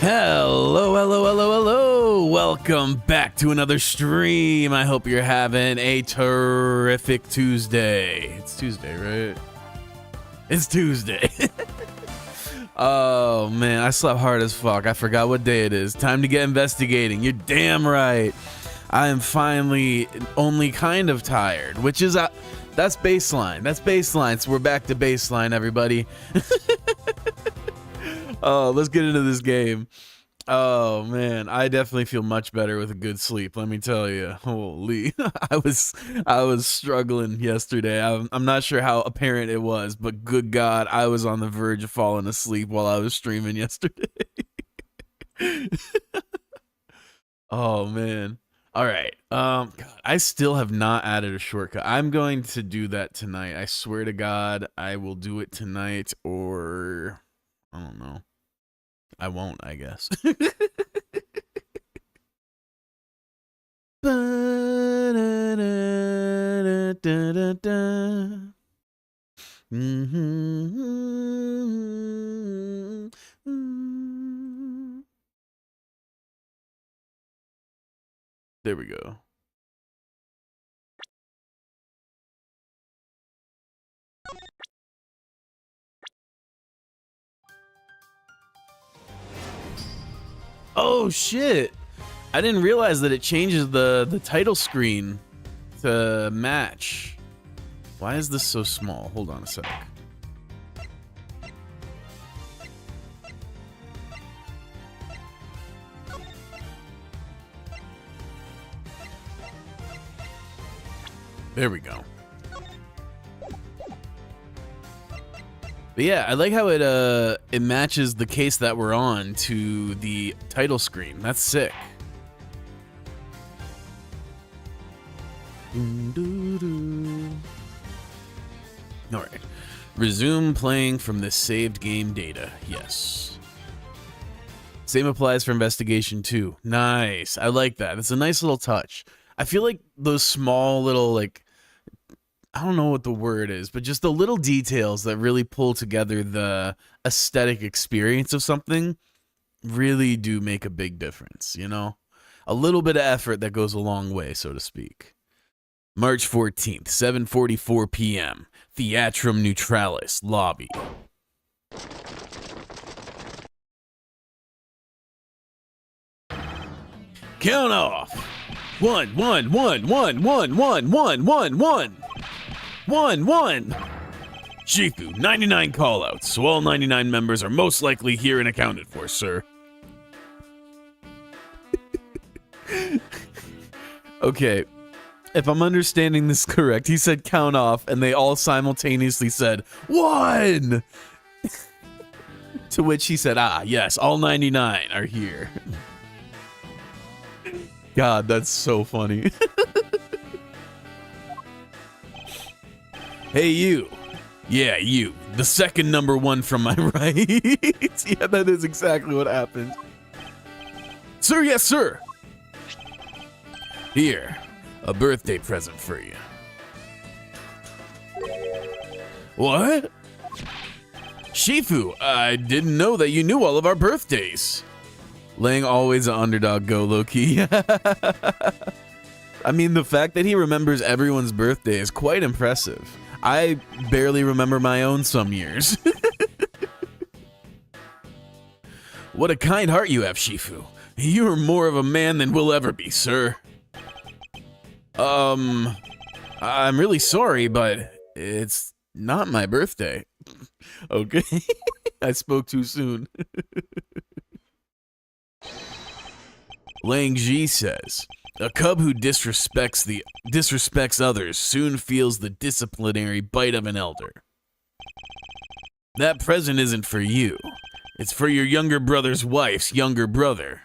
Hello, hello, hello, hello. Welcome back to another stream. I hope you're having a terrific Tuesday. It's Tuesday, right? It's Tuesday. Oh, man, I slept hard as fuck. I forgot what day it is. Time to get investigating. You're damn right. I am finally only kind of tired, which is, that's baseline. That's baseline, so we're back to baseline, everybody. Oh, let's get into this game. Oh man, I definitely feel much better with a good sleep. Let me tell you. Holy, I was struggling yesterday. I'm not sure how apparent it was, but good God, I was on the verge of falling asleep while I was streaming yesterday. Oh man. All right. God, I still have not added a shortcut. I'm going to do that tonight. I swear to God, I will do it tonight, or I don't know. I won't, I guess. There we go. Oh shit! I didn't realize that it changes the title screen to match. Why is this so small? Hold on a sec. There we go. But yeah, I like how it matches the case that we're on to the title screen. That's sick. All right. Resume playing from the saved game data. Yes. Same applies for investigation too. Nice. I like that. It's a nice little touch. I feel like those small little, like, I don't know what the word is, but just the little details that really pull together the aesthetic experience of something really do make a big difference, you know? A little bit of effort that goes a long way, so to speak. March 14th, 7:44 p.m. Theatrum Neutralis lobby. Count off. 1, 1, 1, 1, 1, 1, 1, 1, 1. 1. Shifu, 99 callouts, so all 99 members are most likely here and accounted for, sir. Okay, if I'm understanding this correct, he said count off, and they all simultaneously said 1! To which he said, yes, all 99 are here. God, that's so funny. Hey, you. Yeah, you. The second number 1 from my right. Yeah, that is exactly what happened. Sir, yes, sir. Here, a birthday present for you. What? Shifu, I didn't know that you knew all of our birthdays. Lang always an underdog, go low-key. I mean, the fact that he remembers everyone's birthday is quite impressive. I barely remember my own some years. What a kind heart you have, Shifu. You're more of a man than we'll ever be, sir. I'm really sorry, but it's not my birthday. Okay. I spoke too soon. Lang Ji says, a cub who disrespects others soon feels the disciplinary bite of an elder. That present isn't for you. It's for your younger brother's wife's younger brother.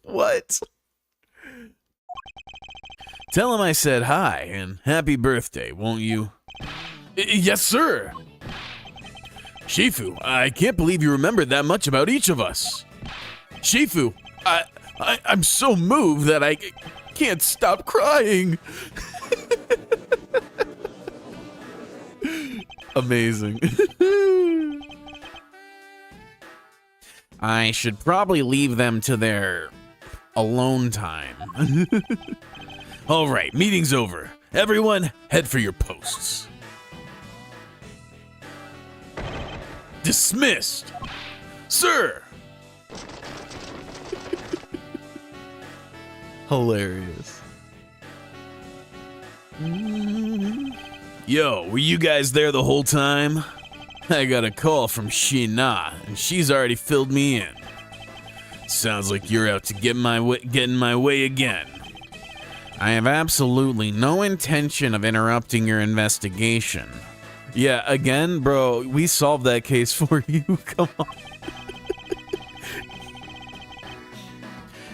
What? Tell him I said hi and happy birthday, won't you? Yes, sir. Shifu, I can't believe you remembered that much about each of us. Shifu, I'm so moved that I can't stop crying. Amazing. I should probably leave them to their alone time. All right, meeting's over. Everyone, head for your posts. Dismissed. Sir. Hilarious. Yo, were you guys there the whole time? I got a call from Shina, and she's already filled me in. Sounds like you're out to get in my way again. I have absolutely no intention of interrupting your investigation. Yeah, again, bro, we solved that case for you. Come on.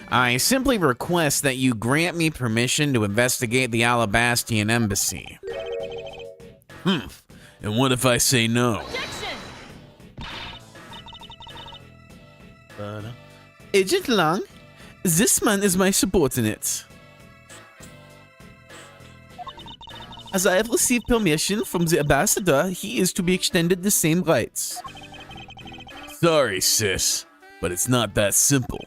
I simply request that you grant me permission to investigate the Alabastian embassy. And what if I say no? Agent Lang, this man is my subordinate. As I have received permission from the ambassador, he is to be extended the same rights. Sorry, sis, but it's not that simple.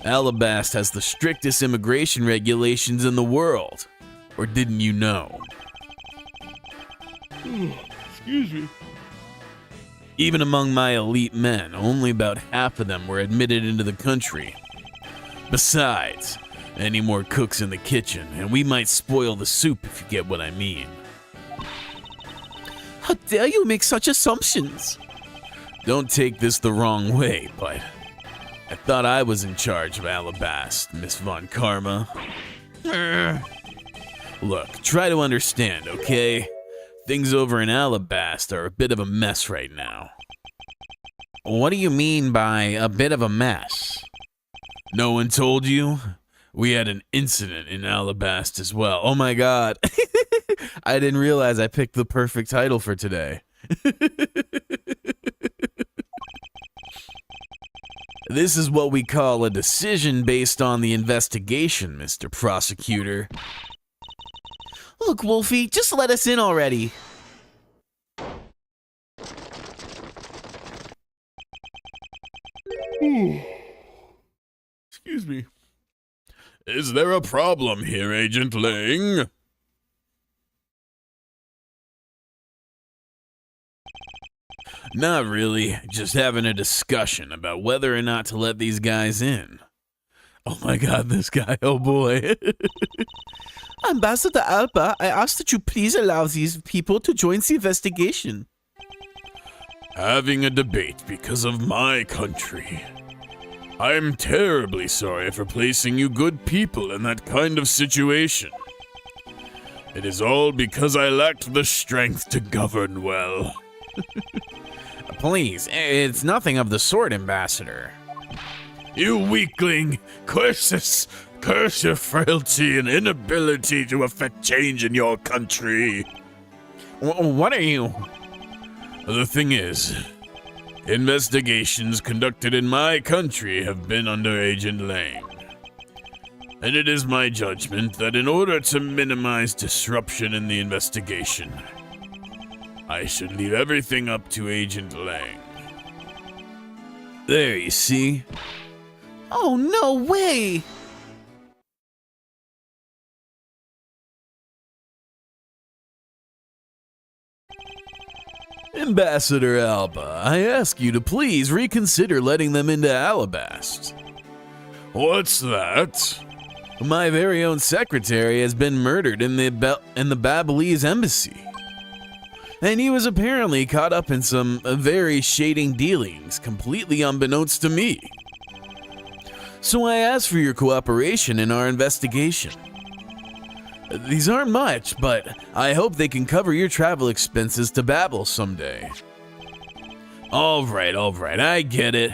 Alabast has the strictest immigration regulations in the world. Or didn't you know? Excuse me. Even among my elite men, only about half of them were admitted into the country. Besides, any more cooks in the kitchen, and we might spoil the soup if you get what I mean. How dare you make such assumptions? Don't take this the wrong way, but I thought I was in charge of Alabast, Miss Von Karma. Look, try to understand, okay? Things over in Alabast are a bit of a mess right now. What do you mean by a bit of a mess? No one told you? We had an incident in Alabast as well. Oh my god. I didn't realize I picked the perfect title for today. This is what we call a decision based on the investigation, Mr. Prosecutor. Look, Wolfie, just let us in already. Excuse me. Is there a problem here, Agent Lang? Not really, just having a discussion about whether or not to let these guys in. Oh my god, this guy, oh boy. Ambassador Alba, I ask that you please allow these people to join the investigation. Having a debate because of my country. I'm terribly sorry for placing you good people in that kind of situation. It is all because I lacked the strength to govern well. Please, it's nothing of the sort, Ambassador. You weakling! Curse your frailty and inability to effect change in your country. What are you? The thing is, investigations conducted in my country have been under Agent Lang. And it is my judgment that in order to minimize disruption in the investigation, I should leave everything up to Agent Lang. There, you see? Oh, no way! Ambassador Alba, I ask you to please reconsider letting them into Alabast. What's that? My very own secretary has been murdered in the Babalese embassy. And he was apparently caught up in some very shading dealings, completely unbeknownst to me. So I asked for your cooperation in our investigation. These aren't much, but I hope they can cover your travel expenses to Babel someday. All right, I get it.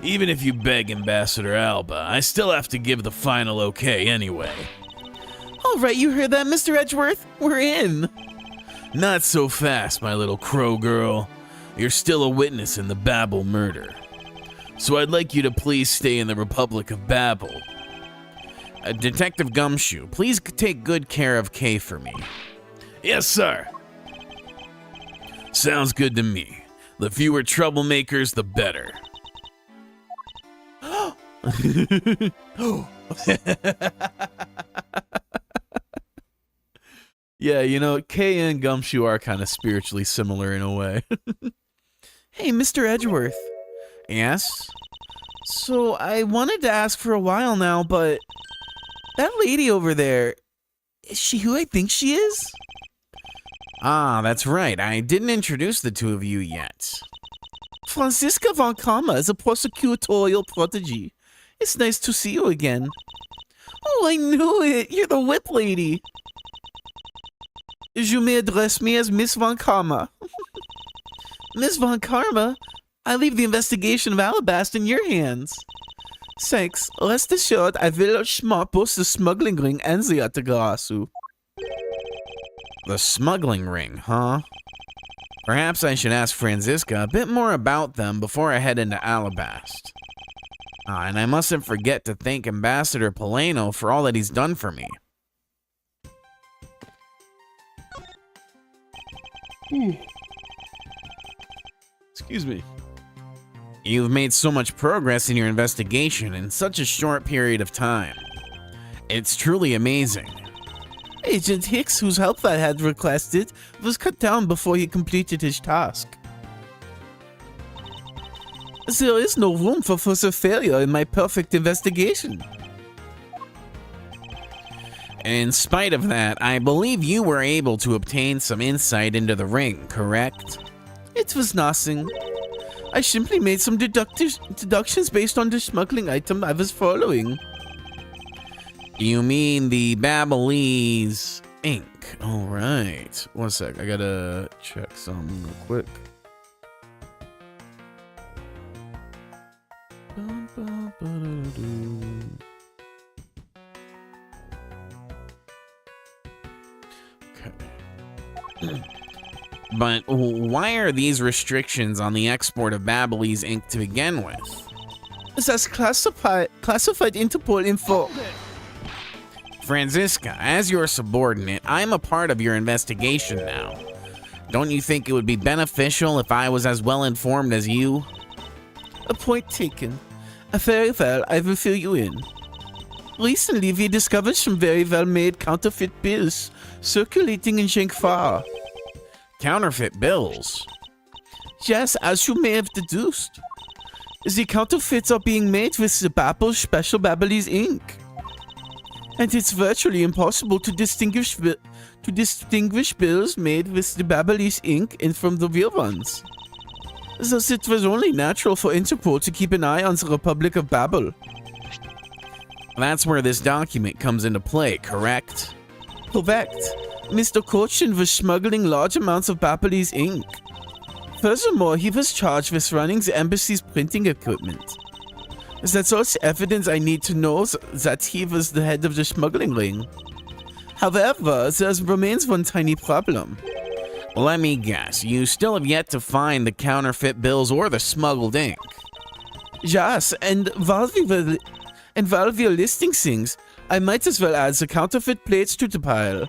Even if you beg Ambassador Alba, I still have to give the final okay anyway. All right, you heard that, Mr. Edgeworth? We're in. Not so fast, my little crow girl. You're still a witness in the Babel murder. So I'd like you to please stay in the Republic of Babel. Detective Gumshoe, please take good care of Kay for me. Yes, sir. Sounds good to me. The fewer troublemakers, the better. Yeah, you know, Kay and Gumshoe are kind of spiritually similar in a way. Hey, Mr. Edgeworth. Yes? So, I wanted to ask for a while now, but that lady over there, is she who I think she is? Ah, that's right. I didn't introduce the two of you yet. Franziska von Karma is a prosecutorial protege. It's nice to see you again. Oh, I knew it. You're the whip lady. You may address me as Miss von Karma. Miss von Karma, I leave the investigation of Alabast in your hands. Thanks. Rest assured, I will schmop both the smuggling ring and the Atagarasu. The smuggling ring, huh? Perhaps I should ask Franziska a bit more about them before I head into Alabast. And I mustn't forget to thank Ambassador Poleno for all that he's done for me. Excuse me. You've made so much progress in your investigation in such a short period of time. It's truly amazing. Agent Hicks, whose help I had requested, was cut down before he completed his task. There is no room for further failure in my perfect investigation. In spite of that, I believe you were able to obtain some insight into the ring, correct? It was nothing. I simply made some deductions based on the smuggling item I was following. You mean the Babylese ink? Alright. One sec, I gotta check something real quick. Okay. But why are these restrictions on the export of Babylese ink to begin with? That's classified Interpol info. Franziska, as your subordinate, I'm a part of your investigation now. Don't you think it would be beneficial if I was as well informed as you? A point taken. Very well, I will fill you in. Recently, we discovered some very well-made counterfeit bills circulating in Zhengfar. Counterfeit bills? Yes, as you may have deduced. The counterfeits are being made with the Babel's special Babylese ink. And it's virtually impossible to distinguish bills made with the Babylese ink and from the real ones. Thus it was only natural for Interpol to keep an eye on the Republic of Babel. That's where this document comes into play, correct? Correct. Mr. Kochin was smuggling large amounts of Babylese ink. Furthermore, he was charged with running the embassy's printing equipment. That's all the evidence I need to know that he was the head of the smuggling ring. However, there remains one tiny problem. Let me guess, you still have yet to find the counterfeit bills or the smuggled ink. Yes, and while we are listing things, I might as well add the counterfeit plates to the pile.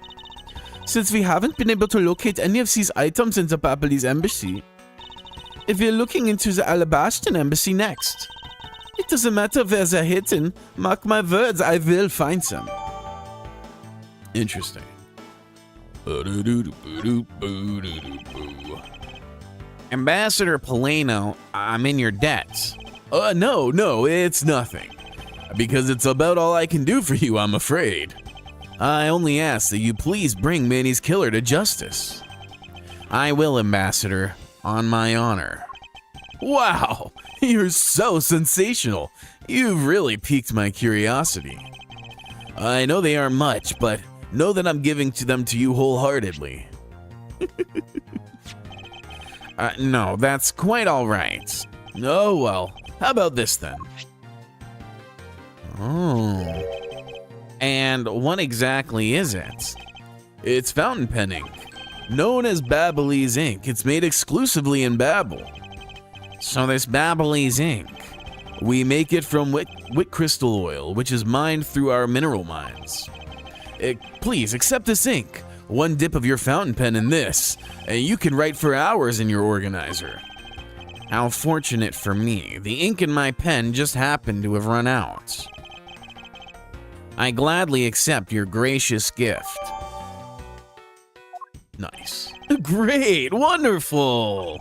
Since we haven't been able to locate any of these items in the Babylese embassy, we're looking into the Alabastan embassy next. It doesn't matter where they're hidden. Mark my words, I will find them. Interesting. Ambassador Poleno, I'm in your debt. No, it's nothing. Because it's about all I can do for you, I'm afraid. I only ask that you please bring Manny's killer to justice. I will, Ambassador, on my honor. Wow, you're so sensational. You've really piqued my curiosity. I know they aren't much, but know that I'm giving them to you wholeheartedly. No, that's quite all right. Oh, well, how about this then? Oh. And what exactly is it? It's fountain pen ink, known as Babylese ink. It's made exclusively in Babel. So this Babylese ink, we make it from wit crystal oil, which is mined through our mineral mines. Please accept this ink. One dip of your fountain pen in this, and you can write for hours in your organizer. How fortunate for me, the ink in my pen just happened to have run out. I gladly accept your gracious gift. Nice. Great, wonderful.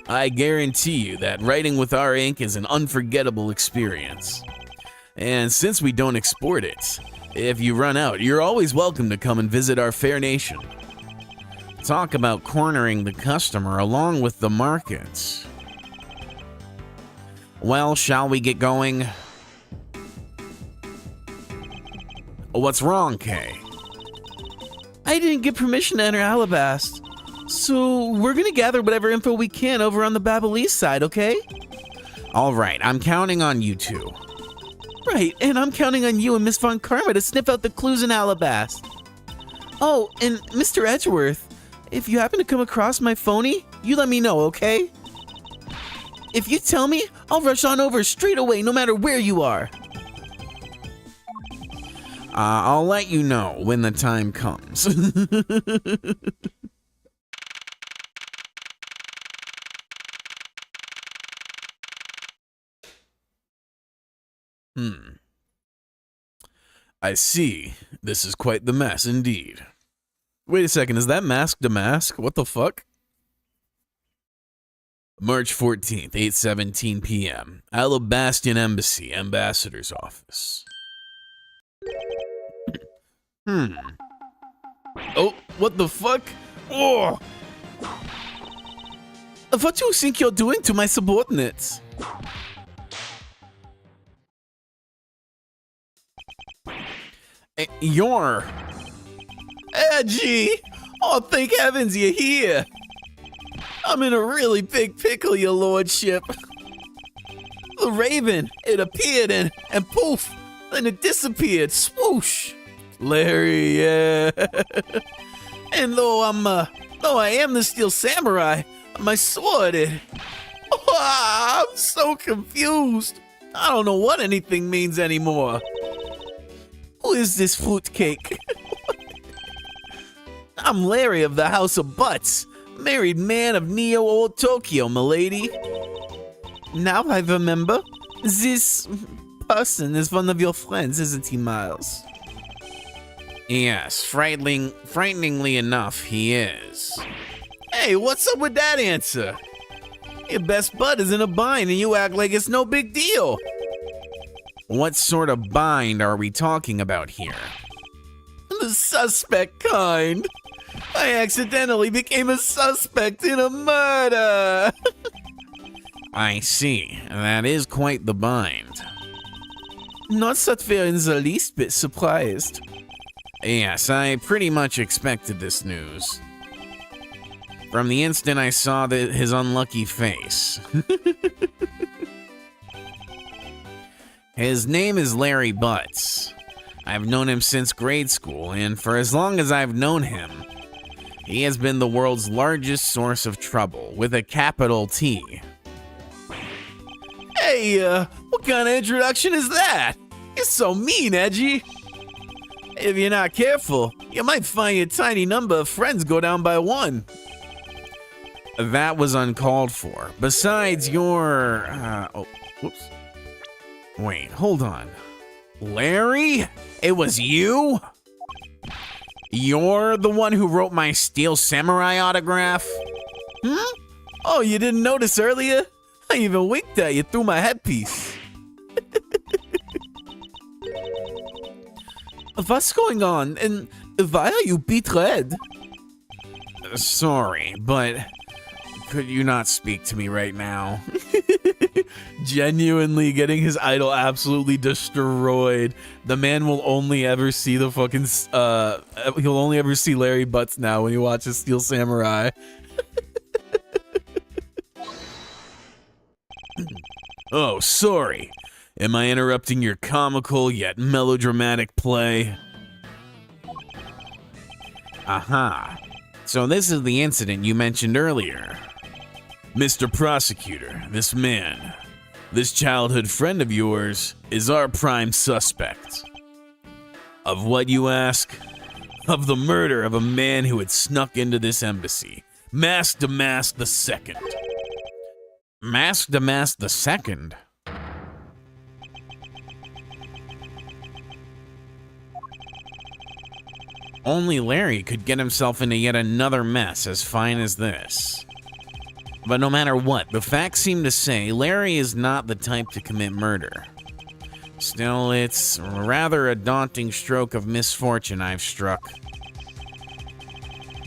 I guarantee you that writing with our ink is an unforgettable experience. And since we don't export it, if you run out, you're always welcome to come and visit our fair nation. Talk about cornering the customer along with the markets. Well, shall we get going? What's wrong, Kay? I didn't get permission to enter Alabast, so we're gonna gather whatever info we can over on the Babylese side, okay? All right, I'm counting on you two. Right, and I'm counting on you and Miss Von Karma to sniff out the clues in Alabast. Oh, and Mr. Edgeworth, if you happen to come across my phony, you let me know, okay? If you tell me, I'll rush on over straight away no matter where you are. I'll let you know when the time comes. I see. This is quite the mess indeed. Wait a second, is that Mask to Mask? What the fuck? March 14th, 8:17 p.m. Alabastion Embassy, Ambassador's Office. Oh, what the fuck? Oh! What do you think you're doing to my subordinates? You're... Edgy! Oh, thank heavens you're here! I'm in a really big pickle, your lordship. The raven, it appeared and poof, then it disappeared, swoosh. Larry, yeah. And though I am the Steel Samurai, my sword, I'm so confused. I don't know what anything means anymore. Who is this fruitcake? I'm Larry of the House of Butts, married man of Neo Old Tokyo, milady. Now I remember, this person is one of your friends, isn't he, Miles? Yes, frighteningly enough, he is. Hey, what's up with that answer? Your best bud is in a bind and you act like it's no big deal. What sort of bind are we talking about here? The suspect kind. I accidentally became a suspect in a murder. I see. That is quite the bind. Not that we're in the least bit surprised. Yes, I pretty much expected this news. From the instant I saw his unlucky face. His name is Larry Butts. I've known him since grade school, and for as long as I've known him, he has been the world's largest source of trouble, with a capital T. Hey, what kind of introduction is that? You're so mean, Edgy. If you're not careful, you might find your tiny number of friends go down by one. That was uncalled for. Besides, you're... oh, whoops. Wait, hold on. Larry? It was you? You're the one who wrote my Steel Samurai autograph? Oh, you didn't notice earlier? I even winked at you through my headpiece. What's going on? And why are you beet red? Sorry, but could you not speak to me right now? Genuinely getting his idol absolutely destroyed. The man will only ever see the fucking he'll only ever see Larry Butts now when he watches Steel Samurai. Oh, sorry. Am I interrupting your comical yet melodramatic play? Aha. So this is the incident you mentioned earlier. Mr. Prosecutor, this man, this childhood friend of yours, is our prime suspect. Of what, you ask? Of the murder of a man who had snuck into this embassy, Mask to Mask II. Mask Damask II? Only Larry could get himself into yet another mess as fine as this. But no matter what, the facts seem to say Larry is not the type to commit murder. Still, it's rather a daunting stroke of misfortune I've struck.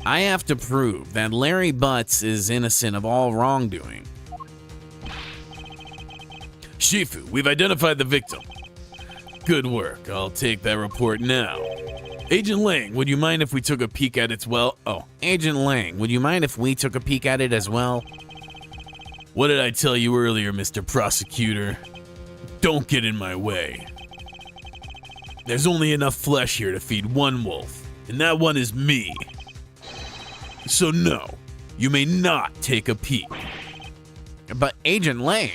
I have to prove that Larry Butts is innocent of all wrongdoing. Shifu, we've identified the victim. Good work. I'll take that report now. Agent Lang, would you mind if we took a peek at it Agent Lang, would you mind if we took a peek at it as well? What did I tell you earlier, Mr. Prosecutor? Don't get in my way. There's only enough flesh here to feed one wolf, and that one is me. So no, you may not take a peek. But Agent Lang...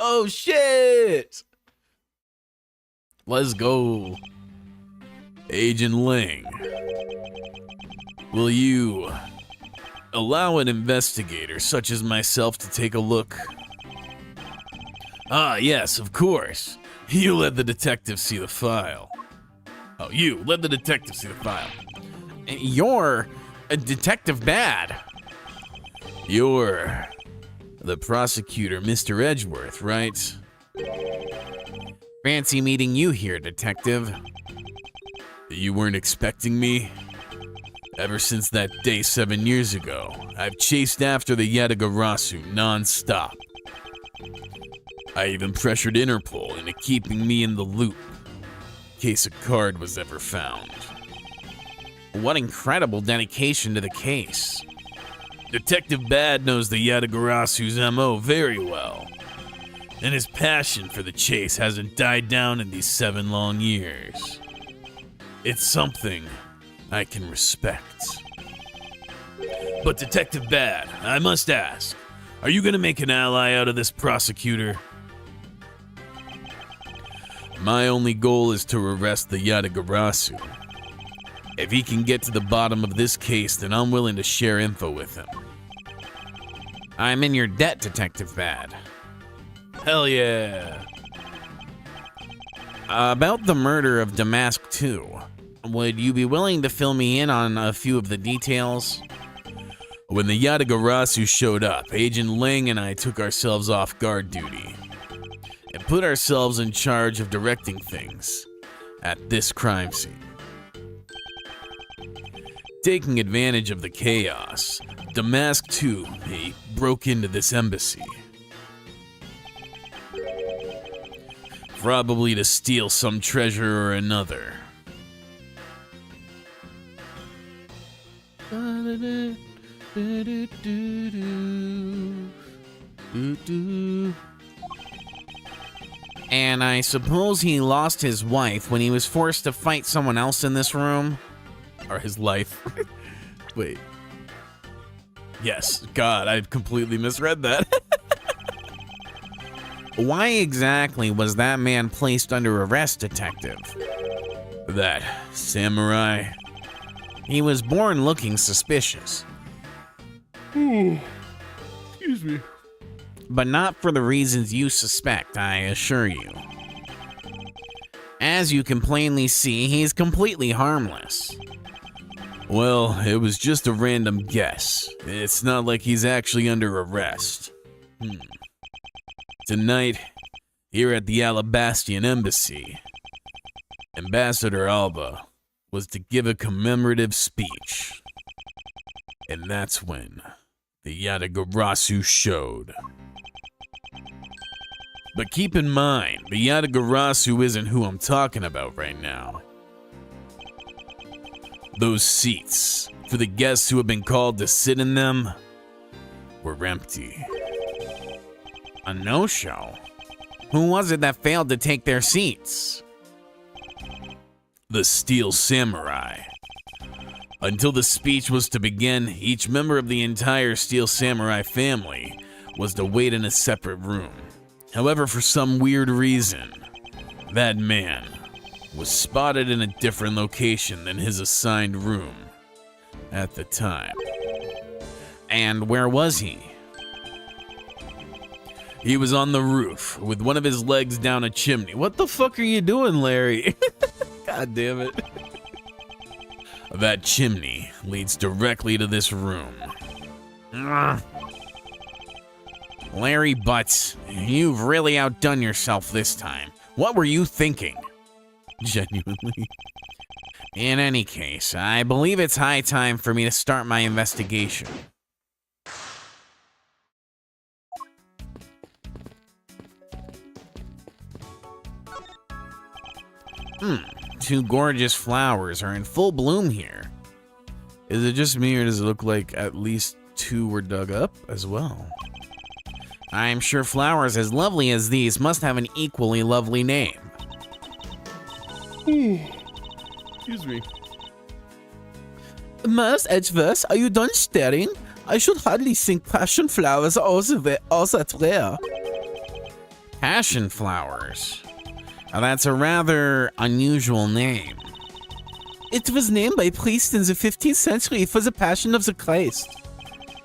Oh shit! Let's go. Agent Lang, will you allow an investigator such as myself to take a look? Ah, yes, of course. You let the detective see the file. Oh, you let the detective see the file. You're a Detective Bad. You're the prosecutor, Mr. Edgeworth, right? Fancy meeting you here, Detective. You weren't expecting me? Ever since that day 7 years ago, I've chased after the Yatagarasu non-stop. I even pressured Interpol into keeping me in the loop, in case a card was ever found. What incredible dedication to the case. Detective Bad knows the Yatagarasu's MO very well, and his passion for the chase hasn't died down in these 7 long years. It's something I can respect. But Detective Bad, I must ask, are you gonna make an ally out of this prosecutor? My only goal is to arrest the Yatagarasu. If he can get to the bottom of this case, then I'm willing to share info with him. I'm in your debt, Detective Bad. Hell yeah. About the murder of Damask II, would you be willing to fill me in on a few of the details? When the Yatagarasu showed up, Agent Lang and I took ourselves off guard duty and put ourselves in charge of directing things at this crime scene. Taking advantage of the chaos, Damask II, he broke into this embassy. Probably to steal some treasure or another. And I suppose he lost his wife when he was forced to fight someone else in this room? Or his life. Wait. Yes, God, I completely misread that. Why exactly was that man placed under arrest, Detective? That samurai? He was born looking suspicious. Excuse me. But not for the reasons you suspect, I assure you. As you can plainly see, he's completely harmless. Well, it was just a random guess. It's not like he's actually under arrest. Tonight, here at the Alabastian Embassy, Ambassador Alba was to give a commemorative speech. And that's when the Yatagarasu showed. But keep in mind, the Yatagarasu isn't who I'm talking about right now. Those seats, for the guests who have been called to sit in them, were empty. A no-show? Who was it that failed to take their seats? The Steel Samurai. Until the speech was to begin, each member of the entire Steel Samurai family was to wait in a separate room. However, for some weird reason, that man was spotted in a different location than his assigned room at the time. And where was he? He was on the roof with one of his legs down a chimney. What the fuck are you doing, Larry? God damn it. That chimney leads directly to this room. Larry Butts, you've really outdone yourself this time. What were you thinking? Genuinely. In any case, I believe it's high time for me to start my investigation. Two gorgeous flowers are in full bloom here. Is it just me, or does it look like at least two were dug up as well? I'm sure flowers as lovely as these must have an equally lovely name. Excuse me. Miss Edgeworth, are you done staring? I should hardly think passion flowers are also that rare. Passion flowers? Now, that's a rather unusual name. It was named by priests in the 15th century for the Passion of the Christ.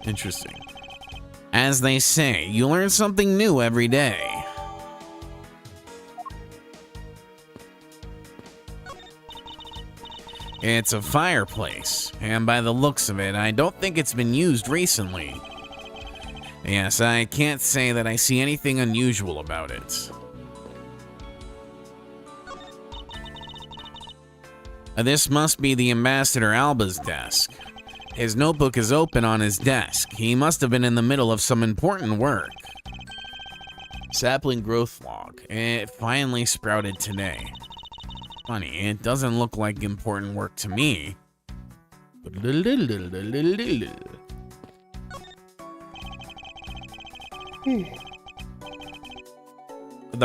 Interesting. As they say, you learn something new every day. It's a fireplace, and by the looks of it, I don't think it's been used recently. Yes, I can't say that I see anything unusual about it. This must be the Ambassador Alba's desk. His notebook is open on his desk. He must have been in the middle of some important work. Sapling growth log. It finally sprouted today. Funny, it doesn't look like important work to me. The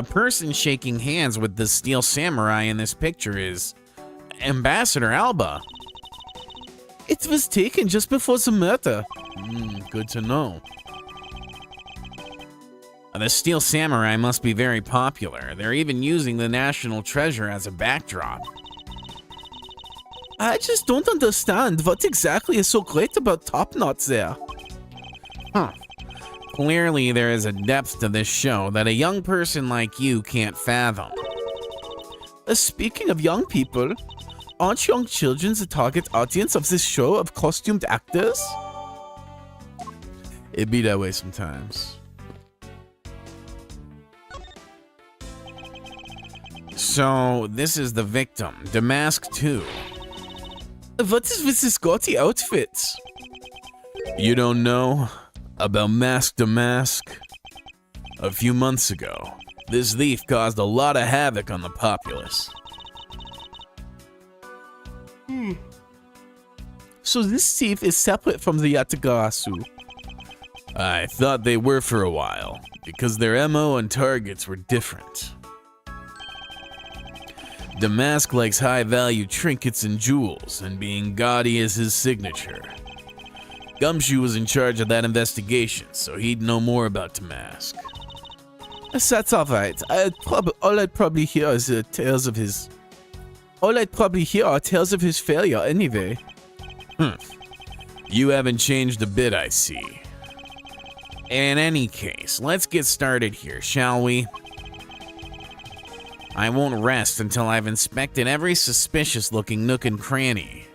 person shaking hands with the steel samurai in this picture is Ambassador Alba. It was taken just before the murder. Good to know. The Steel Samurai must be very popular. They're even using the National Treasure as a backdrop. I just don't understand what exactly is so great about Top Knot there. Clearly there is a depth to this show that a young person like you can't fathom. Speaking of young people, aren't young children the target audience of this show of costumed actors? It be that way sometimes. So, this is the victim, Damask 2. What is with this gaudy outfit? You don't know about Mask Damask? A few months ago, this thief caused a lot of havoc on the populace. So this thief is separate from the Yatagarasu? I thought they were for a while, because their MO and targets were different. Damask likes high-value trinkets and jewels, and being gaudy is his signature. Gumshoe was in charge of that investigation, so he'd know more about Damask. That's alright. All I'd probably hear is tales of his... All I'd probably hear are tales of his failure anyway. You haven't changed a bit, I see. In any case, let's get started here, shall we? I won't rest until I've inspected every suspicious-looking nook and cranny.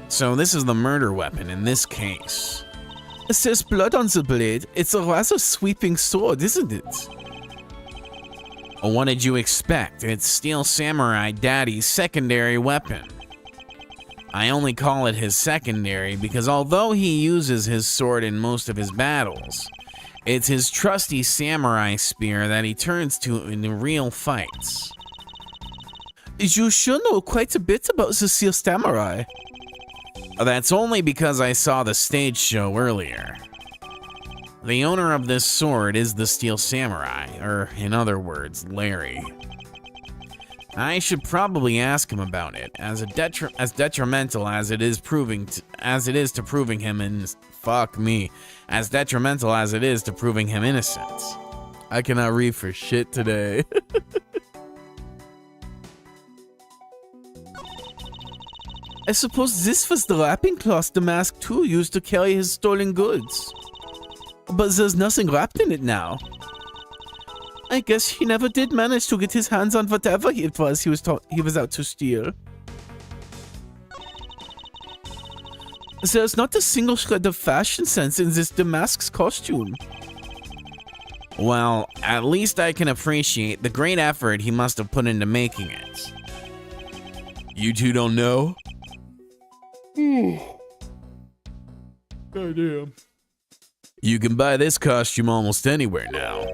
So this is the murder weapon in this case. There's blood on the blade. It's a rather sweeping sword, isn't it? What did you expect? It's Steel Samurai Daddy's secondary weapon. I only call it his secondary because although he uses his sword in most of his battles, it's his trusty samurai spear that he turns to in real fights. You sure know quite a bit about the Steel Samurai. That's only because I saw the stage show earlier. The owner of this sword is the Steel Samurai, or in other words, Larry. I should probably ask him about it, as detrimental as it is to proving him innocent. I cannot read for shit today. I suppose this was the wrapping cloth Damask too used to carry his stolen goods. But there's nothing wrapped in it now. I guess he never did manage to get his hands on whatever it was he was out to steal. There's not a single shred of fashion sense in this Damask's costume. Well, at least I can appreciate the great effort he must have put into making it. You two don't know? Goddamn. You can buy this costume almost anywhere now.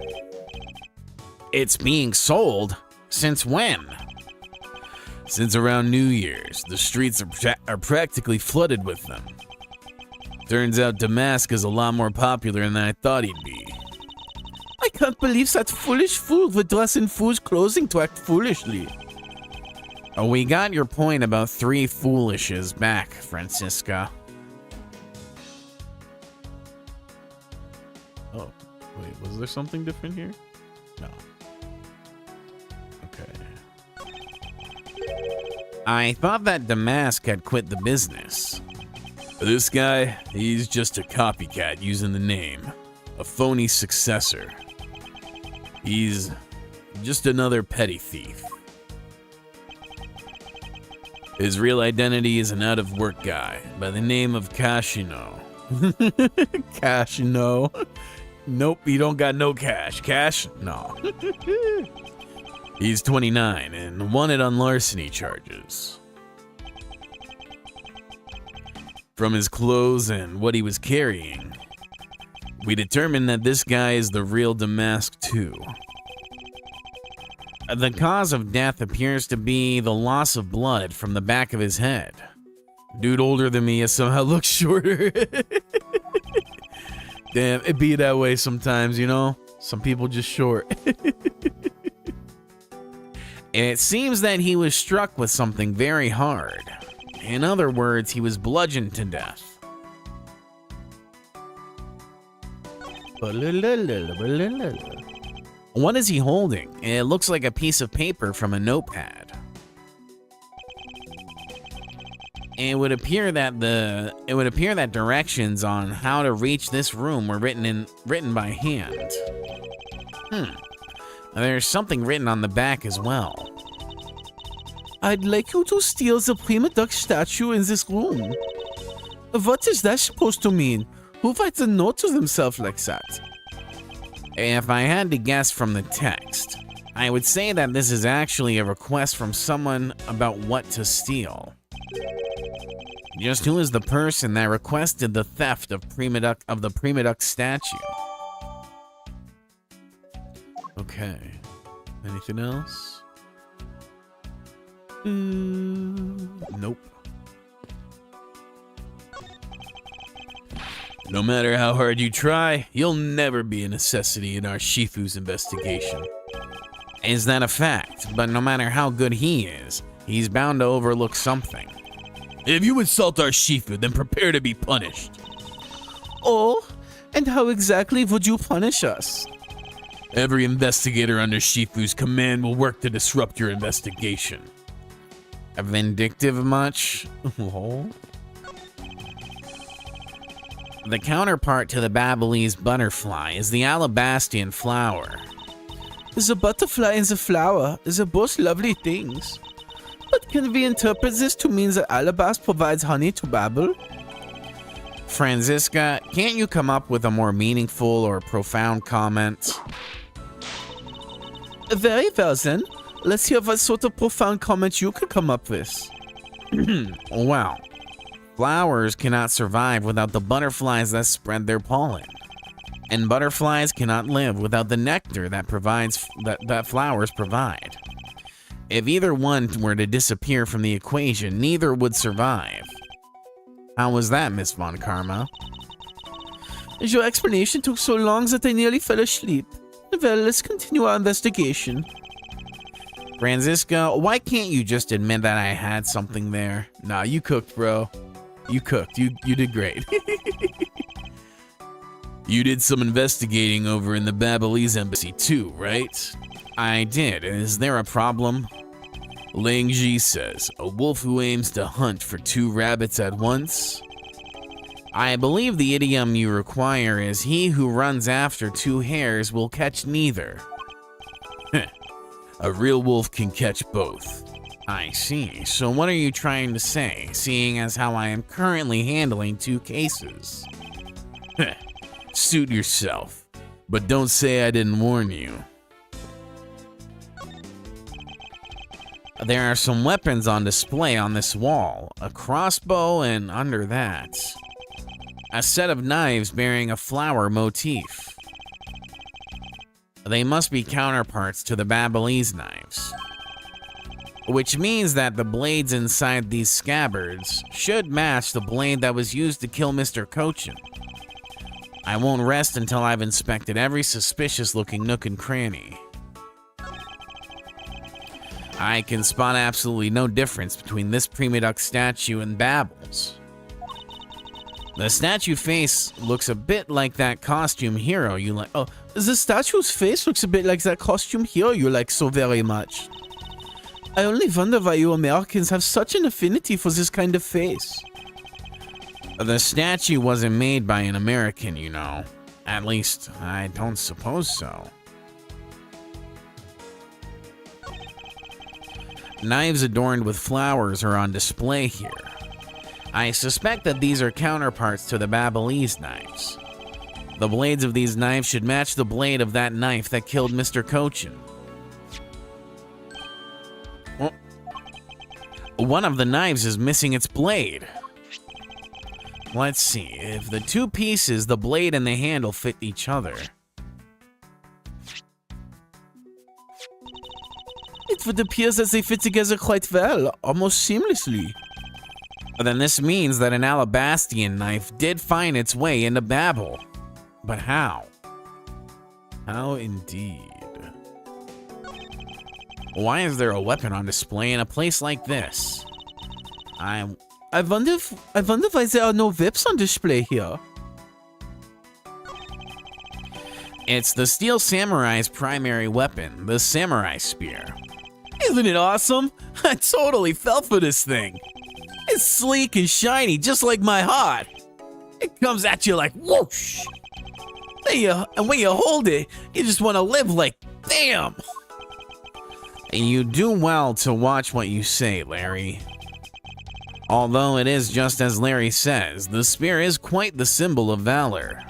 It's being sold? Since when? Since around New Year's. The streets are practically flooded with them. Turns out Damask is a lot more popular than I thought he'd be. I can't believe that foolish fool would dress in fool's clothing to act foolishly. Oh, we got your point about 3 foolishes back, Franziska. Oh, wait, was there something different here? No. Okay. I thought that Damask had quit the business. This guy, he's just a copycat using the name. A phony successor. He's just another petty thief. His real identity is an out-of-work guy by the name of Kashino. Kashino? Nope, he don't got no cash. Cash? No. He's 29 and wanted on larceny charges. From his clothes and what he was carrying, we determined that this guy is the real Damask too. The cause of death appears to be the loss of blood from the back of his head. Dude older than me somehow looks shorter. Damn, it be that way sometimes, you know? Some people just short. It seems that he was struck with something very hard. In other words, he was bludgeoned to death. What is he holding? It looks like a piece of paper from a notepad. It would appear that directions on how to reach this room were written by hand. There's something written on the back as well. I'd like you to steal the Prima Duck statue in this room. What is that supposed to mean? Who writes a note to themselves like that? If I had to guess from the text, I would say that this is actually a request from someone about what to steal. Just who is the person that requested the theft of the Prima Duck statue? Okay. Anything else? Nope. No matter how hard you try, you'll never be a necessity in our Shifu's investigation. Is that a fact? But no matter how good he is, he's bound to overlook something. If you insult our Shifu, then prepare to be punished. Oh, and how exactly would you punish us? Every investigator under Shifu's command will work to disrupt your investigation. A vindictive much? Oh. The counterpart to the Babyliss butterfly is the Alabastian flower. The butterfly and the flower are both lovely things. But can we interpret this to mean that Alabast provides honey to Babel? Franziska, can't you come up with a more meaningful or profound comment? Very well then. Let's hear what sort of profound comment you can come up with. Well, flowers cannot survive without the butterflies that spread their pollen. And butterflies cannot live without the nectar that flowers provide. If either one were to disappear from the equation, neither would survive. How was that, Miss Von Karma? Your explanation took so long that I nearly fell asleep. Well, let's continue our investigation. Franziska, why can't you just admit that I had something there? Nah, you cooked, bro. You cooked. You did great. You did some investigating over in the Babyliss embassy too, right? I did. Is there a problem? Ling Ji says, a wolf who aims to hunt for 2 rabbits at once? I believe the idiom you require is he who runs after 2 hares will catch neither. A real wolf can catch both. I see. So what are you trying to say, seeing as how I am currently handling 2 cases? Suit yourself, but don't say I didn't warn you. There are some weapons on display on this wall, a crossbow and under that, a set of knives bearing a flower motif. They must be counterparts to the Babyliss knives, which means that the blades inside these scabbards should match the blade that was used to kill Mr. Cochin. I won't rest until I've inspected every suspicious-looking nook and cranny. I can spot absolutely no difference between this Prima Duck statue and Babbles. The statue face looks a bit like that costume hero you like. Oh, the statue's face looks a bit like that costume hero you like so very much. I only wonder why you Americans have such an affinity for this kind of face. The statue wasn't made by an American, you know. At least, I don't suppose so. Knives adorned with flowers are on display here. I suspect that these are counterparts to the Babyliss knives. The blades of these knives should match the blade of that knife that killed Mr. Cochin. Well, one of the knives is missing its blade. Let's see, if the 2 pieces, the blade and the handle, fit each other. It would appear that they fit together quite well, almost seamlessly. Then this means that an Alabastian knife did find its way into Babel. But how? How indeed? Why is there a weapon on display in a place like this? I wonder why there are no whips on display here. It's the Steel Samurai's primary weapon, the Samurai Spear. Isn't it awesome? I totally fell for this thing. It's sleek and shiny, just like my heart. It comes at you like whoosh. And when you hold it, you just want to live like bam. And you do well to watch what you say, Larry. Although it is just as Larry says, the spear is quite the symbol of valor.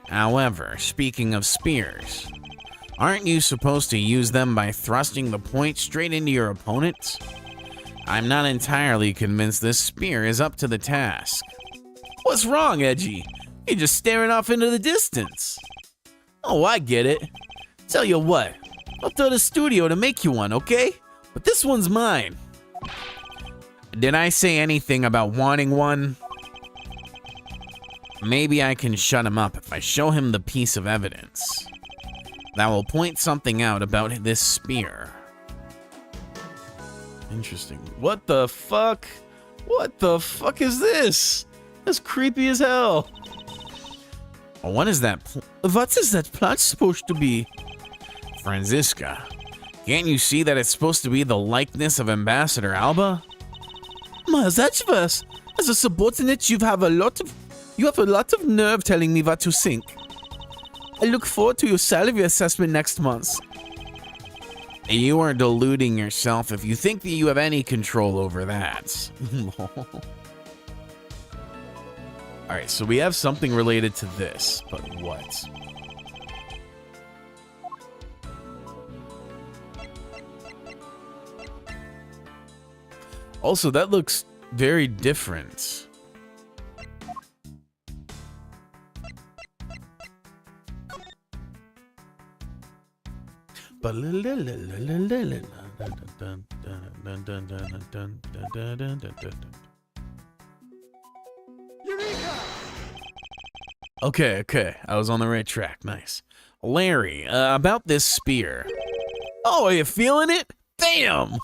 However, speaking of spears, aren't you supposed to use them by thrusting the point straight into your opponent? I'm not entirely convinced this spear is up to the task. What's wrong, Edgy? You're just staring off into the distance. Oh, I get it. Tell you what, I'll tell the studio to make you one, okay? But this one's mine. Did I say anything about wanting one? Maybe I can shut him up if I show him the piece of evidence that will point something out about this spear. Interesting. What the fuck? What the fuck is this? That's creepy as hell. What is that? What is that plant supposed to be? Franziska, can't you see that it's supposed to be the likeness of Ambassador Alba? Mazachvas, as a subordinate, you have a lot of nerve telling me what to think. I look forward to your salary assessment next month. You are deluding yourself if you think that you have any control over that. Alright, so we have something related to this, but what? Also, that looks very different. Okay, I was on the right track. Nice. Larry, about this spear. Oh, are you feeling it? Damn!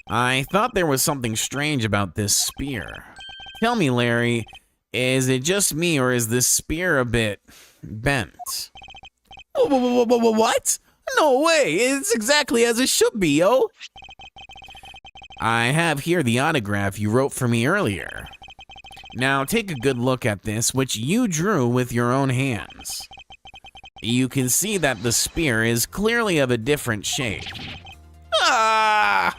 I thought there was something strange about this spear. Tell me, Larry, is it just me or is this spear a bit bent? What? No way, it's exactly as it should be, yo. I have here the autograph you wrote for me earlier. Now take a good look at this, which you drew with your own hands. You can see that the spear is clearly of a different shape. Ah!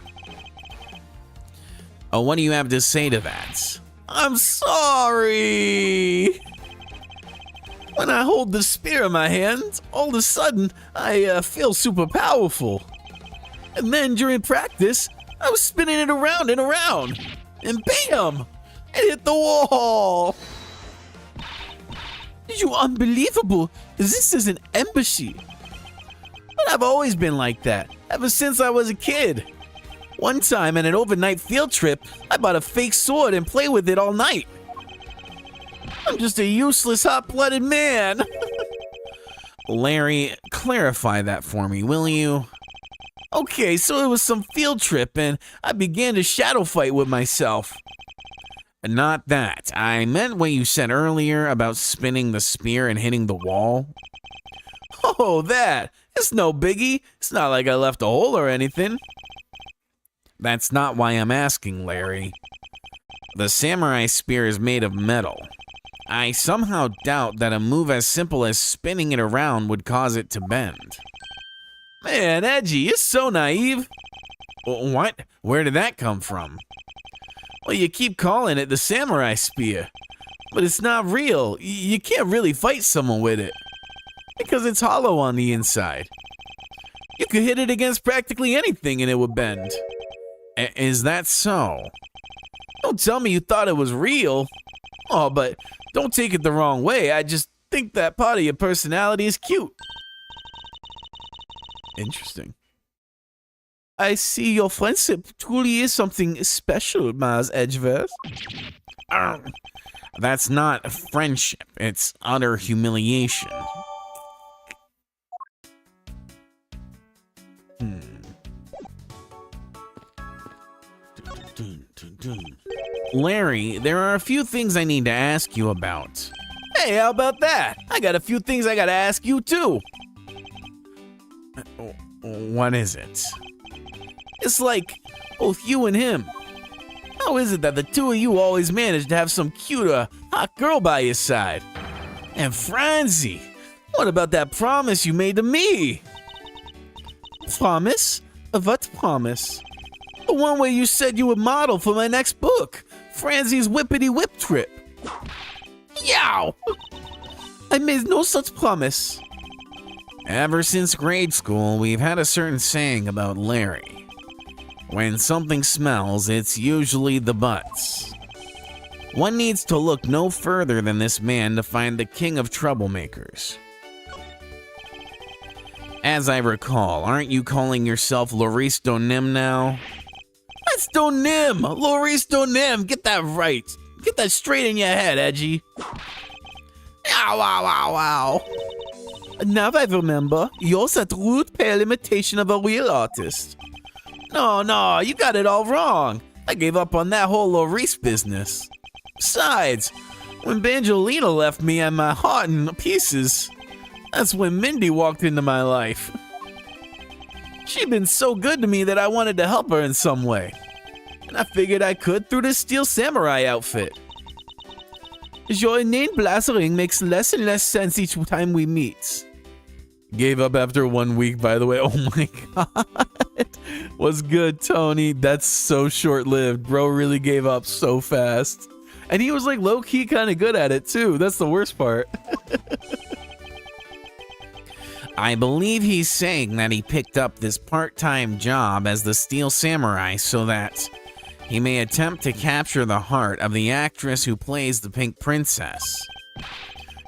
Oh, what do you have to say to that? I'm sorry. When I hold the spear in my hand, all of a sudden, I feel super powerful. And then during practice, I was spinning it around and around. And bam! It hit the wall. You unbelievable. This is an embassy. But I've always been like that, ever since I was a kid. One time on an overnight field trip, I bought a fake sword and played with it all night. I'm just a useless hot-blooded man. Larry, clarify that for me, will you? Okay, so it was some field trip and I began to shadow fight with myself. Not that. I meant what you said earlier about spinning the spear and hitting the wall. Oh, that. It's no biggie. It's not like I left a hole or anything. That's not why I'm asking, Larry. The samurai spear is made of metal. I somehow doubt that a move as simple as spinning it around would cause it to bend. Man, Edgy, you're so naive. What? Where did that come from? Well, you keep calling it the samurai spear, but it's not real. You can't really fight someone with it, because it's hollow on the inside. You could hit it against practically anything and it would bend. Is that so? Don't tell me you thought it was real. Oh, but don't take it the wrong way. I just think that part of your personality is cute. Interesting. I see your friendship truly is something special, Miles Edgeworth. That's not friendship. It's utter humiliation. Larry, there are a few things I need to ask you about. Hey, how about that? I got a few things I gotta ask you too. What is it? It's like both you and him. How is it that the two of you always manage to have some cute, hot girl by your side? And Franzi, what about that promise you made to me? Promise? What promise? The one where you said you would model for my next book, Franzi's Whippity Whip Trip. Yow! I made no such promise. Ever since grade school, we've had a certain saying about Larry. When something smells, it's usually the butts. One needs to look no further than this man to find the king of troublemakers. As I recall, aren't you calling yourself Laurice Donim now? That's Donim! Laurice Donim! Get that right! Get that straight in your head, Edgy. Ow, ow, ow, ow. Now I remember, you're that rude, pale imitation of a real artist. No, you got it all wrong. I gave up on that whole Laurice business. Besides, when Banjolina left me and my heart in pieces, that's when Mindy walked into my life. She'd been so good to me that I wanted to help her in some way. And I figured I could through this Steel Samurai outfit. Your inane blastering makes less and less sense each time we meet. Gave up after 1 week, by the way. Oh my god. What's good, Tony? That's so short-lived. Bro really gave up so fast. And he was like low-key kind of good at it too. That's the worst part. I believe he's saying that he picked up this part-time job as the Steel Samurai so that he may attempt to capture the heart of the actress who plays the Pink Princess.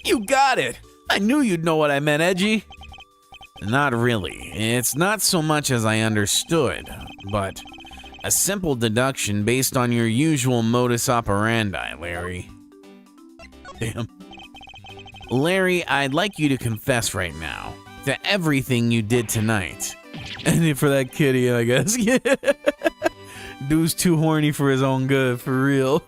You got it! I knew you'd know what I meant, Edgy. Not really. It's not so much as I understood, but a simple deduction based on your usual modus operandi, Larry. Damn. Larry, I'd like you to confess right now to everything you did tonight. And for that kitty, I guess. Yeah. Dude's too horny for his own good, for real.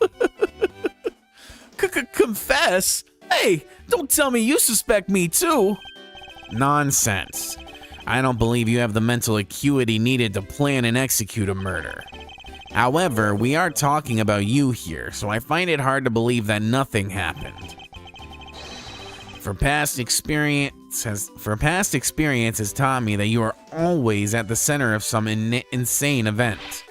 Confess? Hey, don't tell me you suspect me too. Nonsense. I don't believe you have the mental acuity needed to plan and execute a murder. However, we are talking about you here, so I find it hard to believe that nothing happened. For past experience has taught me that you are always at the center of some insane event.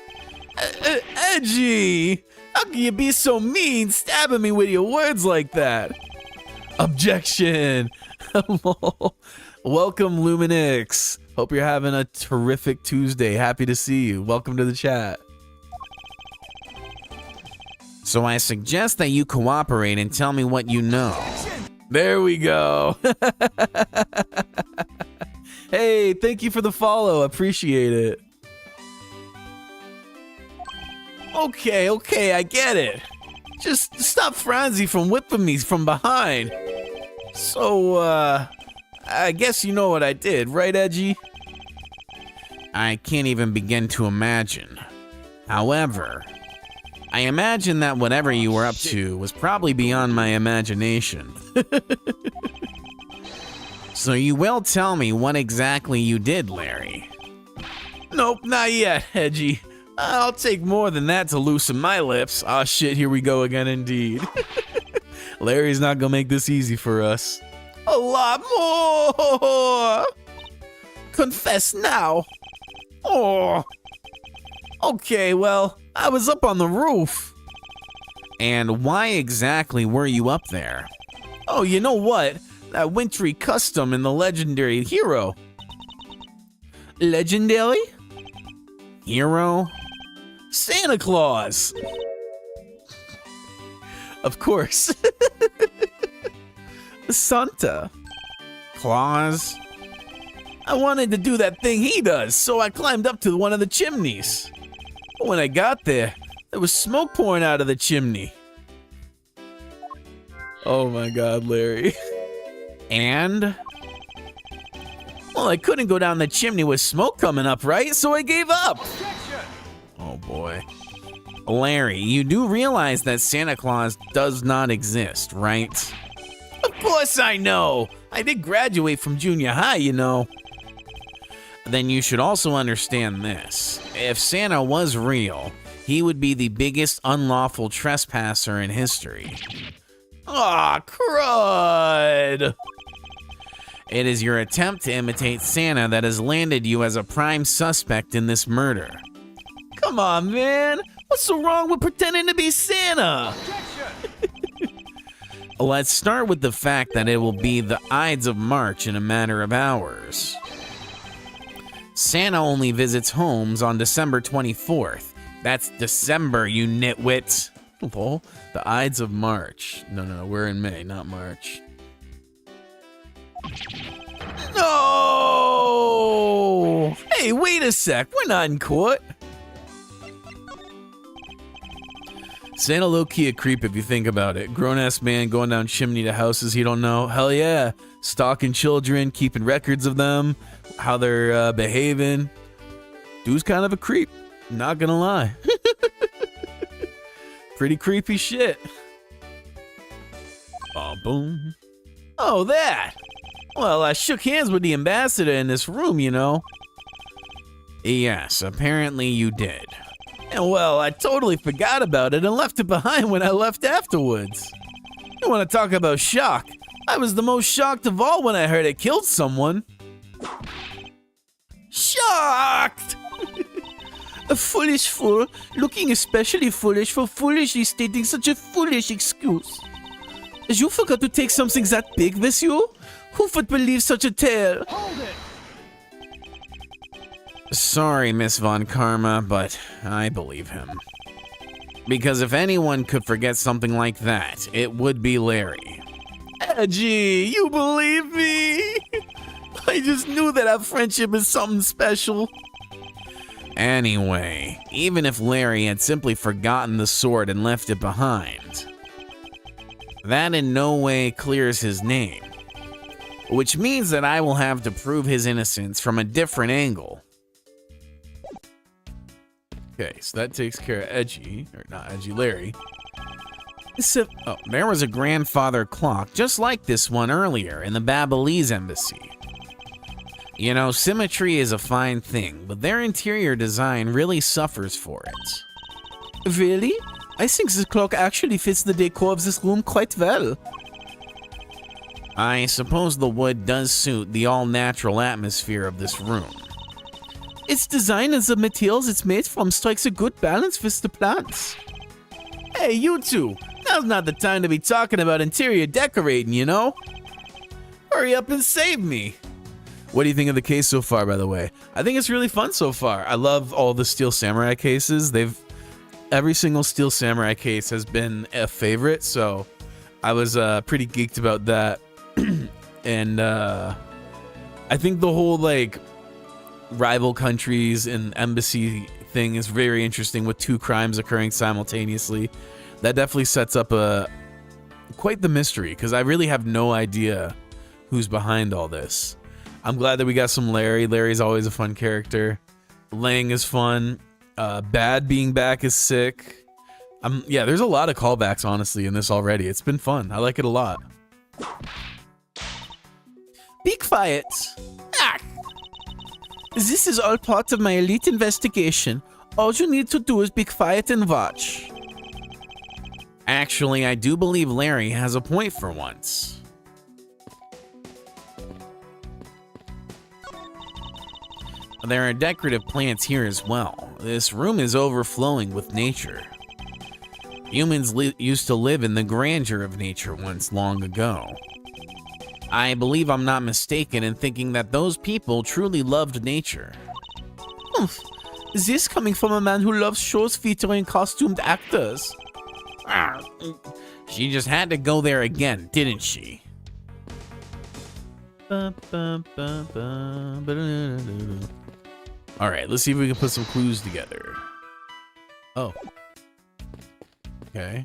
Edgy! How can you be so mean, stabbing me with your words like that? Objection! Welcome, Luminix. Hope you're having a terrific Tuesday. Happy to see you. Welcome to the chat. So I suggest that you cooperate and tell me what you know. There we go. Hey, thank you for the follow. Appreciate it. Okay, I get it. Just stop Franzi from whipping me from behind. So, I guess you know what I did, right, Edgy? I can't even begin to imagine. However, I imagine that whatever you were up to was probably beyond my imagination. So you will tell me what exactly you did, Larry? Nope, not yet, Edgy. I'll take more than that to loosen my lips. Aw shit, here we go again indeed. Larry's not gonna make this easy for us. A lot more! Confess now. Oh. Okay, well, I was up on the roof. And why exactly were you up there? Oh, you know what? That wintry custom in the legendary hero. Legendary? Hero? Santa Claus! Of course. Santa Claus. I wanted to do that thing he does, so I climbed up to one of the chimneys. But when I got there was smoke pouring out of the chimney. Oh my God, Larry. And? Well, I couldn't go down the chimney with smoke coming up, right? So I gave up. Oh boy. Larry, you do realize that Santa Claus does not exist, right? Of course I know. I did graduate from junior high, you know. Then you should also understand this. If Santa was real, he would be the biggest unlawful trespasser in history. Aw, crud! It is your attempt to imitate Santa that has landed you as a prime suspect in this murder. Come on, man! What's so wrong with pretending to be Santa? Let's start with the fact that it will be the Ides of March in a matter of hours. Santa only visits homes on December 24th. That's December, you nitwits. Lol, the Ides of March. No, we're in May, not March. No! Hey, wait a sec, we're not in court. Santa low-key a creep if you think about it. Grown-ass man going down chimney to houses he don't know. Hell yeah. Stalking children, keeping records of them, how they're behaving. Dude's kind of a creep, not gonna lie. Pretty creepy shit. Oh, boom. Oh, that. Well, I shook hands with the ambassador in this room, you know. Yes, apparently you did. And well, I totally forgot about it and left it behind when I left afterwards. You want to talk about shock? I was the most shocked of all when I heard it killed someone. Shocked! A foolish fool, looking especially foolish for foolishly stating such a foolish excuse. You forgot to take something that big with you? Who would believe such a tale? Hold it! Sorry, Miss Von Karma, but I believe him. Because if anyone could forget something like that, it would be Larry. Edgy, you believe me? I just knew that our friendship is something special. Anyway, even if Larry had simply forgotten the sword and left it behind, that in no way clears his name. Which means that I will have to prove his innocence from a different angle. Okay, so that takes care of Edgy, or not Edgy, Larry. Oh, there was a grandfather clock just like this one earlier in the Babalese embassy. You know, symmetry is a fine thing, but their interior design really suffers for it. Really? I think this clock actually fits the decor of this room quite well. I suppose the wood does suit the all-natural atmosphere of this room. Its design and the materials it's made from strikes a good balance with the plants. Hey, you two! Now's not the time to be talking about interior decorating, you know? Hurry up and save me! What do you think of the case so far, by the way? I think it's really fun so far. I love all the Steel Samurai cases. Every single Steel Samurai case has been a favorite, so I was pretty geeked about that. And I think the whole like rival countries and embassy thing is very interesting with two crimes occurring simultaneously. That definitely sets up quite the mystery, because I really have no idea who's behind all this. I'm glad that we got some Larry. Larry's always a fun character. Lang is fun. Bad being back is sick. Yeah, there's a lot of callbacks, honestly, in this already. It's been fun. I like it a lot. Be quiet. Ah. This is all part of my elite investigation. All you need to do is be quiet and watch. Actually, I do believe Larry has a point for once. There are decorative plants here as well. This room is overflowing with nature. Humans used to live in the grandeur of nature once long ago. I believe I'm not mistaken in thinking that those people truly loved nature. Oof. This coming from a man who loves shows featuring costumed actors. She just had to go there again, didn't she? Alright, let's see if we can put some clues together. Oh. Okay.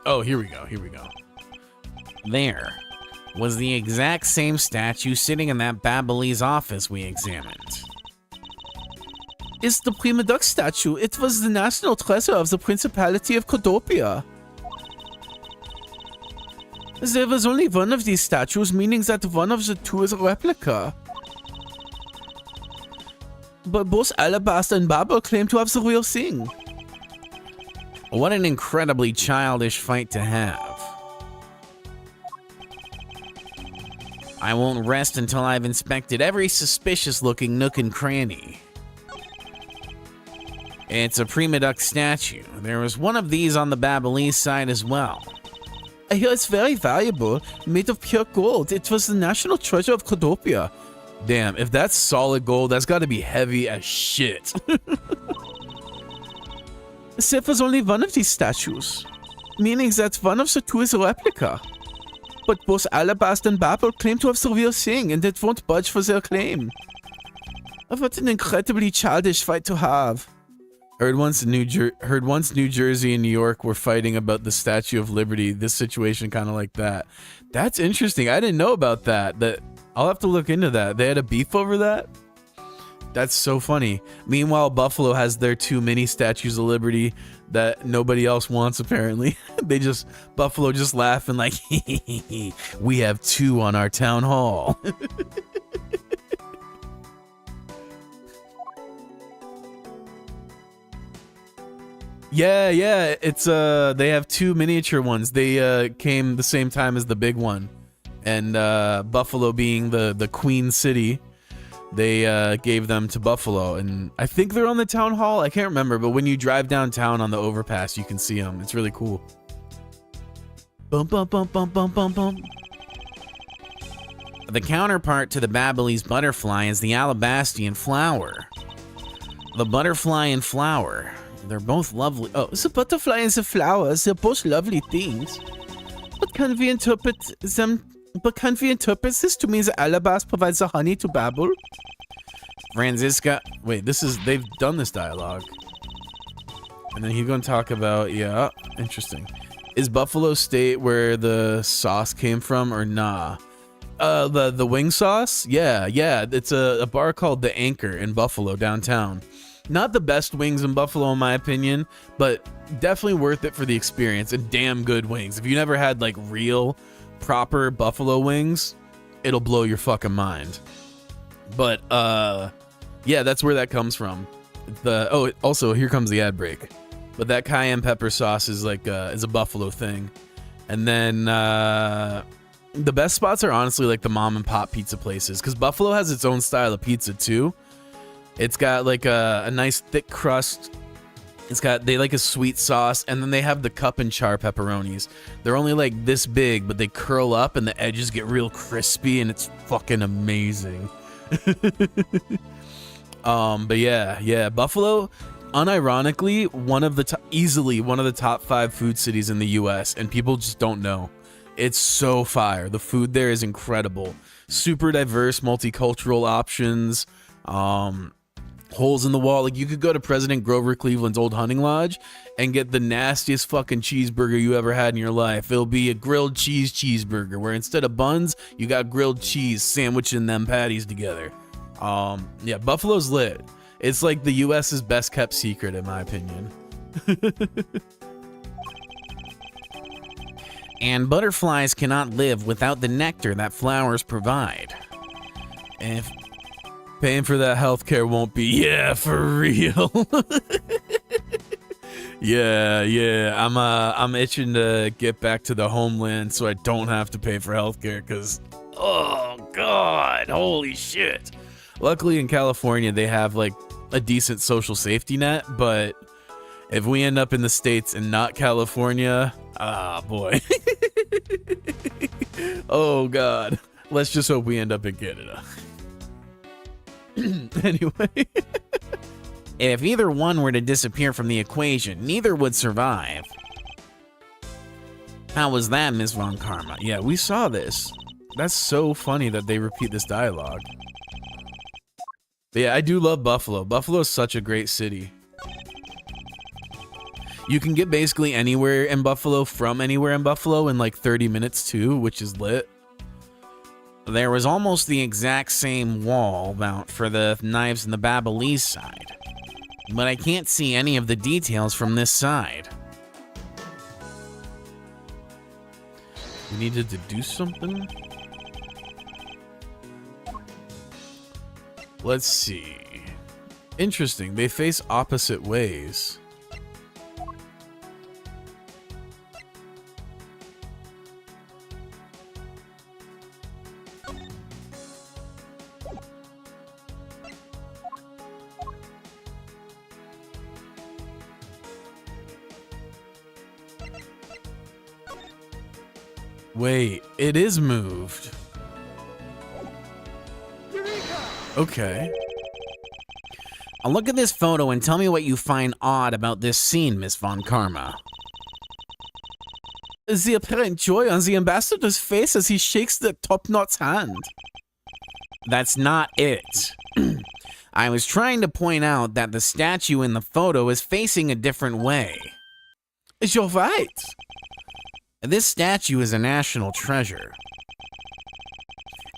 Oh, here we go, here we go. There was the exact same statue sitting in that Babyliss office we examined. It's the Prima Duck statue. It was the national treasure of the Principality of Codopia. There was only one of these statues, meaning that one of the two is a replica. But both Alabaster and Babel claim to have the real thing. What an incredibly childish fight to have. I won't rest until I've inspected every suspicious-looking nook and cranny. It's a Prima Duck statue. There was one of these on the Babyliss side as well. I hear it's very valuable, made of pure gold. It was the national treasure of Codopia. Damn, if that's solid gold, that's got to be heavy as shit. There was only one of these statues, meaning that one of the two is a replica. But both Alabaster and Babel claim to have the real thing, and it won't budge for their claim. What an incredibly childish fight to have. Heard once New Jersey and New York were fighting about the Statue of Liberty. This situation kind of like that. That's interesting. I didn't know about that. I'll have to look into that. They had a beef over that? That's so funny. Meanwhile, Buffalo has their two mini statues of Liberty that nobody else wants, apparently. Buffalo just laughing like, we have two on our town hall. Yeah, it's they have two miniature ones. They came the same time as the big one. And Buffalo being the Queen City, they gave them to Buffalo, and I think they're on the town hall. I can't remember, but when you drive downtown on the overpass, you can see them. It's really cool. Bum bum bum bum bum bum bum. The counterpart to the Babyliss butterfly is the Alabastian flower. The butterfly and flower, they're both lovely. Oh, the butterfly and the flowers, they're both lovely things. But can we interpret this to mean that Alabaster provides the honey to Babel? Franziska, wait, they've done this dialogue. And then he's going to talk about, yeah, interesting. Is Buffalo State where the sauce came from or nah? The wing sauce? Yeah, it's a bar called The Anchor in Buffalo, downtown. Not the best wings in Buffalo, in my opinion, but definitely worth it for the experience, and damn good wings. If you never had like real, proper Buffalo wings, it'll blow your fucking mind. But yeah, that's where that comes from. Also, here comes the ad break. But that cayenne pepper sauce is like is a Buffalo thing. And then the best spots are honestly like the mom and pop pizza places, because Buffalo has its own style of pizza too. It's got like a nice thick crust. They like a sweet sauce, and then they have the cup and char pepperonis. They're only like this big, but they curl up and the edges get real crispy, and it's fucking amazing. But yeah, Buffalo, unironically, easily one of the top 5 food cities in the US, and people just don't know. It's so fire. The food there is incredible. Super diverse, multicultural options. Holes in the wall. Like, you could go to President Grover Cleveland's old hunting lodge and get the nastiest fucking cheeseburger you ever had in your life. It'll be a grilled cheeseburger, where instead of buns, you got grilled cheese sandwiching them patties together. Yeah, Buffalo's lit. It's like the US's best kept secret, in my opinion. And butterflies cannot live without the nectar that flowers provide. And if paying for that healthcare won't be, yeah, for real. Yeah. I'm itching to get back to the homeland so I don't have to pay for healthcare, because, oh god, holy shit. Luckily in California they have like a decent social safety net, but if we end up in the States and not California, boy. Oh god. Let's just hope we end up in Canada. Anyway. If either one were to disappear from the equation, neither would survive. How was that, Ms. Von Karma? Yeah, we saw this. That's so funny that they repeat this dialogue. But yeah, I do love Buffalo. Buffalo is such a great city. You can get basically anywhere in Buffalo from anywhere in Buffalo in like 30 minutes too, which is lit. There was almost the exact same wall mount for the knives in the Babyliss side, but I can't see any of the details from this side. We needed to do something? Let's see. Interesting, they face opposite ways. Wait, it is moved. Okay. I'll look at this photo and tell me what you find odd about this scene, Miss Von Karma. The apparent joy on the ambassador's face as he shakes the top knot's hand. That's not it. I was trying to point out that the statue in the photo is facing a different way. You're right. This statue is a national treasure.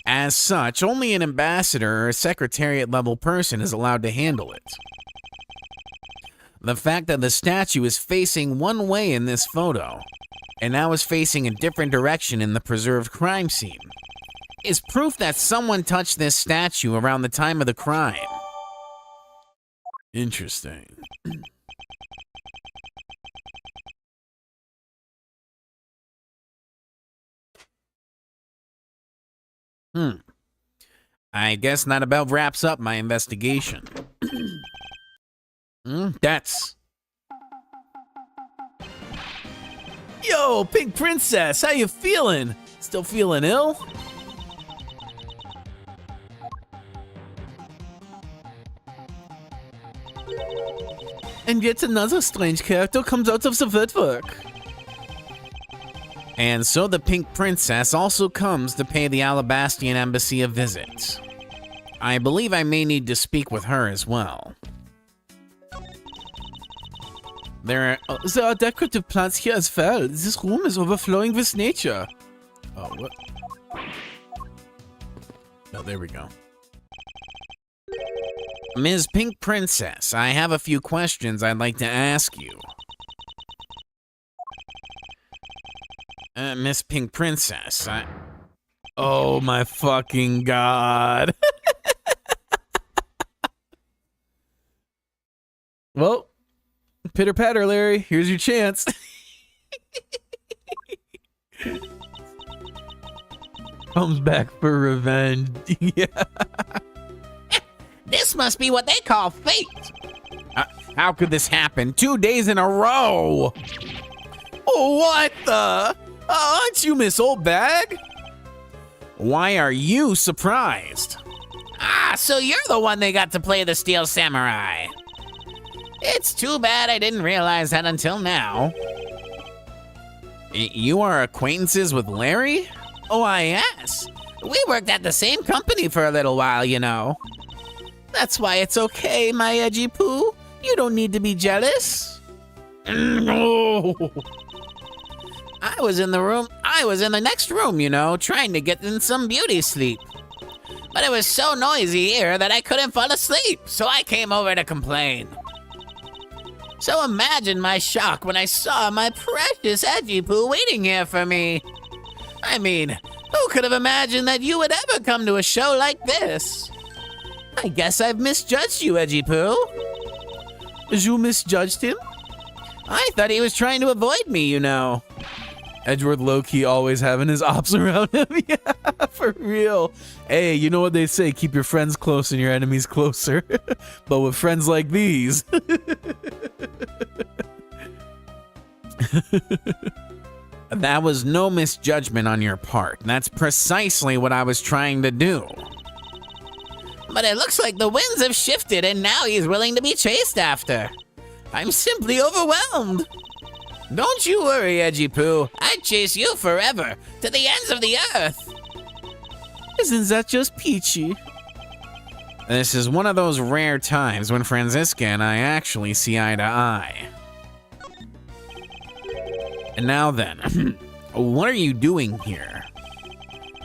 As such, only an ambassador or a secretariat-level person is allowed to handle it. The fact that the statue is facing one way in this photo, and now is facing a different direction in the preserved crime scene, is proof that someone touched this statue around the time of the crime. Interesting. I guess that about wraps up my investigation. That's... Yo, Pink Princess, how you feeling? Still feeling ill? And yet another strange character comes out of the woodwork. And so the Pink Princess also comes to pay the Alabastian Embassy a visit. I believe I may need to speak with her as well. There are decorative plants here as well. This room is overflowing with nature. Oh, what? Oh, there we go. Ms. Pink Princess, I have a few questions I'd like to ask you. Miss Pink Princess, Oh my fucking god. Well, pitter patter, Larry. Here's your chance. Comes back for revenge. Yeah. This must be what they call fate. How could this happen 2 days in a row? Oh, what the? Aren't you Miss Old Bag? Why are you surprised? So you're the one they got to play the Steel Samurai. It's too bad I didn't realize that until now. You are acquaintances with Larry? Oh, yes. We worked at the same company for a little while, you know. That's why it's okay, my edgy poo. You don't need to be jealous. No. I was in the next room, you know, trying to get in some beauty sleep. But it was so noisy here that I couldn't fall asleep, so I came over to complain. So imagine my shock when I saw my precious edgy poo waiting here for me. I mean, who could have imagined that you would ever come to a show like this? I guess I've misjudged you, edgy poo. You misjudged him? I thought he was trying to avoid me, you know. Edgeworth low-key always having his ops around him. Yeah, for real. Hey, you know what they say, keep your friends close and your enemies closer. But with friends like these. That was no misjudgment on your part. That's precisely what I was trying to do. But it looks like the winds have shifted and now he's willing to be chased after. I'm simply overwhelmed. Don't you worry, Edgy Poo. I'd chase you forever, to the ends of the earth. Isn't that just peachy? This is one of those rare times when Franziska and I actually see eye to eye. And now then, what are you doing here?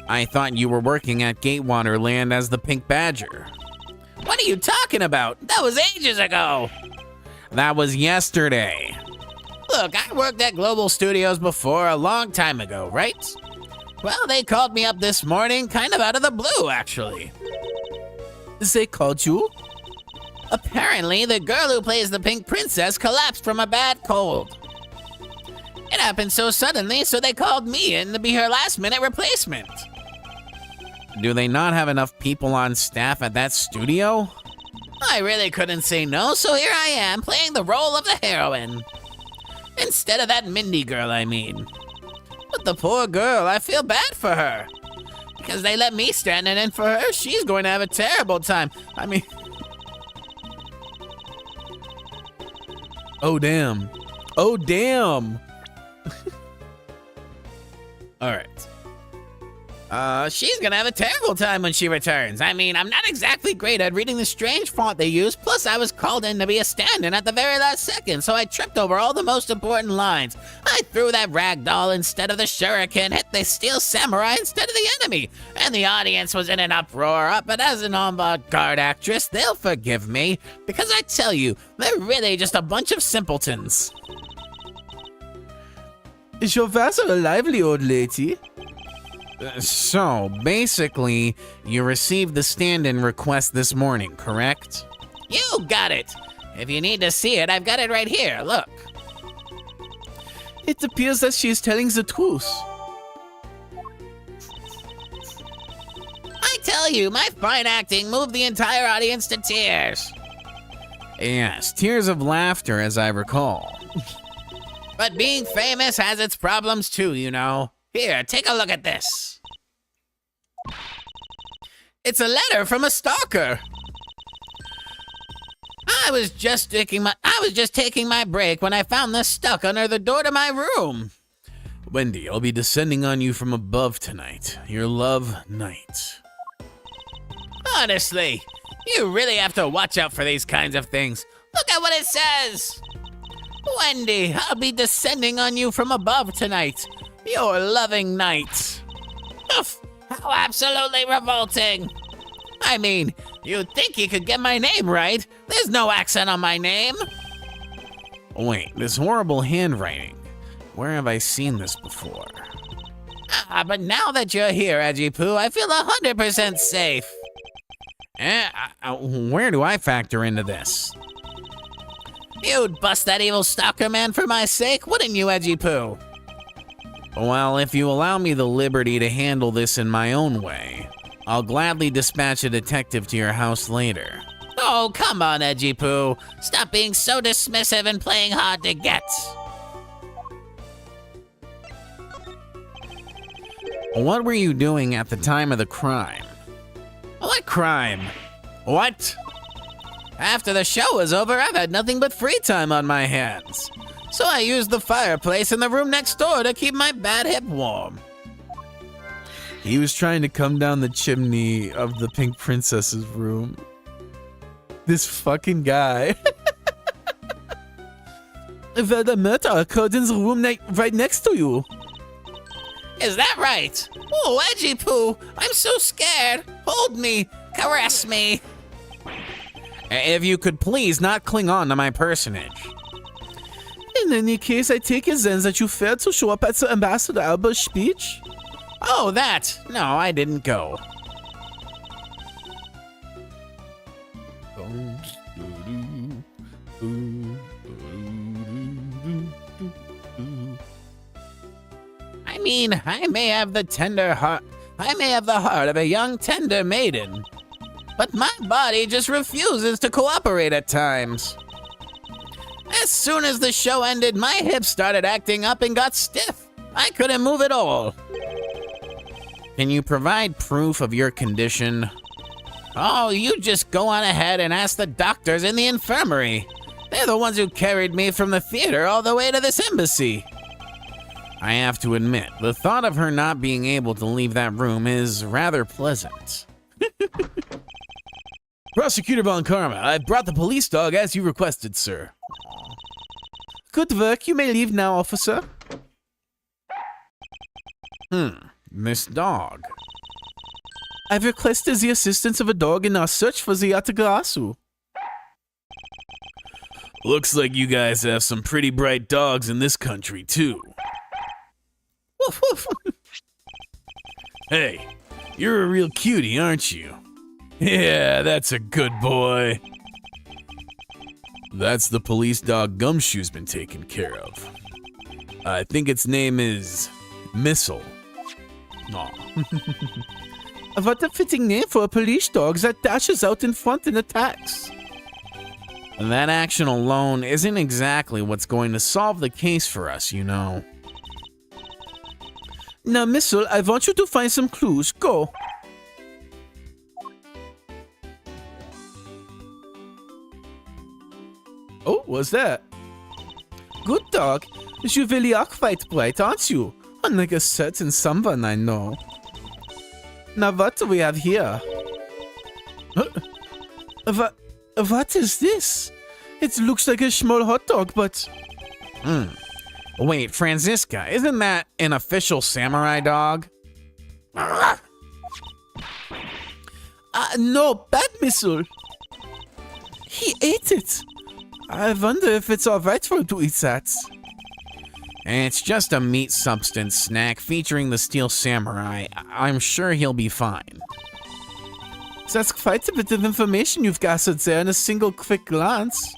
I thought you were working at Gatewater Land as the Pink Badger. What are you talking about? That was ages ago. That was yesterday. Look, I worked at Global Studios before a long time ago, right? Well, they called me up this morning, kind of out of the blue, actually. They called you? Apparently, the girl who plays the Pink Princess collapsed from a bad cold. It happened so suddenly, so they called me in to be her last-minute replacement. Do they not have enough people on staff at that studio? I really couldn't say no, so here I am, playing the role of the heroine. Instead of that Mindy girl, I mean. But the poor girl, I feel bad for her. Because they let me stand in for her, she's going to have a terrible time. I mean... Oh, damn. Oh, damn. All right. She's gonna have a terrible time when she returns. I mean, I'm not exactly great at reading the strange font they use, plus I was called in to be a stand-in at the very last second, so I tripped over all the most important lines. I threw that rag doll instead of the shuriken, hit the Steel Samurai instead of the enemy, and the audience was in an uproar, but as an avant-garde actress, they'll forgive me, because I tell you, they're really just a bunch of simpletons. Is your vassal a lively old lady? So, basically, you received the stand-in request this morning, correct? You got it. If you need to see it, I've got it right here. Look. It appears that she is telling the truth. I tell you, my fine acting moved the entire audience to tears. Yes, tears of laughter, as I recall. But being famous has its problems too, you know. Here, take a look at this. It's a letter from a stalker. I was just taking my break when I found this stuck under the door to my room. Wendy, I'll be descending on you from above tonight. Your love, Knight. Honestly, you really have to watch out for these kinds of things. Look at what it says. Wendy, I'll be descending on you from above tonight. Your loving knight. Oof, how absolutely revolting. I mean, you'd think you could get my name right. There's no accent on my name. Wait, this horrible handwriting. Where have I seen this before? But now that you're here, Edgy Poo, I feel 100% safe. Where do I factor into this? You'd bust that evil stalker man for my sake, wouldn't you, Edgy Poo? Well, if you allow me the liberty to handle this in my own way, I'll gladly dispatch a detective to your house later. Oh, come on, Edgy Poo. Stop being so dismissive and playing hard to get. What were you doing at the time of the crime? What crime? What? After the show was over, I've had nothing but free time on my hands. So I used the fireplace in the room next door to keep my bad hip warm. He was trying to come down the chimney of the Pink Princess's room. This fucking guy. The murder occurred in the room right next to you. Is that right? Oh, Edgy Poo, I'm so scared. Hold me, caress me. If you could please not cling on to my personage. In any case, I take it then that you failed to show up at the Ambassador Alba's speech? Oh, that. No, I didn't go. I mean, I may have the heart of a young tender maiden, but my body just refuses to cooperate at times. As soon as the show ended, my hips started acting up and got stiff. I couldn't move at all. Can you provide proof of your condition? Oh, you just go on ahead and ask the doctors in the infirmary. They're the ones who carried me from the theater all the way to this embassy. I have to admit, the thought of her not being able to leave that room is rather pleasant. Prosecutor Von Karma, I brought the police dog as you requested, sir. Good work. You may leave now, officer. This dog. I've requested the assistance of a dog in our search for the Yatagarasu. Looks like you guys have some pretty bright dogs in this country, too. Woof, woof. Hey, you're a real cutie, aren't you? Yeah, that's a good boy. That's the police dog Gumshoe's been taken care of. I think its name is Missile. Aw. What a fitting name for a police dog that dashes out in front and attacks. That action alone isn't exactly what's going to solve the case for us, you know. Now, Missile, I want you to find some clues. Go. Oh, what's that? Good dog. You really are quite bright, aren't you? Unlike a certain someone I know. Now, what do we have here? What is this? It looks like a small hot dog, but... Wait, Franziska, isn't that an official samurai dog? No, bad Missile. He ate it. I wonder if it's alright for him to eat that. It's just a meat substance snack featuring the Steel Samurai. I'm sure he'll be fine. That's quite a bit of information you've gathered there in a single quick glance.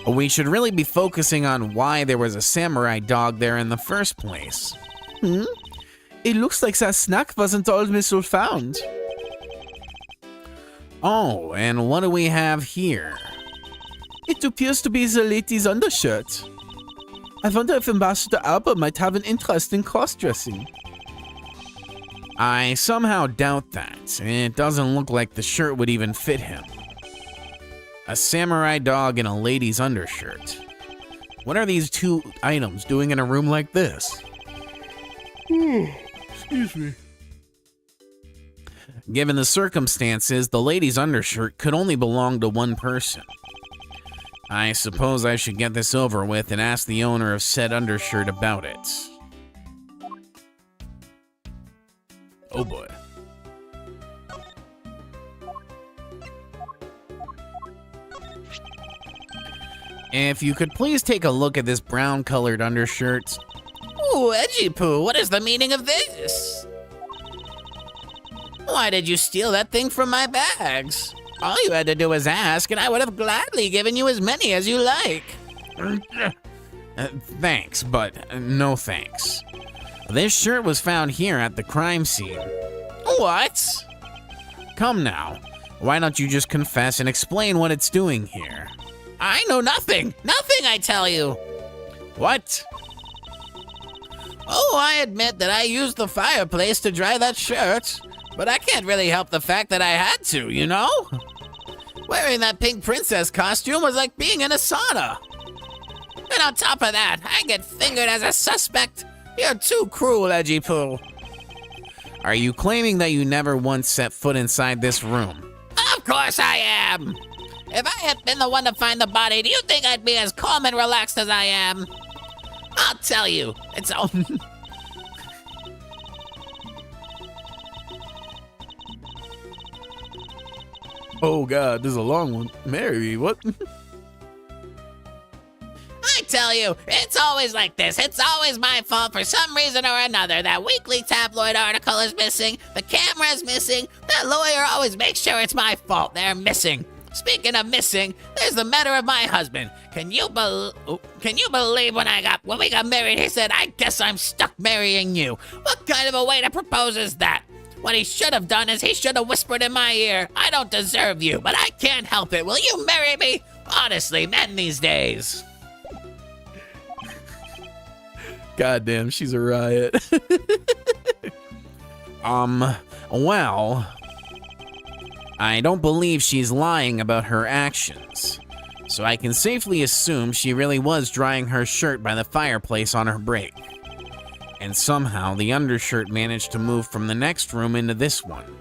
We should really be focusing on why there was a samurai dog there in the first place. It looks like that snack wasn't all Missile found. Oh, and what do we have here? It appears to be the lady's undershirt. I wonder if Ambassador Alba might have an interest in cross-dressing. I somehow doubt that. It doesn't look like the shirt would even fit him. A samurai dog in a lady's undershirt. What are these two items doing in a room like this? Excuse me. Given the circumstances, the lady's undershirt could only belong to one person. I suppose I should get this over with and ask the owner of said undershirt about it. Oh boy. If you could please take a look at this brown-colored undershirt. Ooh, Edgy Poo, what is the meaning of this? Why did you steal that thing from my bags? All you had to do was ask, and I would have gladly given you as many as you like. Thanks, but no thanks. This shirt was found here at the crime scene. What? Come now, why don't you just confess and explain what it's doing here? I know nothing. Nothing, I tell you. What? Oh, I admit that I used the fireplace to dry that shirt, but I can't really help the fact that I had to, you know? Wearing that pink princess costume was like being in a sauna. And on top of that, I get fingered as a suspect. You're too cruel, Edgy Poo. Are you claiming that you never once set foot inside this room? Of course I am. If I had been the one to find the body, do you think I'd be as calm and relaxed as I am? I'll tell you, it's all... Oh god, this is a long one. Mary, what? I tell you, it's always like this. It's always my fault for some reason or another. That weekly tabloid article is missing. The camera's missing. That lawyer always makes sure it's my fault. They're missing. Speaking of missing, there's the matter of my husband. Can you believe when we got married, he said, "I guess I'm stuck marrying you." What kind of a way to propose is that? What he should have done is he should have whispered in my ear, "I don't deserve you, but I can't help it. Will you marry me?" Honestly, men these days. Goddamn, she's a riot. Well, I don't believe she's lying about her actions, so I can safely assume she really was drying her shirt by the fireplace on her break. And somehow the undershirt managed to move from the next room into this one.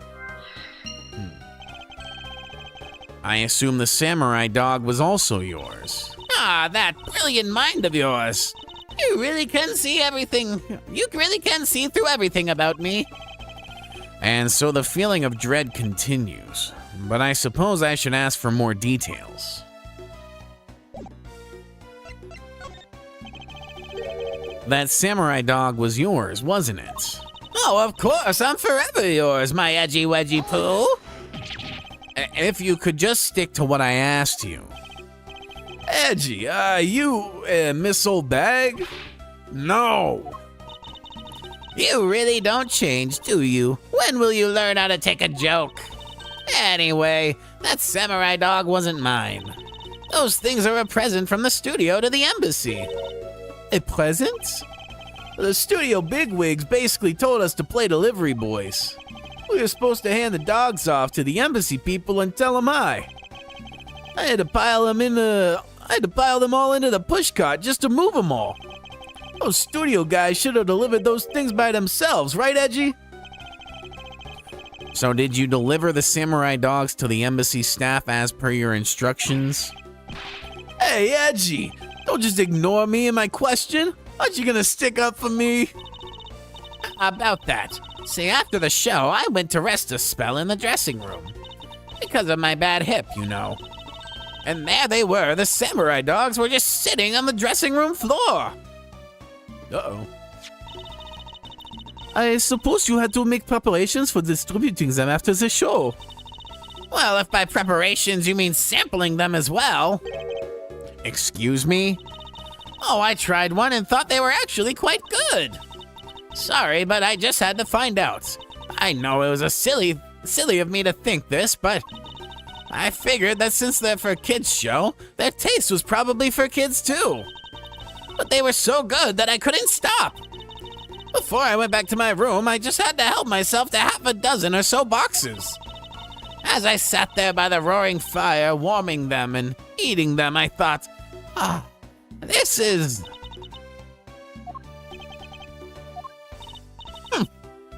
I assume the samurai dog was also yours. Ah, that brilliant mind of yours. You really can see everything. You really can see through everything about me. And so the feeling of dread continues, but I suppose I should ask for more details. That samurai dog was yours, wasn't it? Oh, of course, I'm forever yours, my Edgy Wedgy Poo. If you could just stick to what I asked you. Edgy, you Miss Old Bag? No. You really don't change, do you? When will you learn how to take a joke? Anyway, that samurai dog wasn't mine. Those things are a present from the studio to the embassy. A present? The studio bigwigs basically told us to play delivery boys. We were supposed to hand the dogs off to the embassy people and tell them hi. I had to pile them all into the pushcart just to move them all. Those studio guys should have delivered those things by themselves, right, Edgy? So did you deliver the samurai dogs to the embassy staff as per your instructions? Hey, Edgy, don't just ignore me and my question. Aren't you gonna stick up for me? About that. See, after the show, I went to rest a spell in the dressing room. Because of my bad hip, you know. And there they were, the samurai dogs were just sitting on the dressing room floor. Uh-oh. I suppose you had to make preparations for distributing them after the show. Well, if by preparations you mean sampling them as well. Excuse me? Oh, I tried one and thought they were actually quite good. Sorry, but I just had to find out. I know it was a silly of me to think this, but I figured that since they're for a kids' show, their taste was probably for kids too. But they were so good that I couldn't stop. Before I went back to my room, I just had to help myself to half a dozen or so boxes. As I sat there by the roaring fire, warming them and eating them, I thought, this is...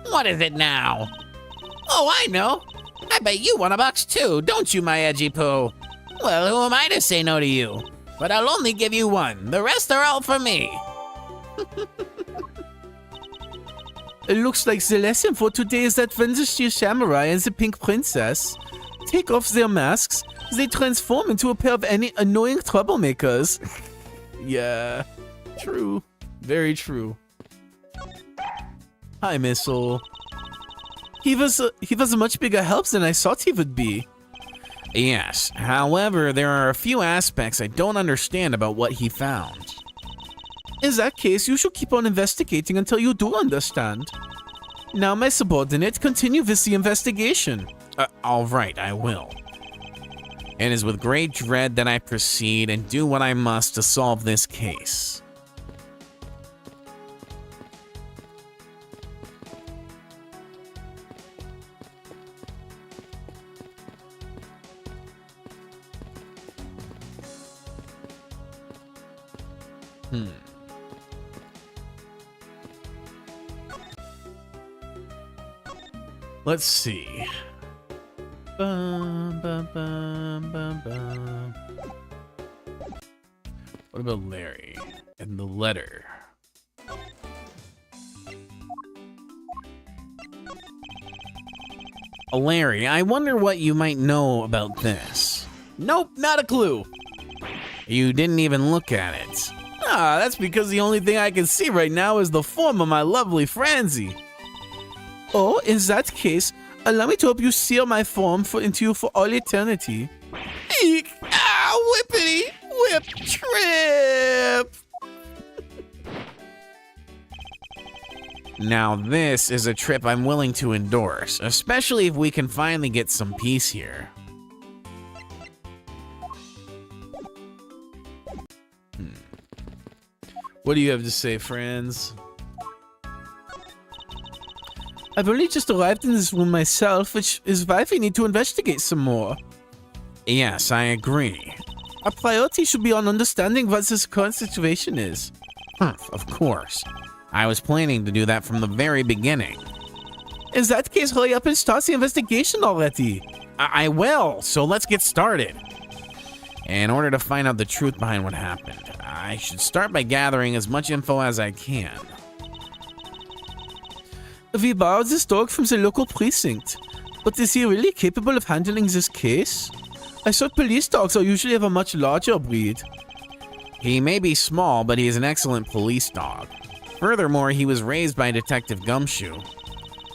What is it now? Oh, I know. I bet you want a box too, don't you, my Edgy Poo? Well, who am I to say no to you? But I'll only give you one. The rest are all for me. It looks like the lesson for today is that when the Steel Samurai and the Pink Princess take off their masks, They transform into a pair of any annoying troublemakers. Yeah, true. Very true. Hi, Missile. He was a much bigger help than I thought he would be. Yes, however, there are a few aspects I don't understand about what he found. In that case, you should keep on investigating until you do understand. Now, my subordinate, continue with the investigation. All right, I will. It is with great dread that I proceed and do what I must to solve this case. Let's see. Bum, bum, bum, bum, bum. What about Larry and the letter? Larry, I wonder what you might know about this. Nope, not a clue. You didn't even look at it. Ah, that's because the only thing I can see right now is the form of my lovely Franzi. Oh, in that case, allow me to help you seal my form into you for all eternity. Eek! Ah, whippity! Whip trip! Now this is a trip I'm willing to endorse, especially if we can finally get some peace here. What do you have to say, friends? I've only just arrived in this room myself, which is why we need to investigate some more. Yes, I agree. Our priority should be on understanding what this current situation is. Of course. I was planning to do that from the very beginning. In that case, hurry up and start the investigation already. I will, so let's get started. In order to find out the truth behind what happened, I should start by gathering as much info as I can. We borrowed this dog from the local precinct, but is he really capable of handling this case? I thought police dogs are usually of a much larger breed. He may be small, but he is an excellent police dog. Furthermore, he was raised by Detective Gumshoe.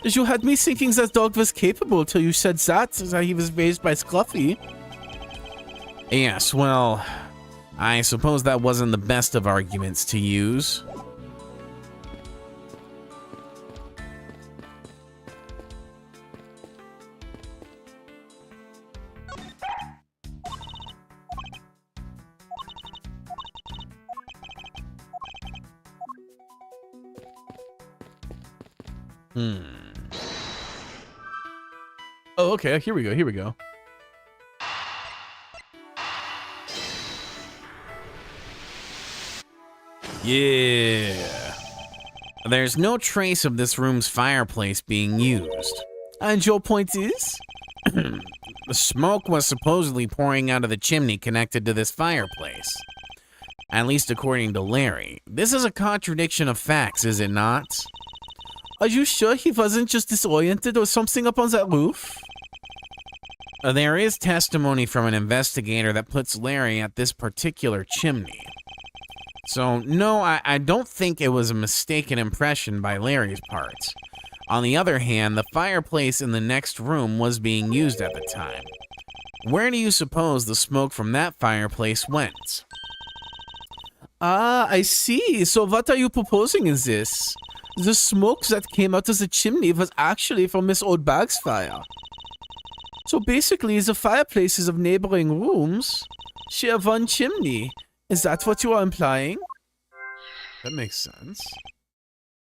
You had me thinking that dog was capable till you said that he was raised by Scruffy. Yes, well, I suppose that wasn't the best of arguments to use. Oh, okay. Here we go. Here we go. Yeah. There's no trace of this room's fireplace being used. And your point is? The smoke was supposedly pouring out of the chimney connected to this fireplace. At least according to Larry. This is a contradiction of facts, is it not? Are you sure he wasn't just disoriented or something up on that roof? There is testimony from an investigator that puts Larry at this particular chimney. So, no, I don't think it was a mistaken impression by Larry's part. On the other hand, the fireplace in the next room was being used at the time. Where do you suppose the smoke from that fireplace went? Ah, I see. So what are you proposing in this? The smoke that came out of the chimney was actually from Miss Oldbag's fire. So basically, the fireplaces of neighboring rooms share one chimney. Is that what you are implying? That makes sense.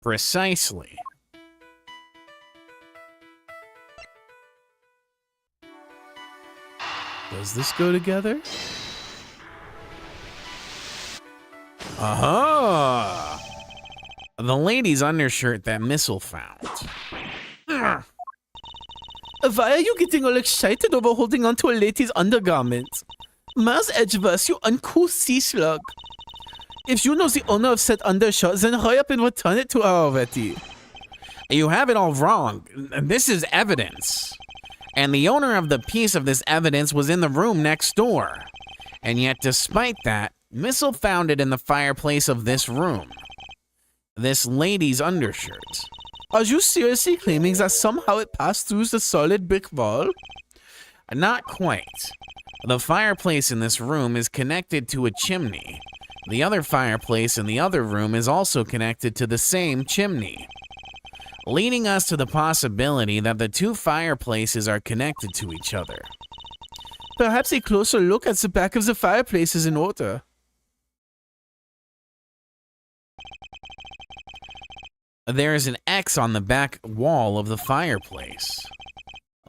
Precisely. Does this go together? Aha! The lady's undershirt that Missile found. Why are you getting all excited over holding onto a lady's undergarment? Mars Edgeverse, you uncouth sea slug. If you know the owner of said undershirt, then hurry up and return it to her already. You have it all wrong. This is evidence. And the owner of the piece of this evidence was in the room next door. And yet, despite that, Missile found it in the fireplace of this room. This lady's undershirt. Are you seriously claiming that somehow it passed through the solid brick wall? Not quite. The fireplace in this room is connected to a chimney. The other fireplace in the other room is also connected to the same chimney, leading us to the possibility that the two fireplaces are connected to each other. Perhaps a closer look at the back of the fireplace is in order. There is an X on the back wall of the fireplace.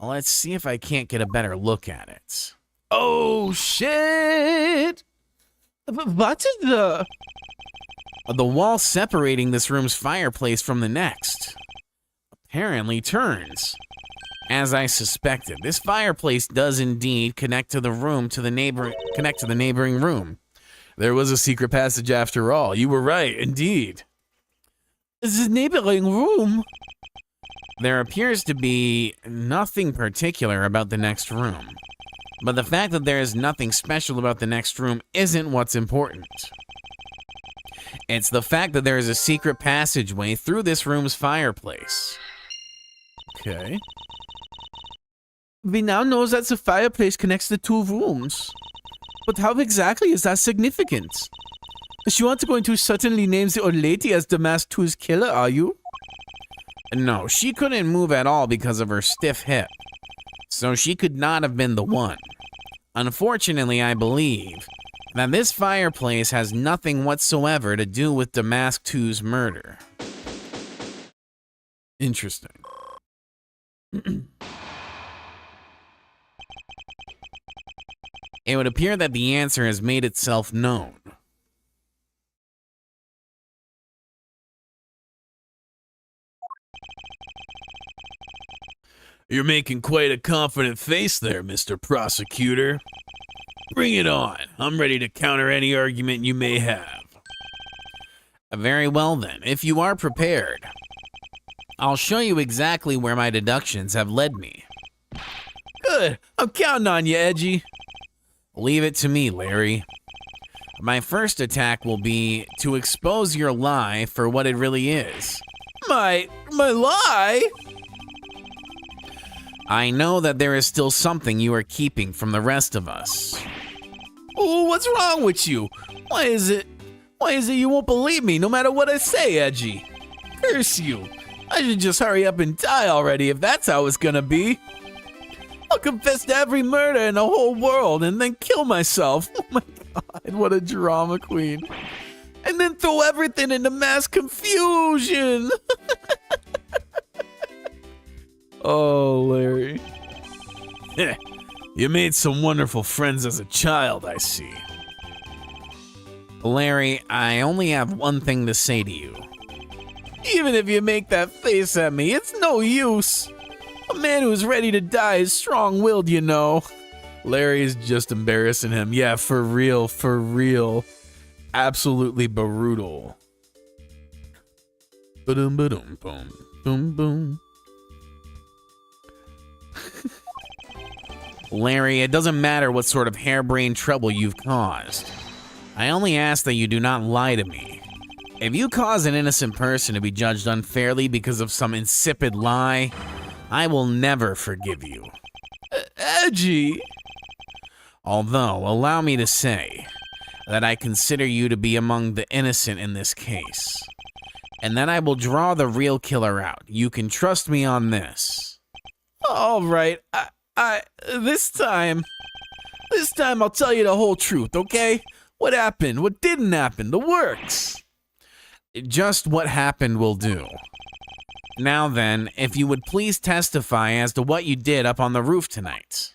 Let's see if I can't get a better look at it. Oh, shit! What is the... The wall separating this room's fireplace from the next apparently turns. As I suspected, this fireplace does indeed connect to the neighboring room. There was a secret passage after all. You were right, indeed. The neighboring room? There appears to be nothing particular about the next room. But the fact that there is nothing special about the next room isn't what's important. It's the fact that there is a secret passageway through this room's fireplace. Okay. We now know that the fireplace connects the two rooms. But how exactly is that significant? You aren't going to certainly name the old lady as the Masked Two's killer, are you? No, she couldn't move at all because of her stiff hip. So she could not have been the one. Unfortunately, I believe that this fireplace has nothing whatsoever to do with Damask 2's murder. Interesting. It would appear that the answer has made itself known. You're making quite a confident face there, Mr. Prosecutor. Bring it on. I'm ready to counter any argument you may have. Very well then, if you are prepared, I'll show you exactly where my deductions have led me. Good. I'm counting on you, Edgy. Leave it to me, Larry. My first attack will be to expose your lie for what it really is. My lie? I know that there is still something you are keeping from the rest of us. Oh, what's wrong with you? Why is it you won't believe me no matter what I say, Edgy? Curse you. I should just hurry up and die already if that's how it's gonna be. I'll confess to every murder in the whole world and then kill myself. Oh my god, what a drama queen. And then throw everything into mass confusion. Oh, Larry. You made some wonderful friends as a child, I see. Larry, I only have one thing to say to you. Even if you make that face at me, it's no use. A man who's ready to die is strong-willed, you know. Larry's just embarrassing him. Yeah, for real, for real. Absolutely brutal. Ba-dum, ba-dum, boom, boom, boom. Larry, it doesn't matter what sort of harebrained trouble you've caused. I only ask that you do not lie to me. If you cause an innocent person to be judged unfairly because of some insipid lie, I will never forgive you. Edgy. Although, allow me to say that I consider you to be among the innocent in this case, and that I will draw the real killer out. You can trust me on this. All right, this time I'll tell you the whole truth, okay? What happened? What didn't happen? The works. Just what happened will do. Now then, if you would please testify as to what you did up on the roof tonight.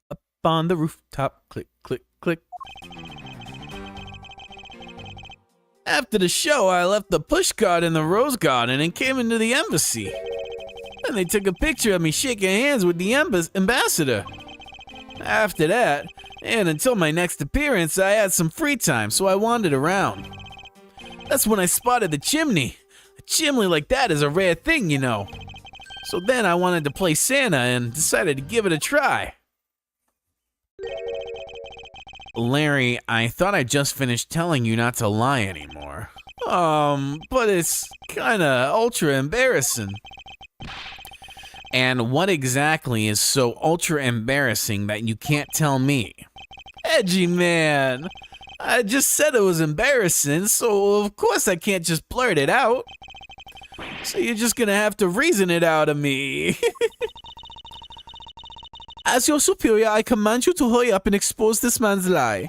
Up on the rooftop, click, click, click. After the show, I left the pushcart in the rose garden and came into the embassy. And they took a picture of me shaking hands with the ambassador. After that, and until my next appearance, I had some free time, so I wandered around. That's when I spotted the chimney. I chimney like that is a rare thing, you know. So then I wanted to play Santa and decided to give it a try. Larry, I thought I just finished telling you not to lie anymore. But it's kinda ultra embarrassing. And what exactly is so ultra embarrassing that you can't tell me? Edgy man, I just said it was embarrassing, so of course I can't just blurt it out. So you're just gonna have to reason it out of me. As your superior, I command you to hurry up and expose this man's lie.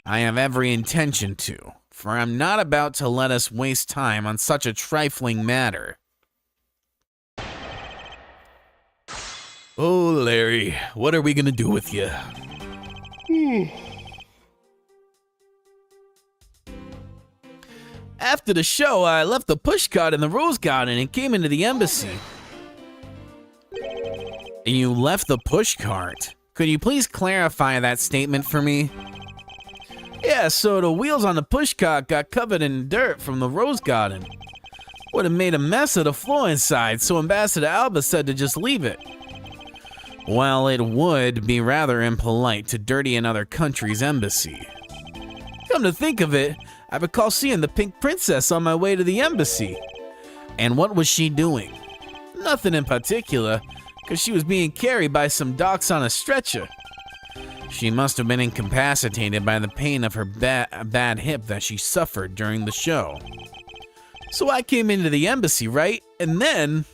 I have every intention to, for I'm not about to let us waste time on such a trifling matter. Oh, Larry, what are we gonna do with you? After the show, I left the pushcart in the Rose Garden and came into the embassy. You left the pushcart? Could you please clarify that statement for me? Yeah, so the wheels on the pushcart got covered in dirt from the Rose Garden. Would have made a mess of the floor inside, so Ambassador Alba said to just leave it. Well, it would be rather impolite to dirty another country's embassy. Come to think of it, I recall seeing the Pink Princess on my way to the embassy. And what was she doing? Nothing in particular, because she was being carried by some docs on a stretcher. She must have been incapacitated by the pain of her bad hip that she suffered during the show. So I came into the embassy, right? And then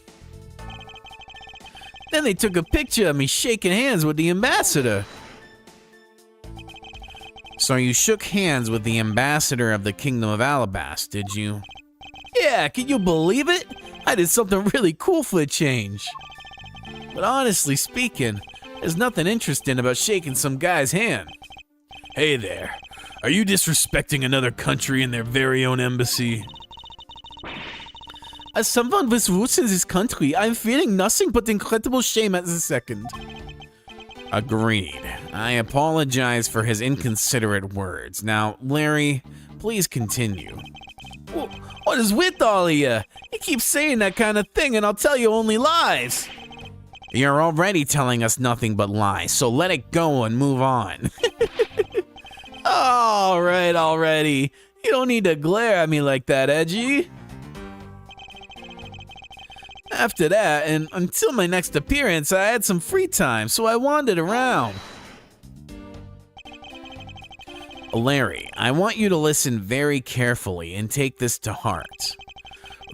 they took a picture of me shaking hands with the ambassador. So you shook hands with the ambassador of the Kingdom of Alabast, did you? Yeah, can you believe it? I did something really cool for a change. But honestly speaking, there's nothing interesting about shaking some guy's hand. Hey there, are you disrespecting another country in their very own embassy? As someone with roots in this country, I'm feeling nothing but incredible shame at this second. Agreed. I apologize for his inconsiderate words. Now, Larry, please continue. What is with all of you? You keep saying that kind of thing and I'll tell you only lies. You're already telling us nothing but lies, so let it go and move on. All right, already. You don't need to glare at me like that, Edgy. After that, and until my next appearance, I had some free time, so I wandered around. Larry, I want you to listen very carefully and take this to heart.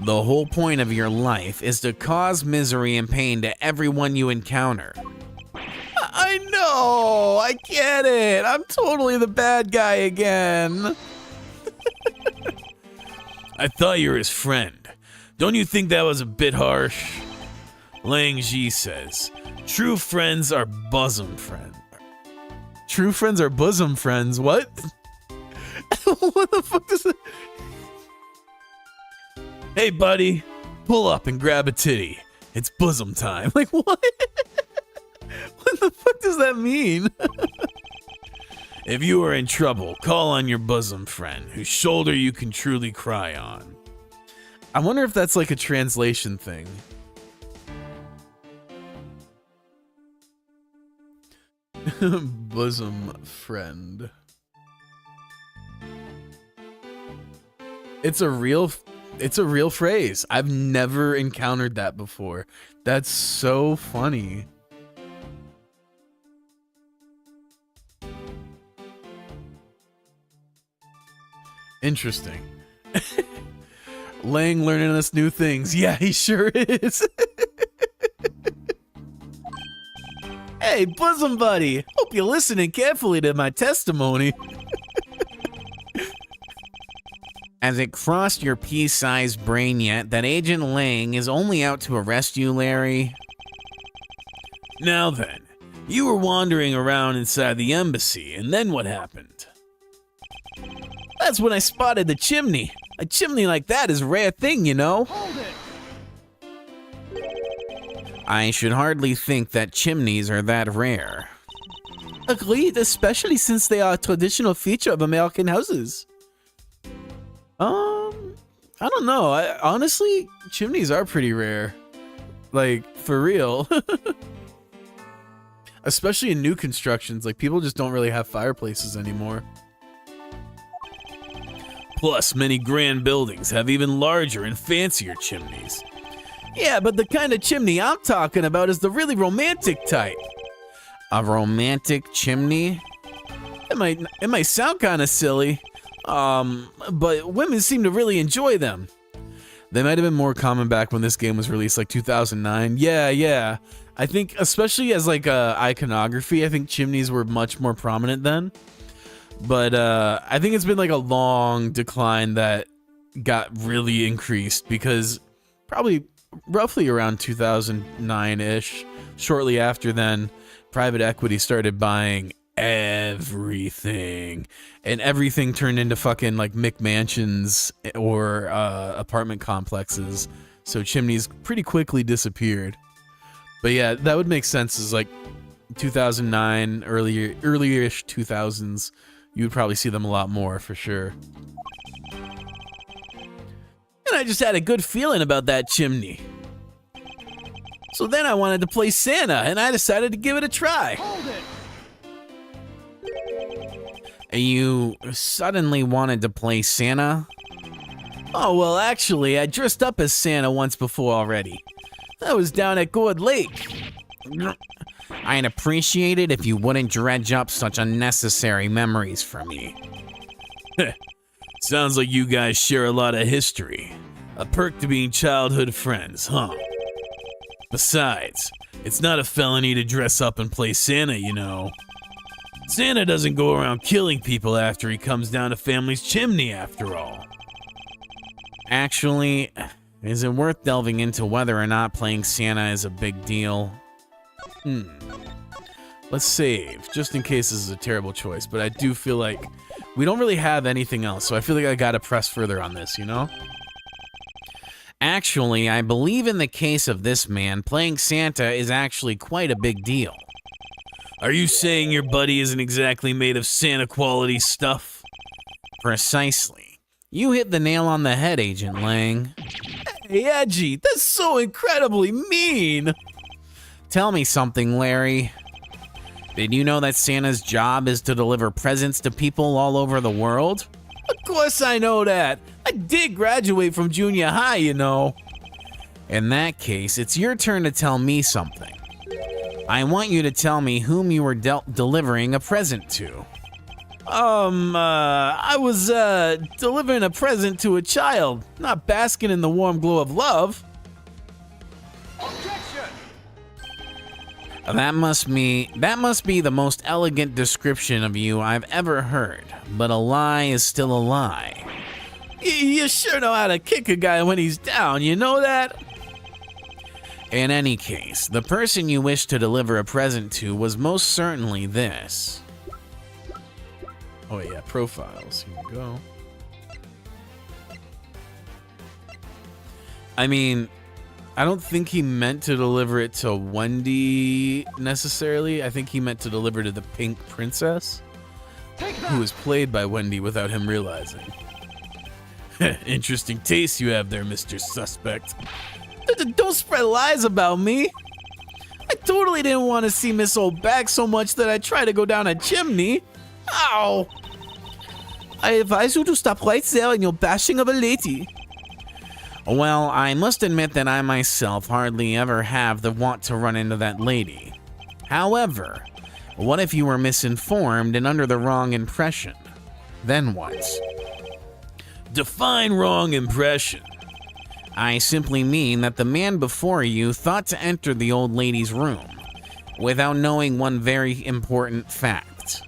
The whole point of your life is to cause misery and pain to everyone you encounter. I know, I get it. I'm totally the bad guy again. I thought you were his friend. Don't you think that was a bit harsh? Lang Ji says, true friends are bosom friends. True friends are bosom friends, what? What the fuck is that? Hey buddy, pull up and grab a titty. It's bosom time. Like what? What the fuck does that mean? If you are in trouble, call on your bosom friend, whose shoulder you can truly cry on. I wonder if that's like a translation thing. Bosom friend. It's a real phrase. I've never encountered that before. That's so funny. Interesting. Lang learning us new things. Yeah, he sure is. Hey, bosom buddy. Hope you're listening carefully to my testimony. Has it crossed your pea-sized brain yet that Agent Lang is only out to arrest you, Larry? Now then, you were wandering around inside the embassy, and then what happened? That's when I spotted the chimney. A chimney like that is a rare thing, you know? Hold it! I should hardly think that chimneys are that rare. Agreed, especially since they are a traditional feature of American houses. I don't know. Honestly, chimneys are pretty rare. Like, for real. Especially in new constructions. Like, people just don't really have fireplaces anymore. Plus, many grand buildings have even larger and fancier chimneys. Yeah, but the kind of chimney I'm talking about is the really romantic type. A romantic chimney? It might sound kind of silly, but women seem to really enjoy them. They might have been more common back when this game was released, like 2009. Yeah. I think, especially as like iconography, I think chimneys were much more prominent then. But I think it's been like a long decline that got really increased because probably roughly around 2009-ish, shortly after then, private equity started buying everything, and everything turned into fucking like McMansions or apartment complexes. So chimneys pretty quickly disappeared. But yeah, that would make sense. As like 2009, earlier-ish 2000s, you would probably see them a lot more for sure. And I just had a good feeling about that chimney. So then I wanted to play Santa, and I decided to give it a try. Hold it! You suddenly wanted to play Santa? Oh, well, actually, I dressed up as Santa once before already. I was down at Gourd Lake. I'd appreciate it if you wouldn't dredge up such unnecessary memories for me. Sounds like you guys share a lot of history. A perk to being childhood friends, huh? Besides, it's not a felony to dress up and play Santa, you know. Santa doesn't go around killing people after he comes down a family's chimney, after all. Actually, is it worth delving into whether or not playing Santa is a big deal? Let's save, just in case this is a terrible choice, but I do feel like we don't really have anything else, so I feel like I gotta press further on this, you know? Actually, I believe in the case of this man, playing Santa is actually quite a big deal. Are you saying your buddy isn't exactly made of Santa quality stuff? Precisely. You hit the nail on the head, Agent Lang. Hey, Edgy, that's so incredibly mean! Tell me something, Larry. Did you know that Santa's job is to deliver presents to people all over the world? Of course I know that. I did graduate from junior high, you know. In that case, it's your turn to tell me something. I want you to tell me whom you were delivering a present to. I was, delivering a present to a child, not basking in the warm glow of love. That must be the most elegant description of you I've ever heard, but a lie is still a lie. You sure know how to kick a guy when he's down, you know that? In any case, the person you wish to deliver a present to was most certainly this. Oh yeah, profiles, here we go. I mean, I don't think he meant to deliver it to Wendy necessarily. I think he meant to deliver to the Pink Princess, who was played by Wendy without him realizing. Interesting taste you have there, Mr. Suspect. Don't spread lies about me. I totally didn't want to see Miss Old Bag so much that I tried to go down a chimney. Ow! I advise you to stop right there in your bashing of a lady. Well, I must admit that I myself hardly ever have the want to run into that lady. However, what if you were misinformed and under the wrong impression? Then what? Define wrong impression. I simply mean that the man before you thought to enter the old lady's room without knowing one very important fact.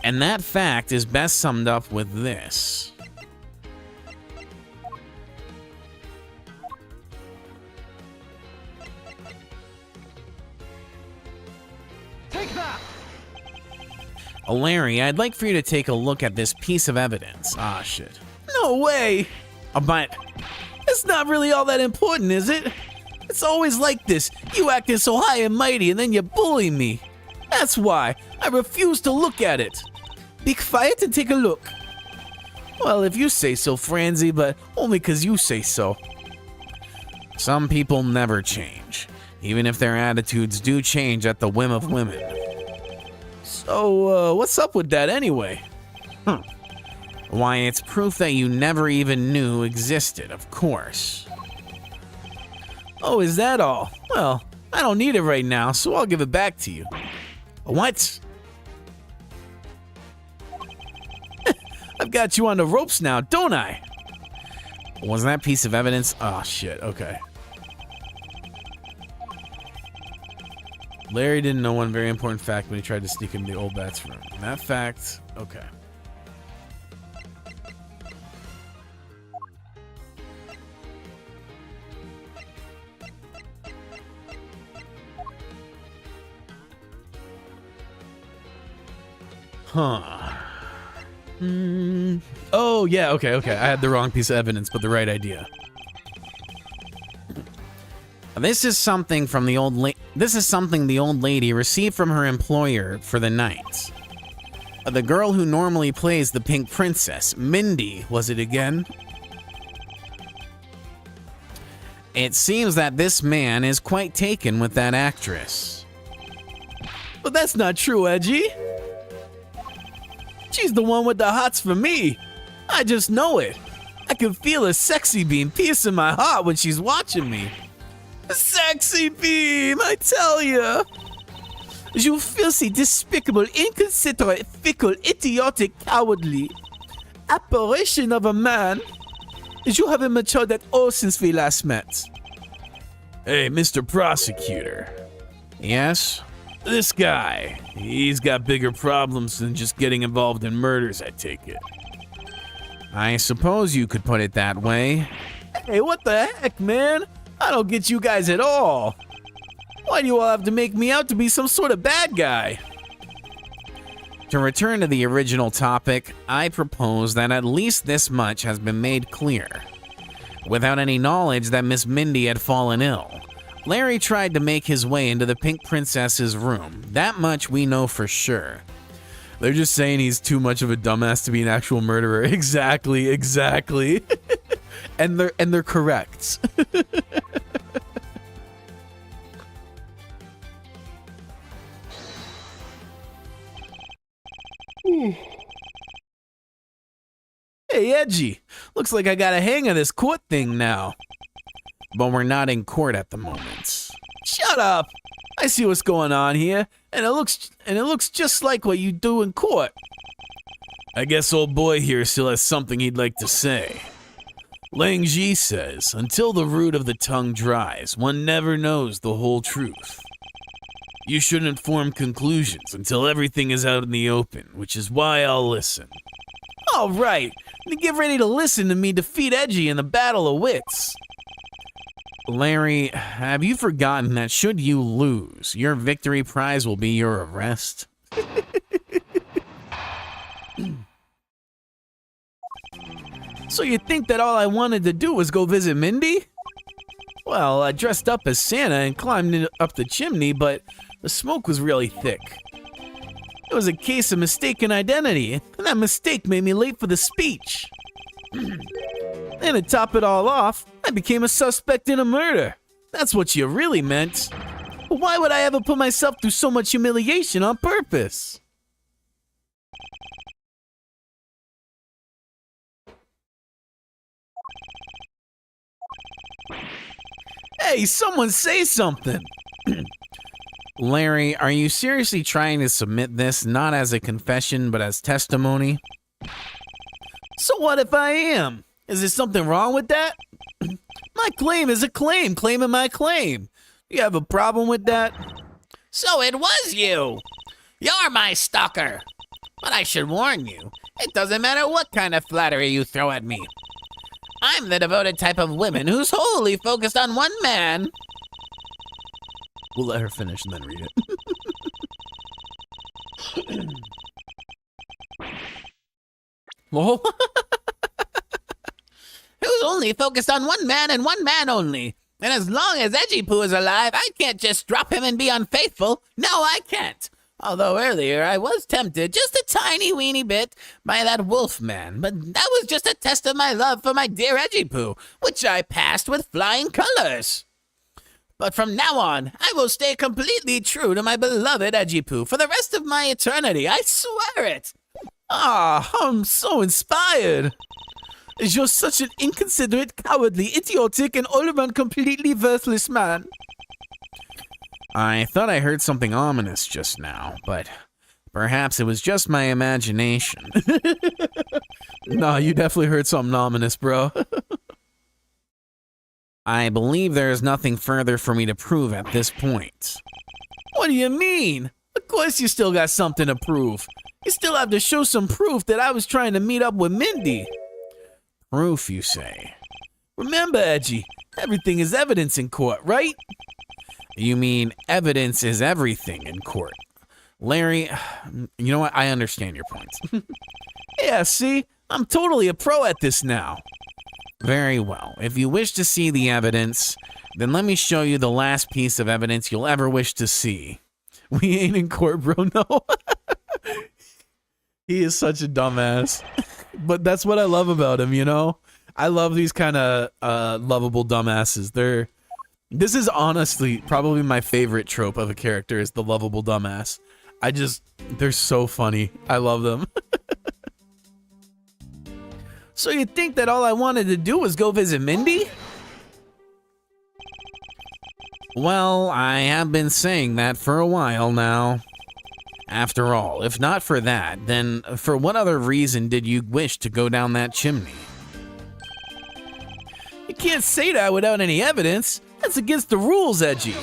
And that fact is best summed up with this. Take that! Larry, I'd like for you to take a look at this piece of evidence. Ah, shit. No way! But It's not really all that important, is it? It's always like this. You acting so high and mighty and then you bully me. That's why I refuse to look at it. Be quiet and take a look. Well, if you say so, Franzi, but only 'cause you say so. Some people never change, even if their attitudes do change at the whim of women. So, what's up with that anyway? Why, it's proof that you never even knew existed, of course. Oh, is that all? Well, I don't need it right now, so I'll give it back to you. What? I've got you on the ropes now, don't I? Was that piece of evidence? Oh, shit, okay. Larry didn't know one very important fact when he tried to sneak into the old bat's room. That fact, okay. Huh. Oh, yeah, okay. I had the wrong piece of evidence, but the right idea. This is something the old lady received from her employer for the night. The girl who normally plays the Pink Princess, Mindy, was it again? It seems that this man is quite taken with that actress. But that's not true, Edgy. She's the one with the hots for me. I just know it. I can feel a sexy beam piercing my heart when she's watching me. A sexy beam, I tell ya. You filthy, despicable, inconsiderate, fickle, idiotic, cowardly apparition of a man. You haven't matured at all since we last met. Hey, Mr. Prosecutor. Yes? This guy, he's got bigger problems than just getting involved in murders, I take it. I suppose you could put it that way. Hey, what the heck, man? I don't get you guys at all. Why do you all have to make me out to be some sort of bad guy? To return to the original topic, I propose that at least this much has been made clear. Without any knowledge that Miss Mindy had fallen ill, Larry tried to make his way into the Pink Princess's room. That much we know for sure. They're just saying he's too much of a dumbass to be an actual murderer. Exactly. and they're correct. Hey, Edgy. Looks like I got a hang of this court thing now. But we're not in court at the moment. Shut up! I see what's going on here, and it looks just like what you do in court. I guess old boy here still has something he'd like to say. Lang Ji says, until the root of the tongue dries, one never knows the whole truth. You shouldn't form conclusions until everything is out in the open, which is why I'll listen. All right, then get ready to listen to me defeat Edgy in the battle of wits. Larry, have you forgotten that should you lose, your victory prize will be your arrest? So you think that all I wanted to do was go visit Mindy? Well, I dressed up as Santa and climbed up the chimney, but the smoke was really thick. It was a case of mistaken identity, and that mistake made me late for the speech. And to top it all off, I became a suspect in a murder. That's what you really meant. But why would I ever put myself through so much humiliation on purpose? Hey, someone say something! Larry, are you seriously trying to submit this not as a confession but as testimony? So what if I am? Is there something wrong with that? My claim is a claim, claiming my claim. You have a problem with that? So it was you. You're my stalker. But I should warn you, it doesn't matter what kind of flattery you throw at me. I'm the devoted type of woman who's wholly focused on one man. We'll let her finish and then read it. Whoa. Who's only focused on one man and one man only. And as long as Edgy Poo is alive, I can't just drop him and be unfaithful. No, I can't. Although earlier I was tempted just a tiny weeny bit by that wolf man, but that was just a test of my love for my dear Edgy-Poo, which I passed with flying colors. But from now on, I will stay completely true to my beloved Edgy-Poo for the rest of my eternity, I swear it! Ah, I'm so inspired. You're such an inconsiderate, cowardly, idiotic, and all-around completely worthless man. I thought I heard something ominous just now, but perhaps it was just my imagination. Nah, you definitely heard something ominous, bro. I believe there is nothing further for me to prove at this point. What do you mean? Of course you still got something to prove. You still have to show some proof that I was trying to meet up with Mindy. Proof, you say? Remember, Edgy, everything is evidence in court, right? You mean evidence is everything in court? Larry, you know what? I understand your point. Yeah, see? I'm totally a pro at this now. Very well. If you wish to see the evidence, then let me show you the last piece of evidence you'll ever wish to see. We ain't in court, bro, no. He is such a dumbass. But that's what I love about him, you know? I love these kind of lovable dumbasses. This is honestly probably my favorite trope of a character is the lovable dumbass. They're so funny. I love them. So you think that all I wanted to do was go visit Mindy? Well, I have been saying that for a while now. After all, if not for that, then for what other reason did you wish to go down that chimney? You can't say that without any evidence. That's against the rules, Edgy.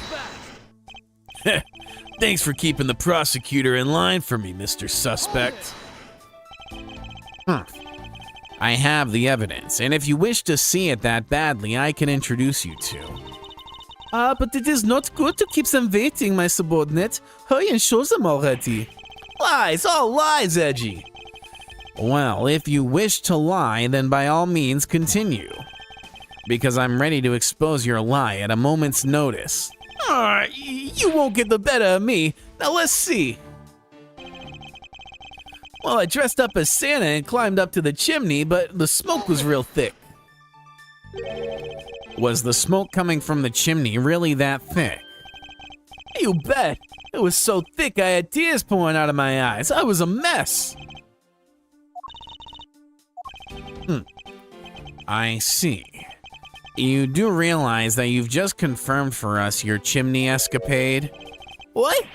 Thanks for keeping the prosecutor in line for me, Mr. Suspect. I have the evidence, and if you wish to see it that badly, I can introduce you to. But it is not good to keep them waiting, my subordinate. Hurry and show them already. Lies, all lies, Edgy. Well, if you wish to lie, then by all means continue. Because I'm ready to expose your lie at a moment's notice. You won't get the better of me. Now let's see. Well, I dressed up as Santa and climbed up to the chimney, but the smoke was real thick. Was the smoke coming from the chimney really that thick? You bet. It was so thick I had tears pouring out of my eyes. I was a mess. I see. You do realize that you've just confirmed for us your chimney escapade? What?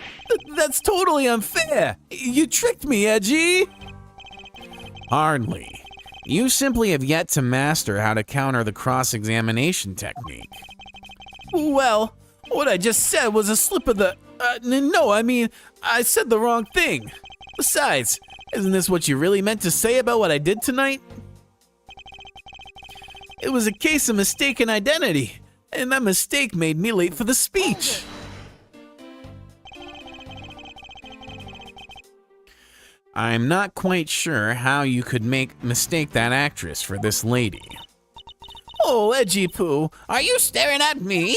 That's totally unfair. You tricked me, Edgy. Hardly. You simply have yet to master how to counter the cross-examination technique. Well, what I just said was a slip of the... no, I mean, I said the wrong thing. Besides, isn't this what you really meant to say about what I did tonight? It was a case of mistaken identity, and that mistake made me late for the speech. I'm not quite sure how you could mistake that actress for this lady. Oh, Edgy-Poo, Are you staring at me?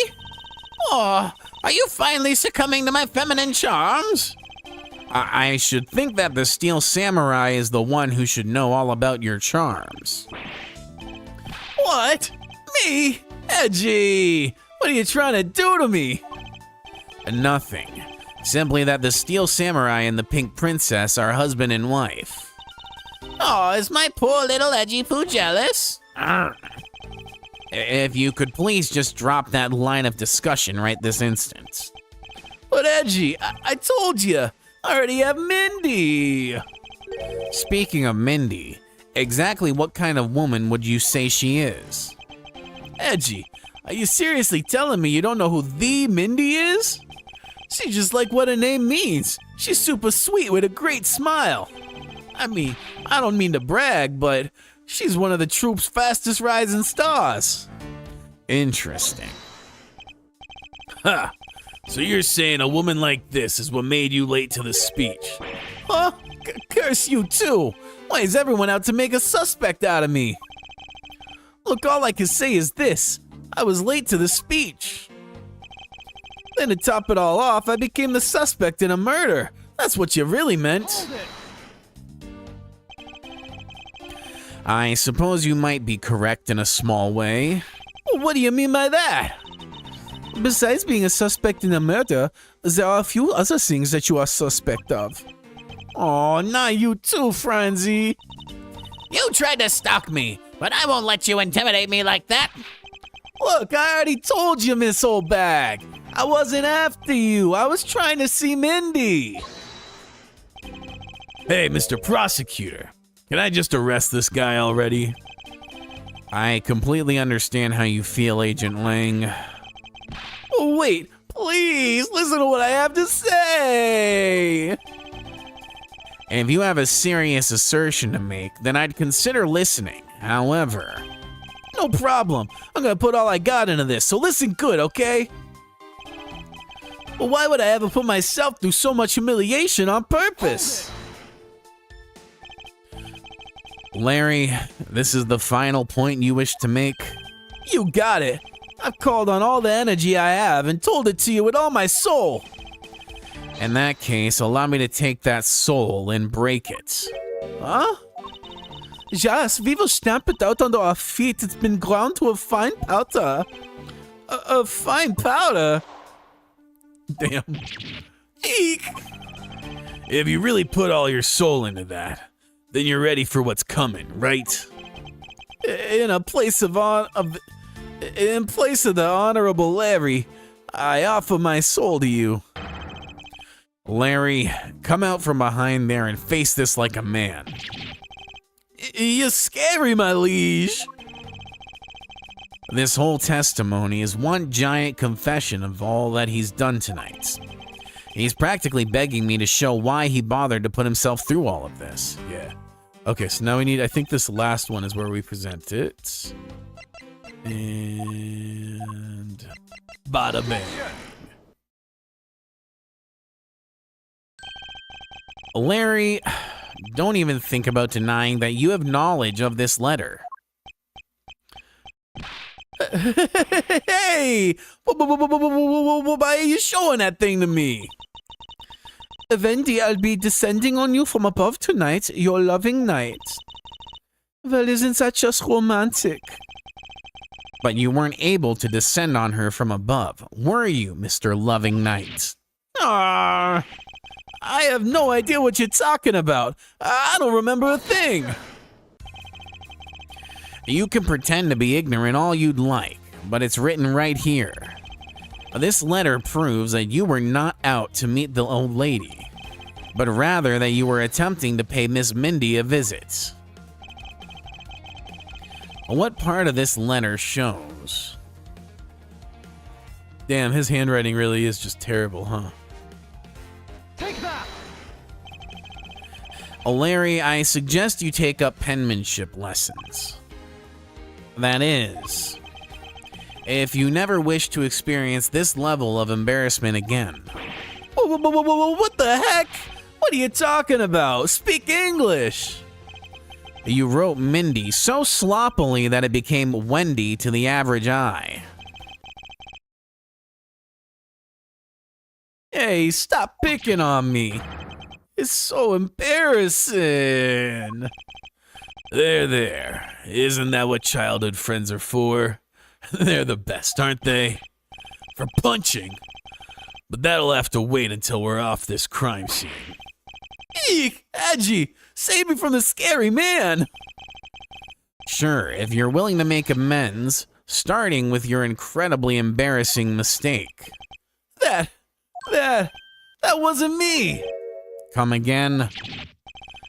Oh, are you finally succumbing to my feminine charms? I should think that the Steel Samurai is the one who should know all about your charms. what? Me? Edgy! What are you trying to do to me? Nothing. Simply that the Steel Samurai and the Pink Princess are husband and wife. Oh, is my poor little Edgy-Poo jealous? If you could please just drop that line of discussion right this instant. But Edgy, I told you, I already have Mindy. Speaking of Mindy, exactly what kind of woman would you say she is? Edgy, are you seriously telling me you don't know who the Mindy is? She's just like what her name means. She's super sweet with a great smile. I mean, I don't mean to brag, but she's one of the troupe's fastest rising stars. Interesting. Ha! So you're saying a woman like this is what made you late to the speech? Huh? Curse you too! Why is everyone out to make a suspect out of me? Look, all I can say is this. I was late to the speech. Then to top it all off, I became the suspect in a murder That's what you really meant. I suppose you might be correct in a small way. What do you mean by that? Besides being a suspect in a murder, there are a few other things that you are suspect of. Oh, not you too, Franzi. You tried to stalk me, but I won't let you intimidate me like that. Look, I already told you, Miss Oldbag. I wasn't after you. I was trying to see Mindy. Hey, Mr. Prosecutor. Can I just arrest this guy already? I completely understand how you feel, Agent Lang. Oh, wait, please listen to what I have to say. And if you have a serious assertion to make, then I'd consider listening. However, No problem. I'm gonna put all I got into this, so listen good, okay? Well, why would I ever put myself through so much humiliation on purpose? Larry, this is the final point you wish to make? You got it. I've called on all the energy I have and told it to you with all my soul. In that case, allow me to take that soul and break it. Huh? Yes, we will stamp it out under our feet. It's been ground to a fine powder. A fine powder? Damn. Eek! If you really put all your soul into that, then you're ready for what's coming, right? In place of the Honorable Larry, I offer my soul to you. Larry, come out from behind there and face this like a man. You're scary, my liege. This whole testimony is one giant confession of all that he's done tonight. He's practically begging me to show why he bothered to put himself through all of this. Yeah. Okay, so now we need, I think this last one is where we present it. And bada bang. Larry, don't even think about denying that you have knowledge of this letter. Hey! Why are you showing that thing to me? Wendy, I'll be descending on you from above tonight, your loving knight. Well, isn't that just romantic? But you weren't able to descend on her from above, were you, Mr. Loving Knight? Ah, I have no idea what you're talking about. I don't remember a thing. You can pretend to be ignorant all you'd like, but it's written right here. This letter proves that you were not out to meet the old lady, but rather that you were attempting to pay Miss Mindy a visit. What part of this letter shows? Damn, his handwriting really is just terrible, huh? Take that! Larry, I suggest you take up penmanship lessons. That is, if you never wish to experience this level of embarrassment again. What the heck? What are you talking about? Speak English! You wrote Mindy so sloppily that it became Wendy to the average eye. Hey, stop picking on me. It's so embarrassing. There. Isn't that what childhood friends are for? They're the best, aren't they? For punching. But that'll have to wait until we're off this crime scene. Eek, Edgy, save me from the scary man. Sure, if you're willing to make amends, starting with your incredibly embarrassing mistake. That wasn't me. Come again?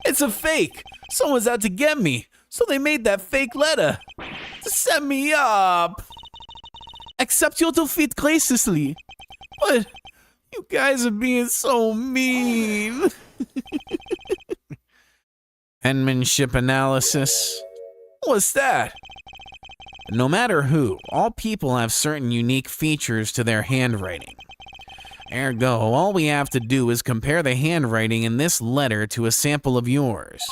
It's a fake. Someone's out to get me, so they made that fake letter to set me up. Accept your defeat graciously. But you guys are being so mean. Penmanship analysis. What's that? No matter who, all people have certain unique features to their handwriting. Ergo, all we have to do is compare the handwriting in this letter to a sample of yours.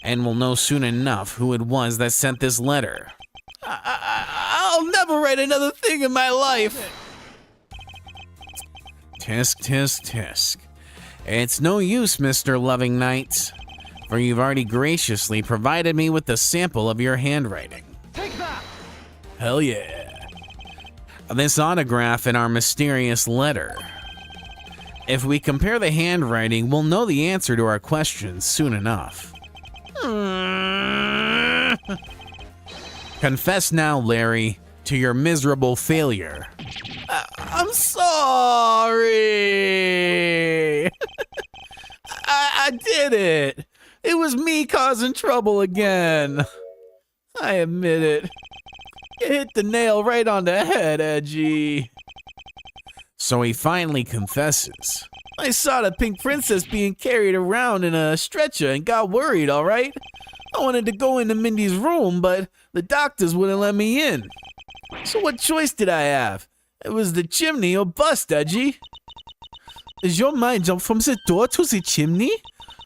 And we'll know soon enough who it was that sent this letter. I'll never write another thing in my life. Tisk. It's no use, Mr. Loving Knight, for you've already graciously provided me with a sample of your handwriting. Take that! Hell yeah. This autograph in our mysterious letter. If we compare the handwriting, we'll know the answer to our questions soon enough. Confess now, Larry, to your miserable failure. I'm sorry. I did it. It was me causing trouble again. I admit it. You hit the nail right on the head, Edgy. So he finally confesses. I saw the pink princess being carried around in a stretcher and got worried, all right? I wanted to go into Mindy's room, but the doctors wouldn't let me in. So what choice did I have? It was the chimney or bust, Edgy. Is your mind jump from the door to the chimney?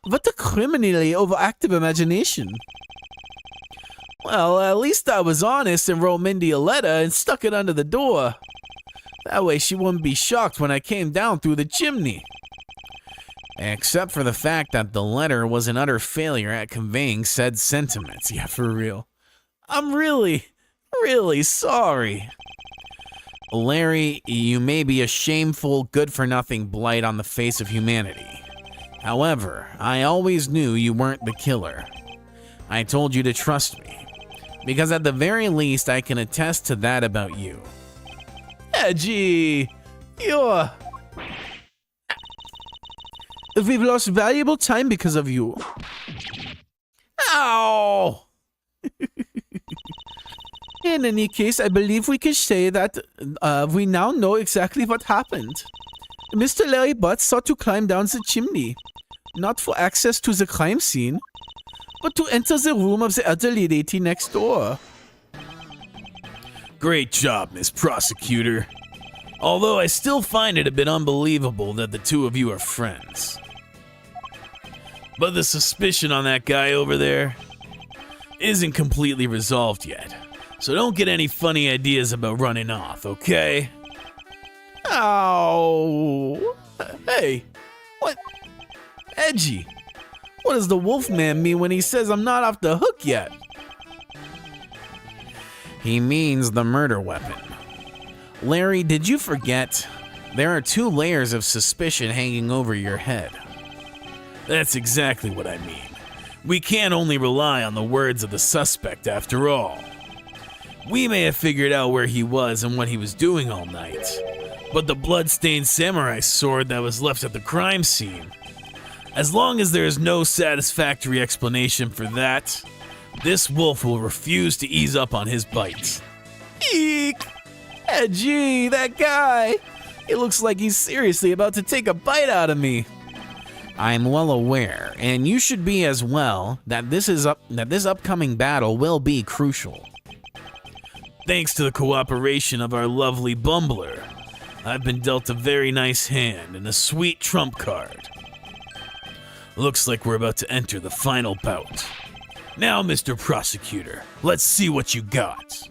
What a criminally overactive imagination. Well, at least I was honest and wrote Mindy a letter and stuck it under the door. That way she wouldn't be shocked when I came down through the chimney. Except for the fact that the letter was an utter failure at conveying said sentiments. Yeah, for real. I'm really sorry. Larry, you may be a shameful, good-for-nothing blight on the face of humanity. However, I always knew you weren't the killer. I told you to trust me, because at the very least I can attest to that about you. Edgy, you're... We've lost valuable time because of you. Ow! In any case, I believe we can say that we now know exactly what happened. Mr. Larry Butts sought to climb down the chimney, not for access to the crime scene, but to enter the room of the elderly lady next door. Great job, Miss Prosecutor. Although I still find it a bit unbelievable that the two of you are friends. But the suspicion on that guy over there isn't completely resolved yet. So don't get any funny ideas about running off, okay? Ow! Hey, what? Edgy, what does the Wolfman mean when he says I'm not off the hook yet? He means the murder weapon. Larry, did you forget? There are 2 layers of suspicion hanging over your head. That's exactly what I mean. We can't only rely on the words of the suspect after all. We may have figured out where he was and what he was doing all night, but the blood-stained samurai sword that was left at the crime scene, as long as there is no satisfactory explanation for that, this wolf will refuse to ease up on his bites. Eek! Edgy, that guy! It looks like he's seriously about to take a bite out of me. I'm well aware, and you should be as well, that this upcoming battle will be crucial. Thanks to the cooperation of our lovely Bumbler, I've been dealt a very nice hand and a sweet trump card. Looks like we're about to enter the final bout. Now, Mr. Prosecutor, let's see what you got.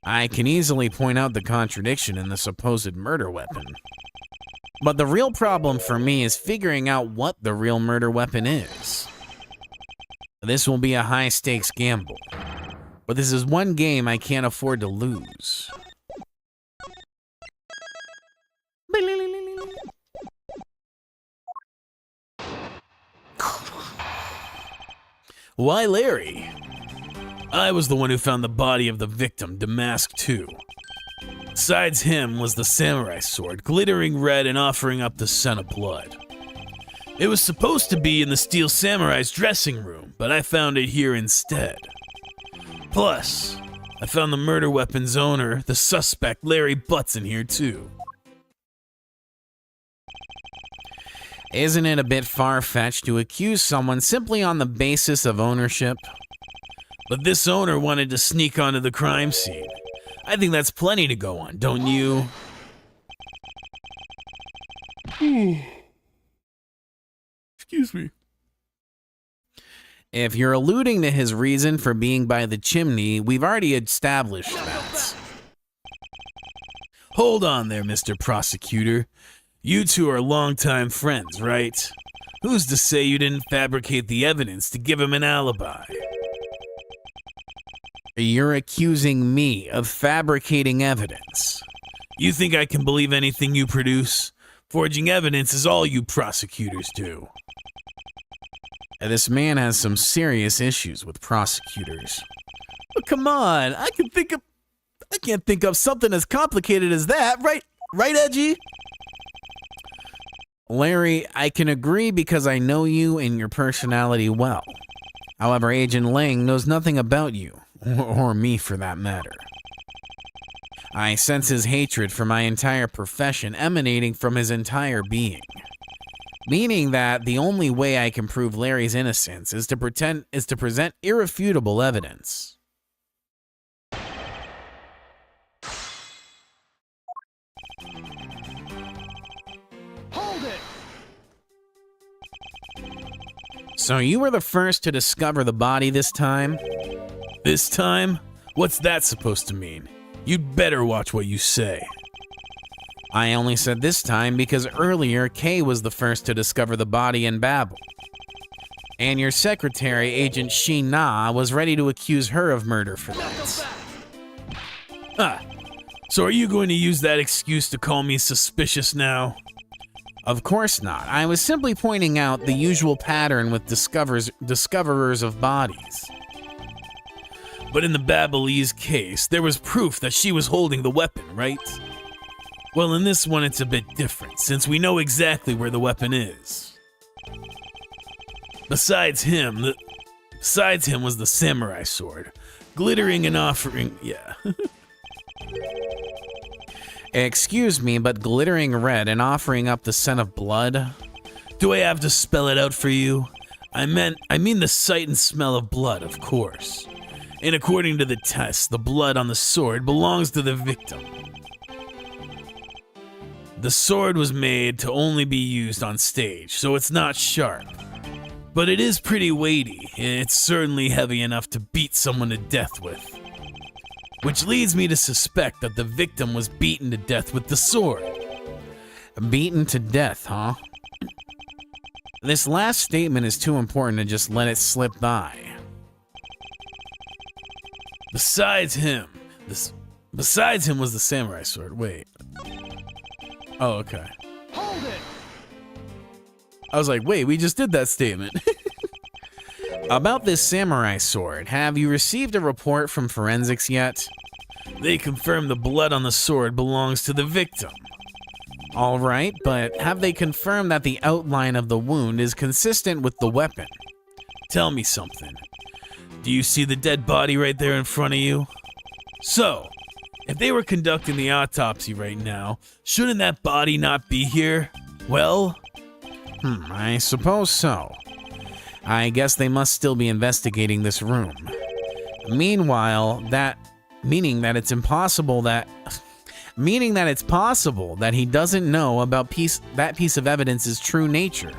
I can easily point out the contradiction in the supposed murder weapon. But the real problem for me is figuring out what the real murder weapon is. This will be a high-stakes gamble, but this is one game I can't afford to lose. Why, Larry? I was the one who found the body of the victim, Damask II. Besides him was the samurai sword, glittering red and offering up the scent of blood. It was supposed to be in the Steel Samurai's dressing room, but I found it here instead. Plus, I found the murder weapon's owner, the suspect Larry Butts, in here too. Isn't it a bit far-fetched to accuse someone simply on the basis of ownership? But this owner wanted to sneak onto the crime scene. I think that's plenty to go on, don't you? Excuse me. If you're alluding to his reason for being by the chimney, we've already established that. Hold on there, Mr. Prosecutor. You two are longtime friends, right? Who's to say you didn't fabricate the evidence to give him an alibi? You're accusing me of fabricating evidence. You think I can believe anything you produce? Forging evidence is all you prosecutors do. This man has some serious issues with prosecutors. But come on, I can't think of something as complicated as that, right? Right, Edgy? Larry, I can agree because I know you and your personality well. However, Agent Lang knows nothing about you, or me for that matter. I sense his hatred for my entire profession emanating from his entire being. Meaning that the only way I can prove Larry's innocence is to present irrefutable evidence. Hold it! So you were the first to discover the body this time? This time? What's that supposed to mean? You'd better watch what you say. I only said this time because earlier Kay was the first to discover the body in Babel. And your secretary, Agent Shi Na, was ready to accuse her of murder for that. Ah, so are you going to use that excuse to call me suspicious now? Of course not. I was simply pointing out the usual pattern with discoverers of bodies. But in the Babelese case, there was proof that she was holding the weapon, right? Well, in this one, it's a bit different, since we know exactly where the weapon is. Besides him was the samurai sword, glittering and offering, yeah. Excuse me, but glittering red and offering up the scent of blood? Do I have to spell it out for you? I mean the sight and smell of blood, of course. And according to the test, the blood on the sword belongs to the victim. The sword was made to only be used on stage, so it's not sharp. But it is pretty weighty, and it's certainly heavy enough to beat someone to death with. Which leads me to suspect that the victim was beaten to death with the sword. Beaten to death, huh? This last statement is too important to just let it slip by. Besides him was the samurai sword. Wait. Oh, okay. Hold it! I was like, wait, we just did that statement. About this samurai sword, have you received a report from forensics yet? They confirmed the blood on the sword belongs to the victim. All right, but have they confirmed that the outline of the wound is consistent with the weapon? Tell me something. Do you see the dead body right there in front of you? So, if they were conducting the autopsy right now, shouldn't that body not be here? Well, I suppose so. I guess they must still be investigating this room. Meanwhile, meaning that it's possible that he doesn't know about that piece of evidence's true nature.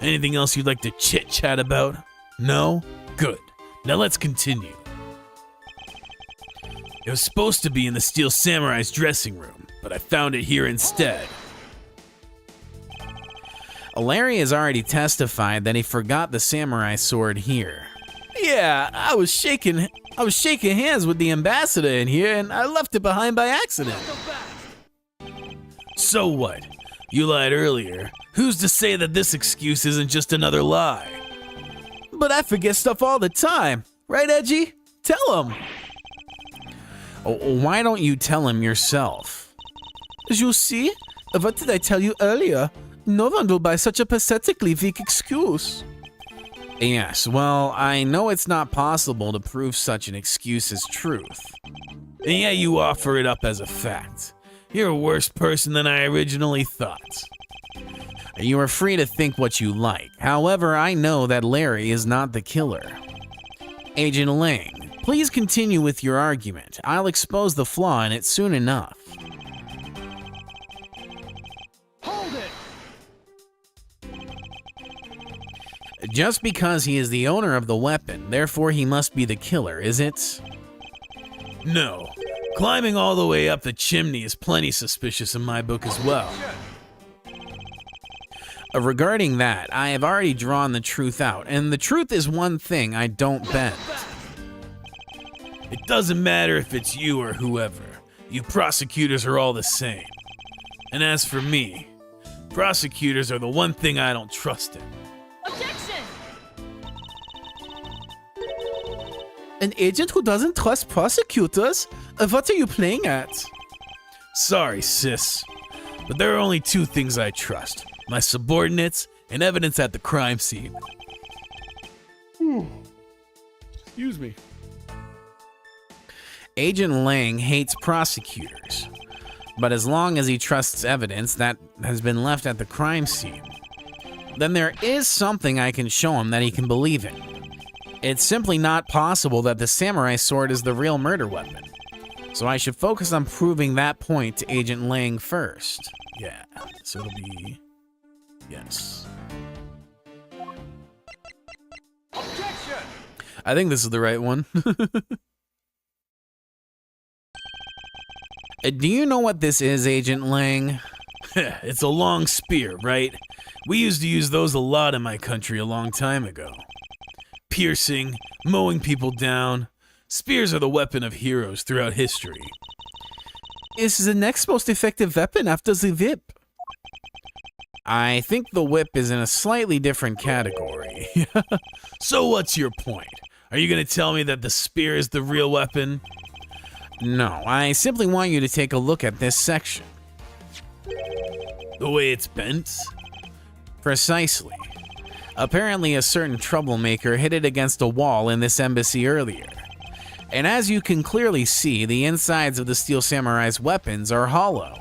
Anything else you'd like to chit-chat about? No? Good. Now let's continue. It was supposed to be in the Steel Samurai's dressing room, but I found it here instead. Larry has already testified that he forgot the samurai sword here. Yeah, I was shaking hands with the ambassador in here, and I left it behind by accident. So what? You lied earlier. Who's to say that this excuse isn't just another lie? But I forget stuff all the time. Right, Edgy? Tell him. Why don't you tell him yourself? You see? What did I tell you earlier? No one will buy such a pathetically weak excuse. Yes, well, I know it's not possible to prove such an excuse as truth. And yet you offer it up as a fact. You're a worse person than I originally thought. You are free to think what you like. However, I know that Larry is not the killer. Agent Lang, please continue with your argument. I'll expose the flaw in it soon enough. Hold it! Just because he is the owner of the weapon, therefore he must be the killer, is it? No. Climbing all the way up the chimney is plenty suspicious in my book as well. Regarding that, I have already drawn the truth out, and the truth is one thing I don't bend. It doesn't matter if it's you or whoever. You prosecutors are all the same. And as for me, prosecutors are the one thing I don't trust in. Objection! An agent who doesn't trust prosecutors? What are you playing at? Sorry, sis, but there are only two things I trust. My subordinates and evidence at the crime scene. Excuse me. Agent Lang hates prosecutors, but as long as he trusts evidence that has been left at the crime scene, then there is something I can show him that he can believe in. It's simply not possible that the samurai sword is the real murder weapon. So I should focus on proving that point to Agent Lang first. Yeah, so it'll be... yes. Objection! I think this is the right one. Do you know what this is, Agent Lang? It's a long spear, right? We used to use those a lot in my country a long time ago. Piercing, mowing people down. Spears are the weapon of heroes throughout history. Is the next most effective weapon after the whip? I think the whip is in a slightly different category. So what's your point? Are you going to tell me that the spear is the real weapon? No, I simply want you to take a look at this section. The way it's bent? Precisely. Apparently a certain troublemaker hit it against a wall in this embassy earlier. And as you can clearly see, the insides of the Steel Samurai's weapons are hollow.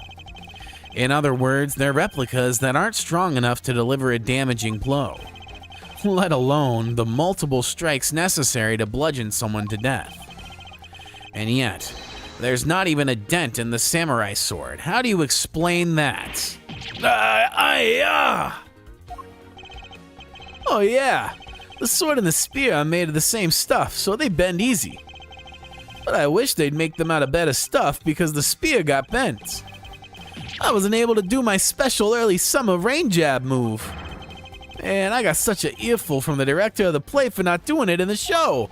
In other words, they're replicas that aren't strong enough to deliver a damaging blow, let alone the multiple strikes necessary to bludgeon someone to death. And yet, there's not even a dent in the samurai sword. How do you explain that? Oh yeah, the sword and the spear are made of the same stuff, so they bend easy. But I wish they'd make them out of better stuff because the spear got bent. I wasn't able to do my special early summer rain jab move. And I got such an earful from the director of the play for not doing it in the show.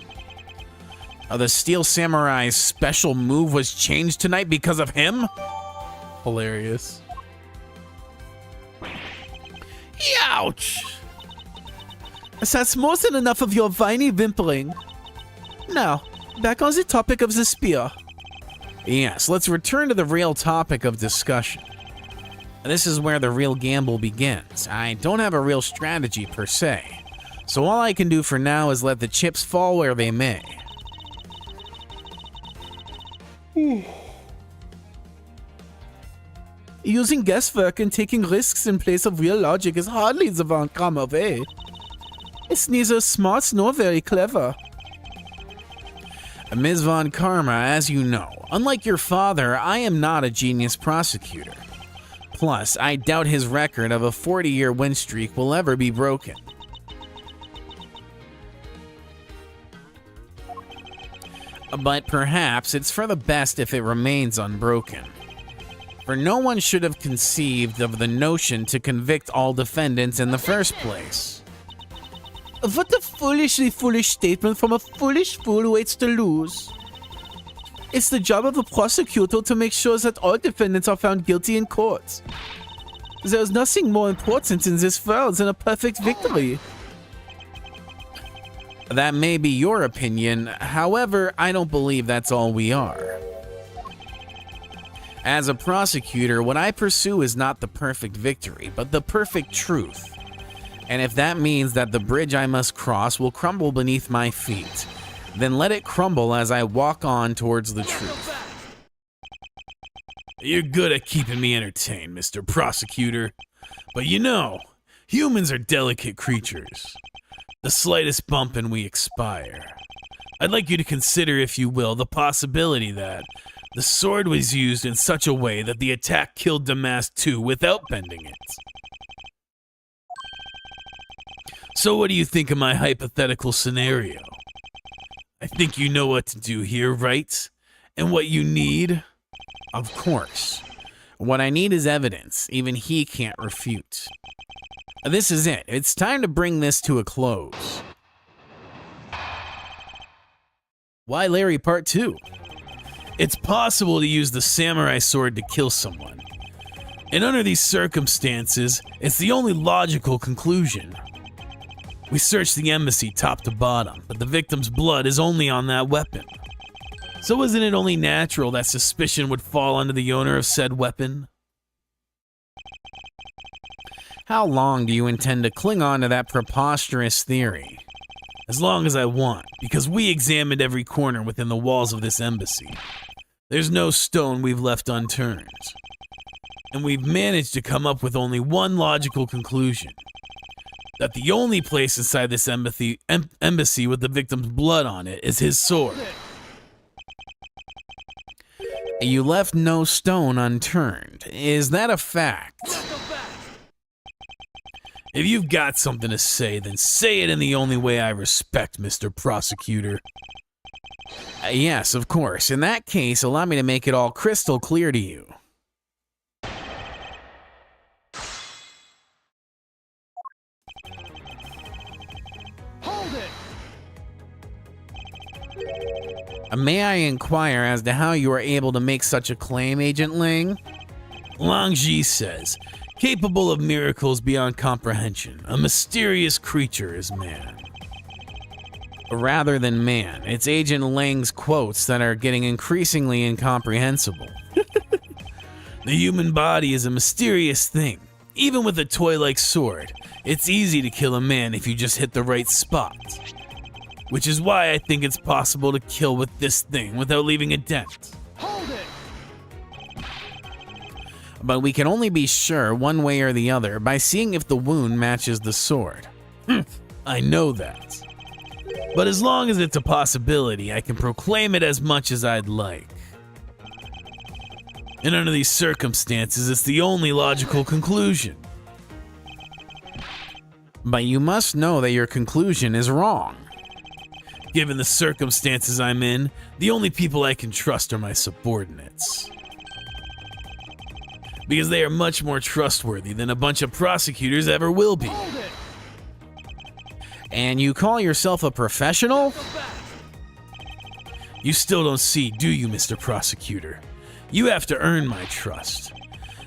The Steel Samurai's special move was changed tonight because of him? Hilarious. Ouch! That's more than enough of your whiny whimpering. Now, back on the topic of the spear. Yes, let's return to the real topic of discussion. This is where the real gamble begins. I don't have a real strategy per se, so all I can do for now is let the chips fall where they may. Using guesswork and taking risks in place of real logic is hardly the Von Karma way. It's neither smart nor very clever. Ms. Von Karma, as you know, unlike your father, I am not a genius prosecutor. Plus, I doubt his record of a 40-year win streak will ever be broken. But perhaps it's for the best if it remains unbroken. For no one should have conceived of the notion to convict all defendants in the first place. What a foolishly foolish statement from a foolish fool who waits to lose. It's the job of the prosecutor to make sure that all defendants are found guilty in court. There's nothing more important in this world than a perfect victory. That may be your opinion, however, I don't believe that's all we are. As a prosecutor, what I pursue is not the perfect victory, but the perfect truth. And if that means that the bridge I must cross will crumble beneath my feet, then let it crumble as I walk on towards the truth. You're good at keeping me entertained, Mr. Prosecutor. But you know, humans are delicate creatures. The slightest bump and we expire. I'd like you to consider, if you will, the possibility that the sword was used in such a way that the attack killed Damask too without bending it. So what do you think of my hypothetical scenario? I think you know what to do here, right? And what you need? Of course. What I need is evidence even he can't refute. This is it. It's time to bring this to a close. Why Larry Part 2? It's possible to use the samurai sword to kill someone. And under these circumstances, it's the only logical conclusion. We searched the embassy top to bottom, but the victim's blood is only on that weapon. So isn't it only natural that suspicion would fall onto the owner of said weapon? How long do you intend to cling on to that preposterous theory? As long as I want, because we examined every corner within the walls of this embassy. There's no stone we've left unturned. And we've managed to come up with only one logical conclusion. That the only place inside this embassy with the victim's blood on it is his sword. You left no stone unturned. Is that a fact? If you've got something to say, then say it in the only way I respect, Mr. Prosecutor. Yes, of course. In that case, allow me to make it all crystal clear to you. Hold it! May I inquire as to how you are able to make such a claim, Agent Ling? Langji says, capable of miracles beyond comprehension, a mysterious creature is man. Rather than man, it's Agent Lang's quotes that are getting increasingly incomprehensible. The human body is a mysterious thing. Even with a toy-like sword, it's easy to kill a man if you just hit the right spot. Which is why I think it's possible to kill with this thing without leaving a dent. Hold it! But we can only be sure one way or the other by seeing if the wound matches the sword. I know that. But as long as it's a possibility, I can proclaim it as much as I'd like. And under these circumstances, it's the only logical conclusion. But you must know that your conclusion is wrong. Given the circumstances I'm in, the only people I can trust are my subordinates. Because they are much more trustworthy than a bunch of prosecutors ever will be. Hold it! And you call yourself a professional? Go back! You still don't see, do you, Mr. Prosecutor? You have to earn my trust.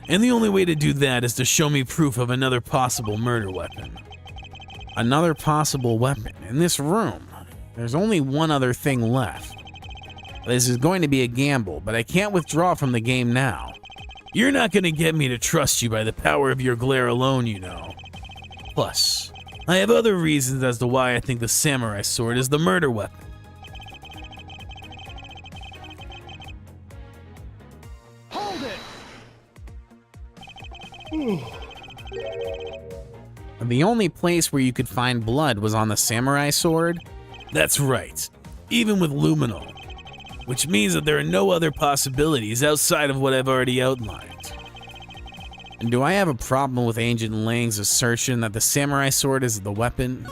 And the only way to do that is to show me proof of another possible murder weapon. Another possible weapon in this room. There's only one other thing left. This is going to be a gamble, but I can't withdraw from the game now. You're not going to get me to trust you by the power of your glare alone, you know. Plus, I have other reasons as to why I think the samurai sword is the murder weapon. Hold it! The only place where you could find blood was on the samurai sword? That's right, even with luminol. Which means that there are no other possibilities outside of what I've already outlined. And do I have a problem with Agent Lang's assertion that the samurai sword is the weapon?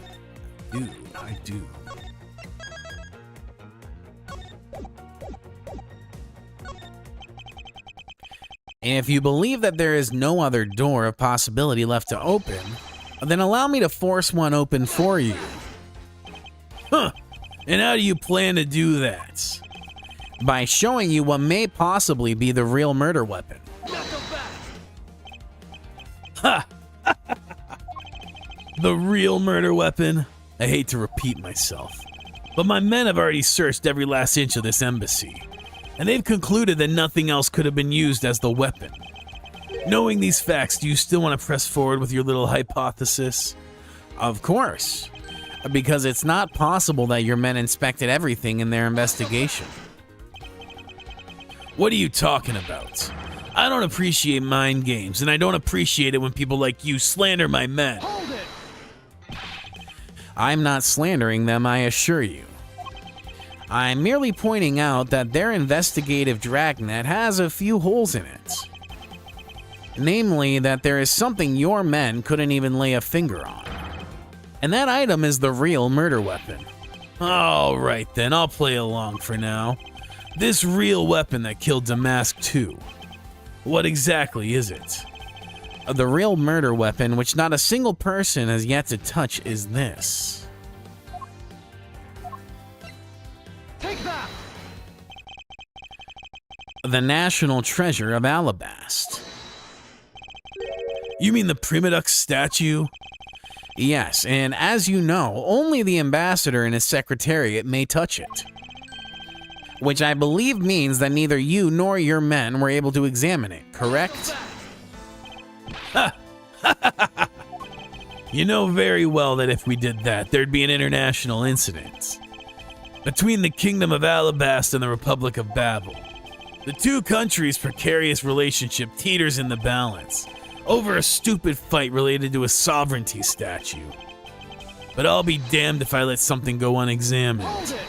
I do. If you believe that there is no other door of possibility left to open, then allow me to force one open for you. Huh, and how do you plan to do that? By showing you what may possibly be the real murder weapon. Now go back! Ha! The real murder weapon? I hate to repeat myself, but my men have already searched every last inch of this embassy, and they've concluded that nothing else could have been used as the weapon. Knowing these facts, do you still want to press forward with your little hypothesis? Of course, because it's not possible that your men inspected everything in their investigation. What are you talking about? I don't appreciate mind games, and I don't appreciate it when people like you slander my men. Hold it! I'm not slandering them, I assure you. I'm merely pointing out that their investigative dragnet has a few holes in it. Namely, that there is something your men couldn't even lay a finger on. And that item is the real murder weapon. All right then, I'll play along for now. This real weapon that killed Damask 2. What exactly is it? The real murder weapon, which not a single person has yet to touch, is this. Take that! The national treasure of Alabast. You mean the Primadux statue? Yes, and as you know, only the ambassador and his secretariat may touch it. Which I believe means that neither you nor your men were able to examine it, correct? You know very well that if we did that, there'd be an international incident between the Kingdom of Alabast and the Republic of Babel. The two countries' precarious relationship teeters in the balance over a stupid fight related to a sovereignty statue. But I'll be damned if I let something go unexamined. Hold it!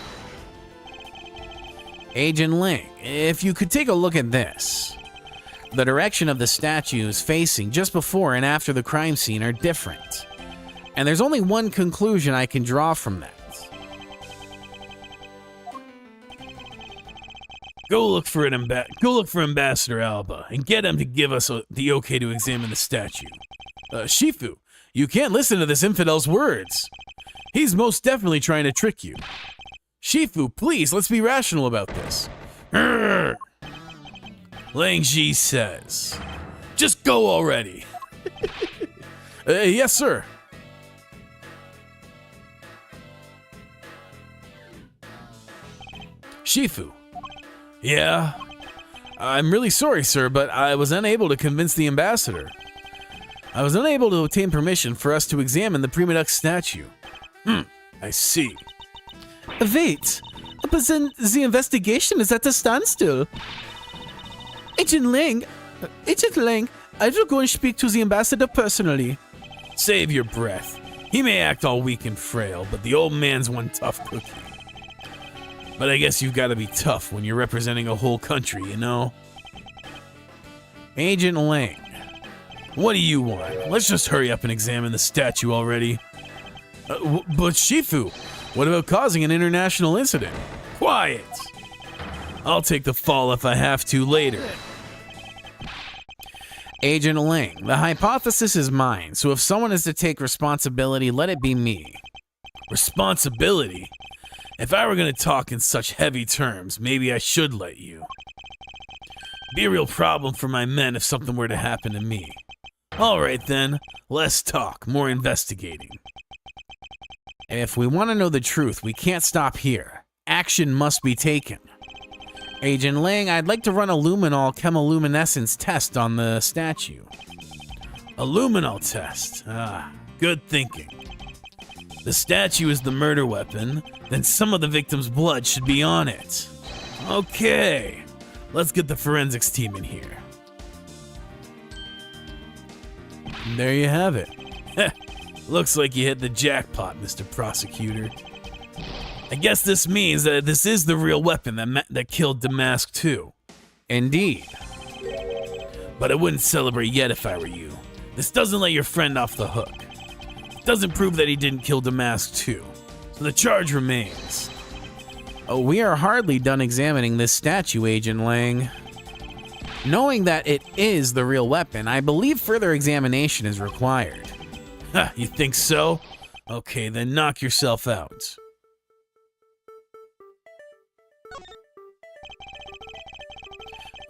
Agent Ling, if you could take a look at this. The direction of the statues facing just before and after the crime scene are different. And there's only one conclusion I can draw from that. Go look for Ambassador Alba and get him to give us the okay to examine the statue. Shifu, you can't listen to this infidel's words. He's most definitely trying to trick you. Shifu, please, let's be rational about this. Urgh. Lang Ji says, just go already. Yes, sir. Shifu. Yeah. I'm really sorry, sir, but I was unable to convince the ambassador. I was unable to obtain permission for us to examine the Primadux statue. I see. Wait, but then the investigation is at a standstill. Agent Lang, I will go and speak to the ambassador personally. Save your breath. He may act all weak and frail, but the old man's one tough cookie. But I guess you've got to be tough when you're representing a whole country, you know? Agent Lang, what do you want? Let's just hurry up and examine the statue already. But Shifu, what about causing an international incident? Quiet! I'll take the fall if I have to later. Agent Lang, the hypothesis is mine, so if someone is to take responsibility, let it be me. Responsibility? If I were going to talk in such heavy terms, maybe I should let you. Be a real problem for my men if something were to happen to me. All right then, less talk, more investigating. And if we want to know the truth, we can't stop here. Action must be taken. Agent Lang, I'd like to run a luminol chemiluminescence test on the statue. A luminol test? Ah, good thinking. The statue is the murder weapon, then some of the victim's blood should be on it. Okay, let's get the forensics team in here. And there you have it. Looks like you hit the jackpot, Mr. Prosecutor. I guess this means that this is the real weapon that killed Damask too. Indeed. But I wouldn't celebrate yet if I were you. This doesn't let your friend off the hook. It doesn't prove that he didn't kill Damask too. So the charge remains. Oh, we are hardly done examining this statue, Agent Lang. Knowing that it is the real weapon, I believe further examination is required. Ha, you think so? Okay, then knock yourself out.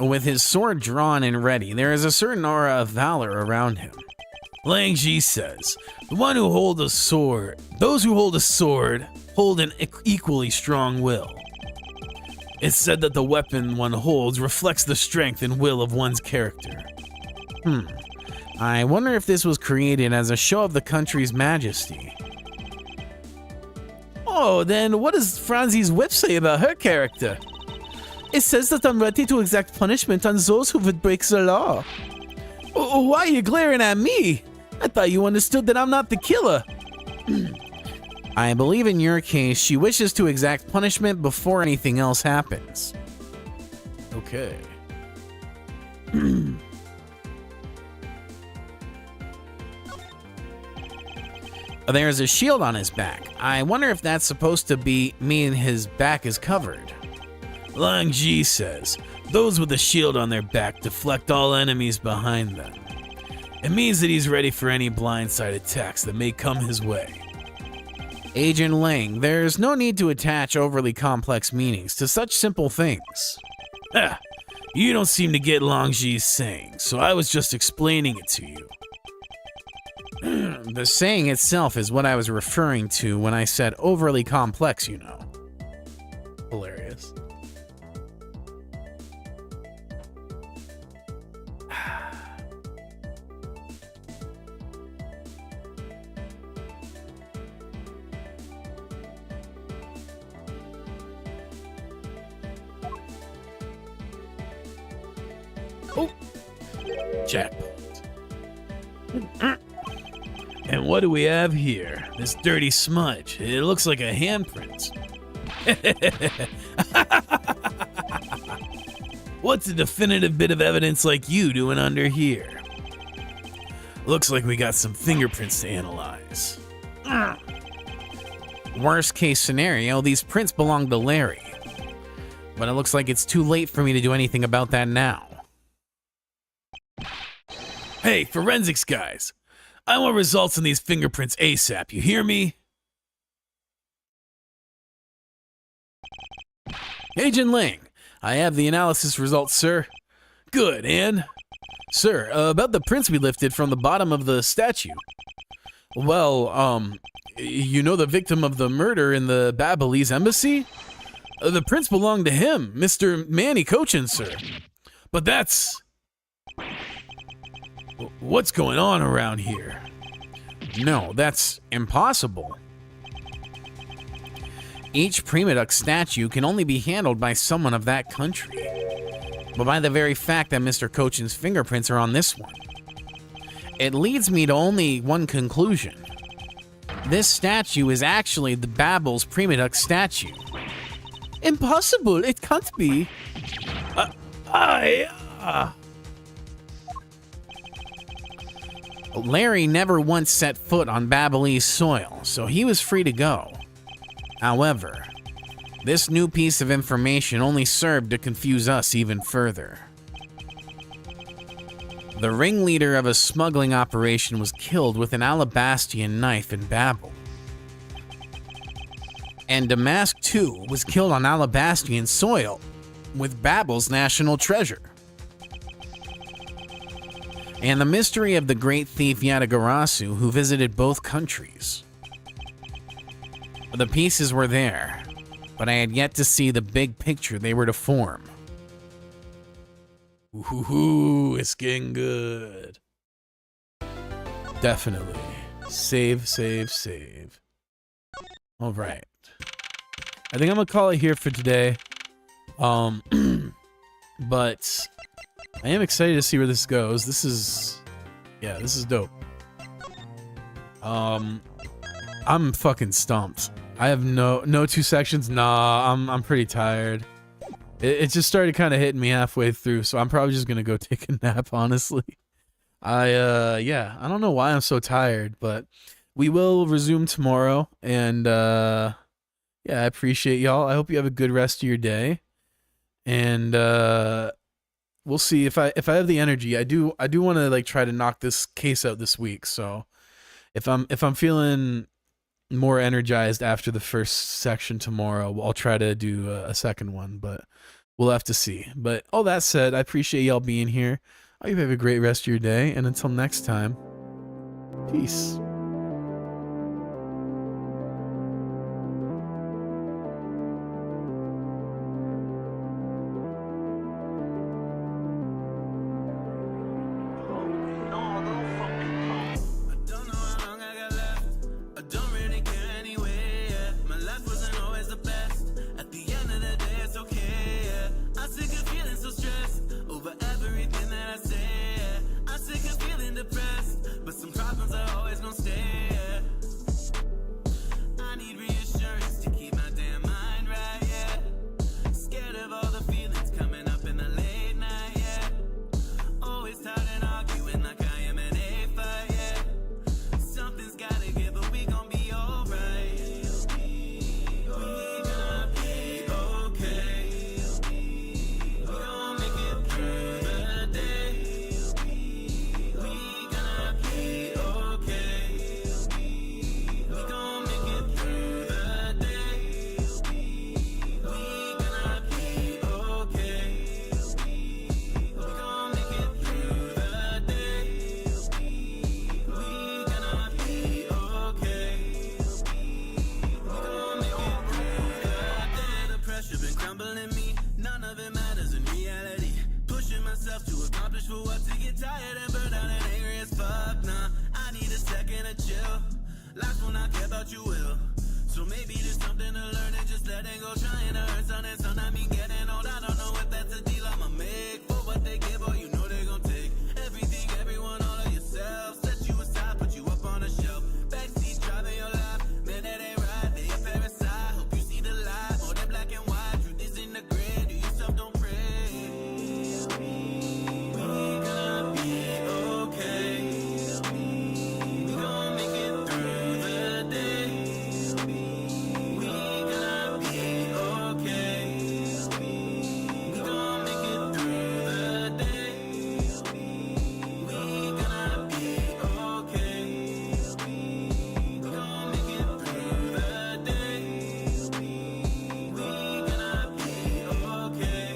With his sword drawn and ready, there is a certain aura of valor around him. Lang Ji says, those who hold a sword hold an equally strong will. It's said that the weapon one holds reflects the strength and will of one's character. I wonder if this was created as a show of the country's majesty. Oh, then what does Franzi's whip say about her character? It says that I'm ready to exact punishment on those who would break the law. Why are you glaring at me? I thought you understood that I'm not the killer. I believe in your case, she wishes to exact punishment before anything else happens. Okay. There's a shield on his back. I wonder if that's supposed to mean his back is covered. Lang Ji says, those with a shield on their back deflect all enemies behind them. It means that he's ready for any blindside attacks that may come his way. Agent Lang, there's no need to attach overly complex meanings to such simple things. Ah, you don't seem to get Longji's saying, so I was just explaining it to you. The saying itself is what I was referring to when I said overly complex, you know. Hilarious. Oh, jackpot. And what do we have here? This dirty smudge. It looks like a handprint. What's a definitive bit of evidence like you doing under here? Looks like we got some fingerprints to analyze. Worst case scenario, these prints belong to Larry. But it looks like it's too late for me to do anything about that now. Hey, forensics guys. I want results on these fingerprints ASAP, you hear me? Agent Lang, I have the analysis results, sir. Good, and? Sir, about the prints we lifted from the bottom of the statue. Well, you know the victim of the murder in the Babalese embassy? The prints belong to him, Mr. Manny Cochin, sir. But that's... What's going on around here? No, that's impossible. Each Prima Duck statue can only be handled by someone of that country. But by the very fact that Mr. Cochin's fingerprints are on this one, it leads me to only one conclusion. This statue is actually the Babel's Prima Duck statue. Impossible, it can't be. Larry never once set foot on Babalese soil, so he was free to go. However, this new piece of information only served to confuse us even further. The ringleader of a smuggling operation was killed with an Alabastian knife in Babel. And Damask too was killed on Alabastian soil with Babel's national treasure. And the mystery of the great thief Yatagarasu who visited both countries. The pieces were there, but I had yet to see the big picture they were to form. Ooh, it's getting good. Definitely. Save, save, save. All right. I think I'm gonna call it here for today. But I am excited to see where this goes. This is dope. I'm fucking stumped. I have no two sections. Nah, I'm pretty tired. It just started kind of hitting me halfway through, so I'm probably just gonna go take a nap, honestly. I don't know why I'm so tired, but we will resume tomorrow, and I appreciate y'all. I hope you have a good rest of your day, and we'll see if I have the energy. I do want to like try to knock this case out this week. So if I'm feeling more energized after the first section tomorrow, I'll try to do a second one, but we'll have to see. But all that said, I appreciate y'all being here. I hope you have a great rest of your day, and until next time, peace. But some problems are always gonna Life will not care about you will. So maybe there's something to learn and just letting go. Trying to earn something, son, I mean getting old. I don't know if that's a deal I'ma make. For what they give, or you know they gon' take everything, everyone, all of yourself. Set you aside, put you up on a shelf. Backseat driving your life, man, that ain't right. They a parasite, hope you see the light. More than black and white, truth is in the gray. Do yourself, don't pray. We gonna be okay. We gon' make it through the day. We gonna be okay. We gon' make it through the day. We gonna be okay. We gon' make it through the day. We gonna be okay.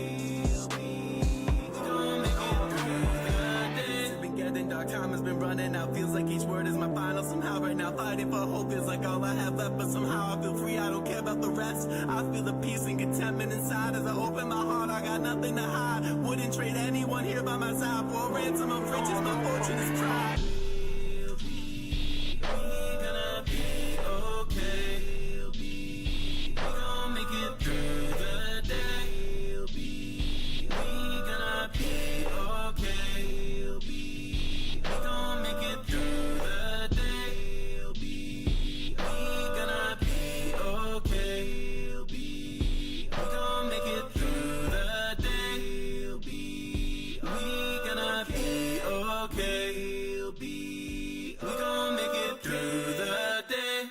We gon' make it through the day. It's been getting dark, time has been running out. Feels like each word is my final somehow. Right now fighting for hope feels like all I have left. But somehow I feel free, I don't care about the rest. I feel the peace and contentment inside. As I open my heart, I got nothing to hide. Wouldn't trade anyone here by my side for a ransom of riches. My fortune is pride. We gonna be okay. We gon' make it through the day. We gonna be okay. We gon' make it through the day. We gonna be okay. We gon' make it through the day. We gonna be okay. We gon' make it through the day.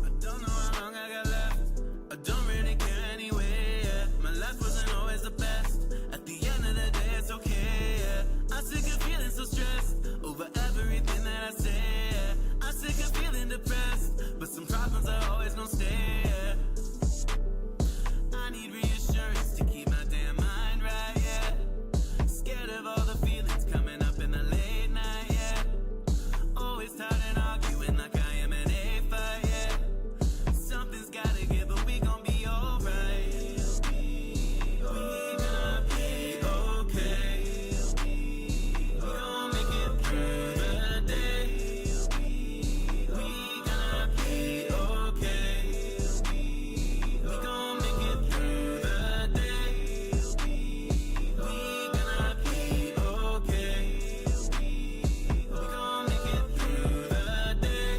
I don't know how long I got left. I don't really care anyway. Yeah. My life wasn't always the best. At the end of the day, it's okay. Yeah. I'm sick of feeling so stressed over everything that I say. Yeah. I'm sick of feeling depressed, but some problems are always gonna stay. Yeah. I need reassurance to keep my damn mind right. Yeah. Scared of all the feelings coming up in the late night. Yeah. Always tired and arguing like I am an A fight, yeah. Something's gotta give, but we gon' be alright. We gonna be okay. We gon' make it through the day. We gonna be okay. We gon' make it through the day. We gonna be okay. We gon' make it through the day.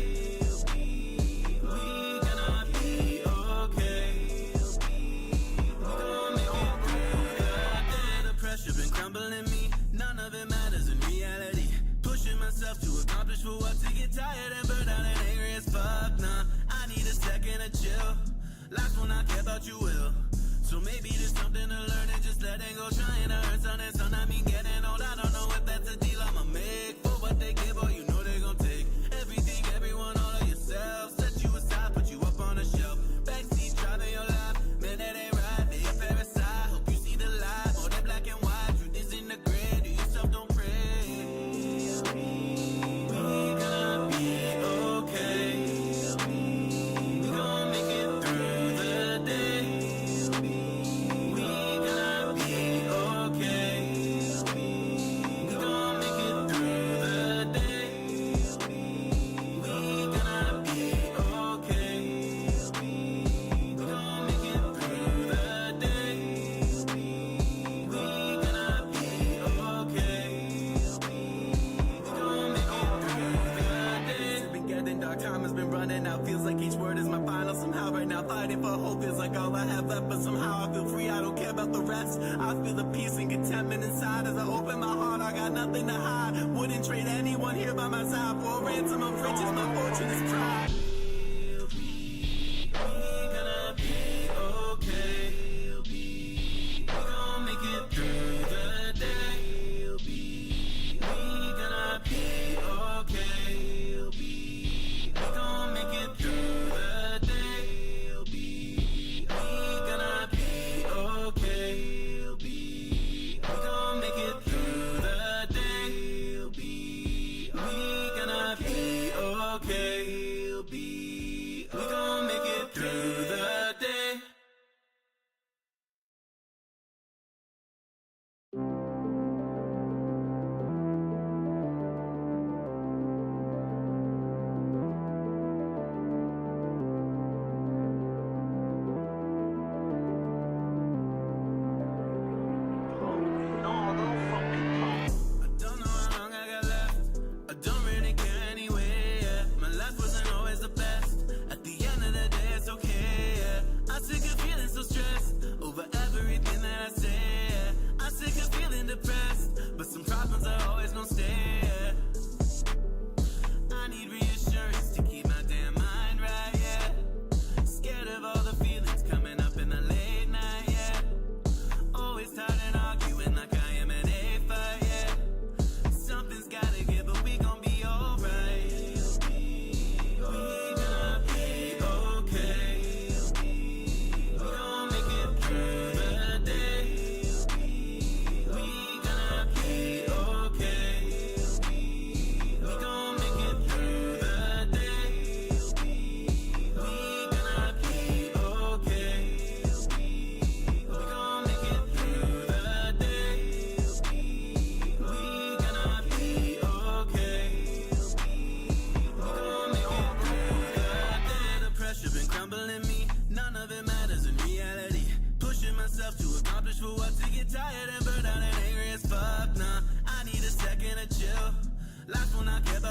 We gonna be okay. We gon' make it through the day. The pressure been crumbling me. None of it matters in reality. Pushing myself to accomplish for what? To get tired and burnt out and angry as fuck. Nah, I need a second to chill. Life will not care about you will. So maybe there's something to learn and just letting go. Trying to earn something, son, I mean getting old. I don't know if that's a deal I'ma make. For what they give, or you know they gon' take everything, everyone, all of yourself. Set you aside, put you up on a shelf. Backseat driving your life, man, that ain't right. They a parasite, hope you see the light. More than black and white, truth is in the gray. Do yourself, don't pray. We gonna be okay. We gon' make it through the day. We gonna be okay. We gon' make it through the day. We gonna be okay. We gon' make it through the day. We gonna be okay. We gon' make it through the day. It's been getting dark, time has been running out. Feels like each word is my final somehow. Right now fighting for hope feels like all I have left. But somehow I feel free, I don't care about the rest. I feel the peace and contentment inside. As I open my heart, I got nothing to hide. Wouldn't trade anyone here by my side for a ransom of riches. My fortune is pride. We gonna be okay. We gon' make it through the day. We gonna be okay. We gon' make it through the day. We gonna be okay. We gon' make it through the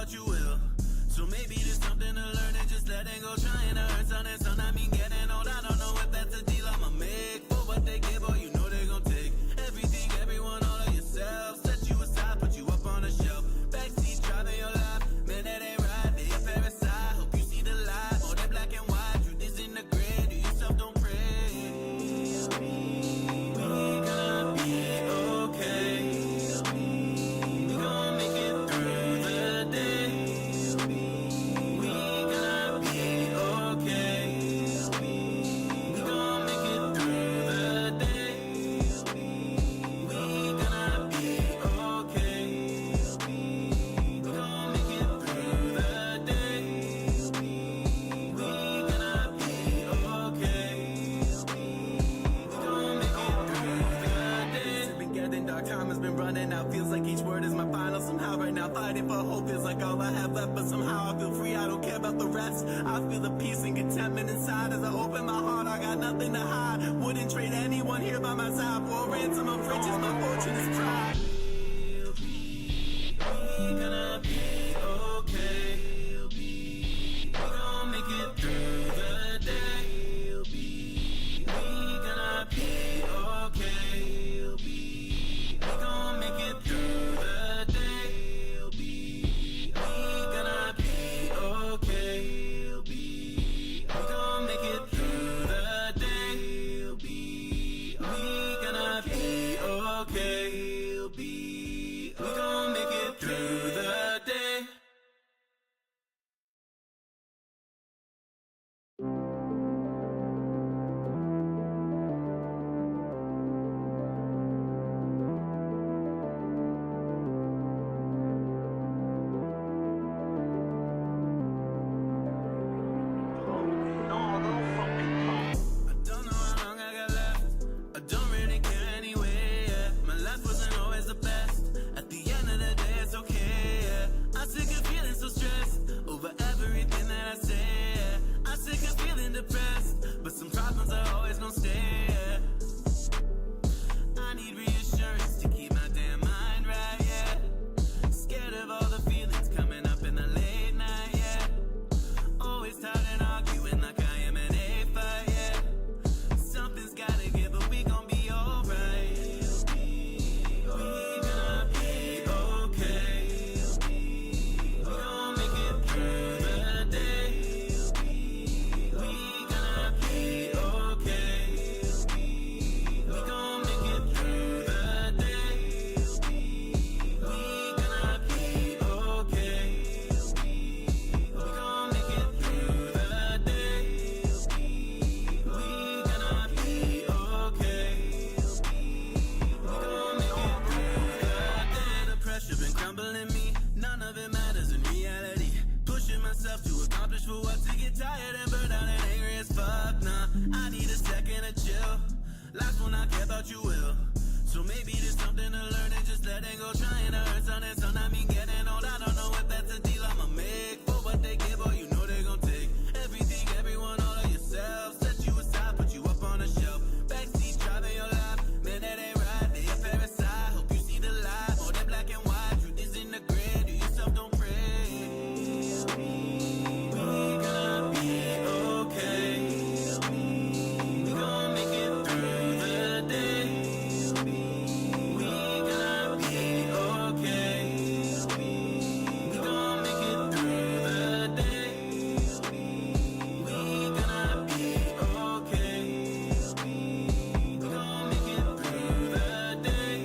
about you will. So maybe there's something to learn and just letting go, trying to earn something. So I mean getting old, I don't know if that's a deal I'ma make. For what they give, or you know they gon' take everything, everyone, all of yourself. Set you aside, put you up on a shelf. Backseat driving your life, man, that ain't right. They a parasite, hope you see the light. More than black and white, truth is in the gray. Do yourself, don't pray. We gonna be okay. We gon' make it through the day. We gonna be okay. We gon' make it through the day. We gonna be okay. We gon' make it through the day. We gonna be okay. We gon' make it through the day. It's been getting dark, time has been running out. Feels like each word is my final somehow. Right now, fighting for hope feels like all I have left. But somehow I feel free, I don't care about the rest. I feel the peace and contentment inside as I open my heart. I got nothing to hide. Wouldn't trade anyone here by my side for a ransom of riches. My fortune is pride. We gonna be okay. We gon' make it through the day. We gonna be okay. We gon' make it through the day. We gonna be okay. We gon' make it through the day. We gonna be okay. We gon' make it through the day. I don't know how long I got left. I don't really care anyway. Yeah. My life wasn't always the best. At the end of the day, it's okay. Yeah. I'm sick of feeling so stressed over everything that I say. Yeah. I'm sick of feeling depressed, but some problems are always gonna stay. Yeah. I need reassurance to keep my damn mind right. Yeah. Scared of all the feelings coming up in the late night. Yeah. Always tired and arguing like I am an A fight, yeah. Something's gotta give, but we gon' be alright. We gonna be okay. We gon' make it through the day. We gonna be okay. We gon' make it through the day. We gonna be okay. We gon' make it through the day. We gonna be okay. We gon' make it through the day. The pressure been crumbling me. None of it matters in reality. Pushing myself to accomplish for what, to get tired and burned out and angry as fuck. Nah, I need a second to chill. Life will not care about you will. So maybe there's something to learn and just letting go, trying to earn something. So I mean getting old, I don't know if that's a deal I'ma make. For what they give, or you know they gon' take everything, everyone, all of yourself. Set you aside, put you up on a shelf. Backseat driving your life, man, that ain't right. They a parasite, hope you see the light. More than black and white, truth is in the gray. Do yourself, don't pray. We gonna be okay. We gon' make it through the day. We gonna be okay. We gon' make it through the day. We gonna be okay. We gon' make it through the day.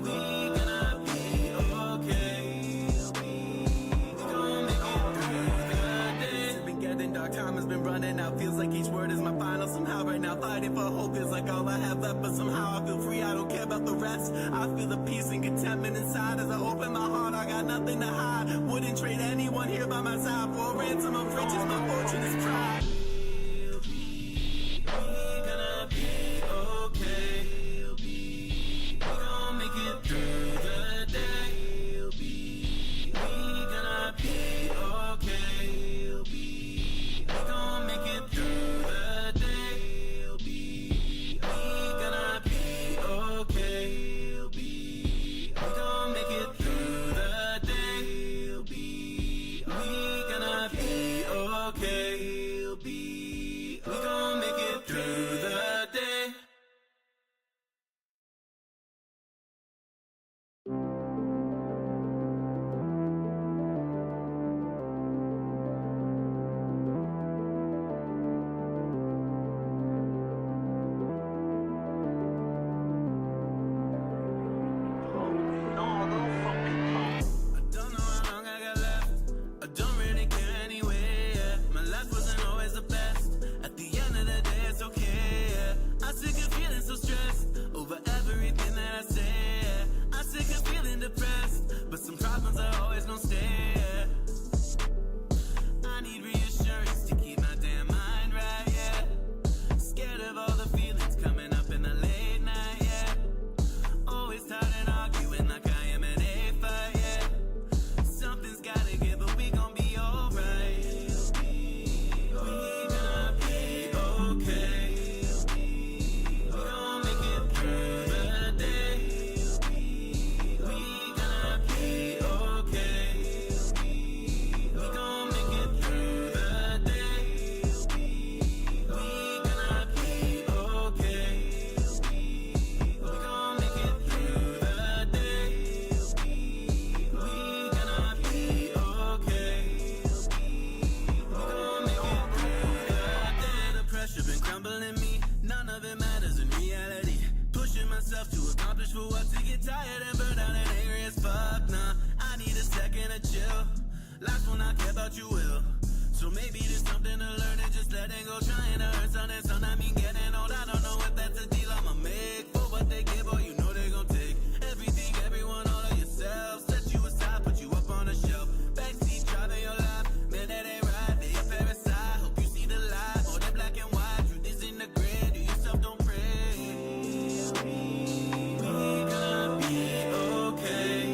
We gonna be okay. We gon' make it through the day. It's been getting dark, time has been running out. Feels like each word is my final somehow. Right now, fighting for hope feels like all I have left. But somehow I feel free, I don't care about the rest. I feel the peace and contentment inside as I open my heart. I got nothing to hide. Wouldn't trade anyone here by my side for a ransom of riches. My fortune is pride. We gonna be okay. We gon' make it through the day. We gonna be okay. We gon' make it through the day. We gonna be okay. We gon' make it through the day. problems are always gonna stay. Yeah. I need reassurance to keep my damn mind right, yeah. Scared of all the feelings coming up in the late night, yeah. Always tired and arguing like I am an A fight, yeah. Something's gotta give, but we gon' be alright. We gonna be okay. We gon' make it through the day. We gonna be okay. We gon' make it through the day. We gonna be okay. We gon' make it through the day. We gonna be okay. We gon' make it through the day. The pressure been crumbling me. None of it matters in reality. Pushing myself to accomplish for what, to get tired and burned out and angry as fuck. Nah, I need a second to chill. Life will not care about you will. So maybe there's something to learn and just letting go. Trying to earn something, son. I mean getting old. I don't know if that's a deal I'ma make. For what they give, or you know they gon' take everything, everyone, all of yourself. Set you aside, put you up on a shelf. Backseat driving your life, man, that ain't right. They a parasite. Hope you see the light. More than black and white. Truth is in the grid. Do yourself, don't pray. We gonna be okay.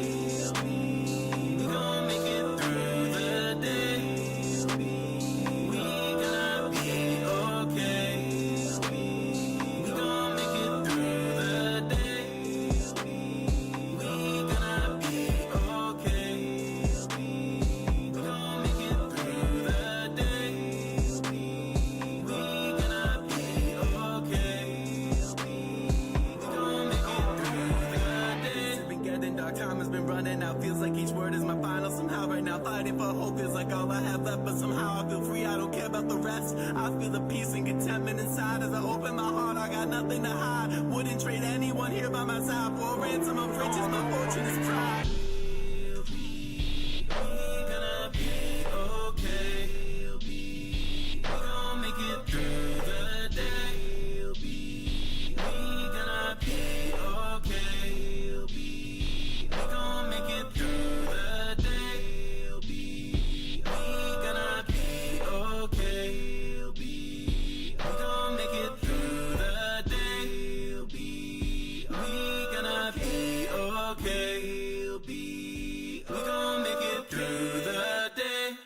We gon' make it through the day. We gonna be okay. We gon' make it through the day. We gonna be okay. We gon' make it through the day. We gonna be okay. We gon' make it through the day. It's been getting dark, time has been running out. Feels like each word is my final somehow. Right now fighting for hope feels like all I have left. But somehow I feel free, I don't care about the rest. I feel the peace and contentment inside. As I open my heart, I got nothing to hide. Wouldn't trade anyone here by my side for a ransom of riches. My fortune is pride. We gonna be okay. We gon' make it through the day. We gonna be okay. We gon' make it through the day. We gonna be okay. We gon' make it through the day. We gonna be okay. We gon' make it through the day.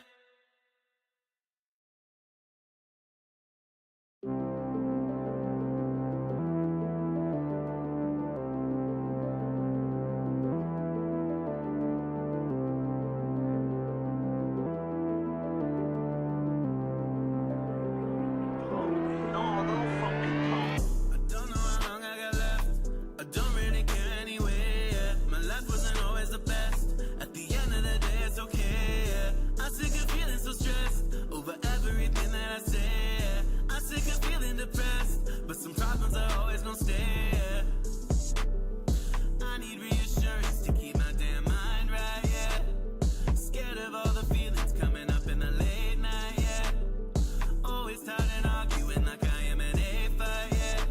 I don't know how long I got left. I don't really care anyway. Yeah. My life wasn't always the best. At the end of the day, it's okay. Yeah. I'm sick of feeling so stressed over everything that I say. Yeah. I'm sick of feeling depressed, but some problems are always gonna stay. Yeah. I need reassurance to keep my damn mind right. Yeah. Scared of all the feelings coming up in the late night. Yeah. Always tired and arguing like I am an A fight, yeah.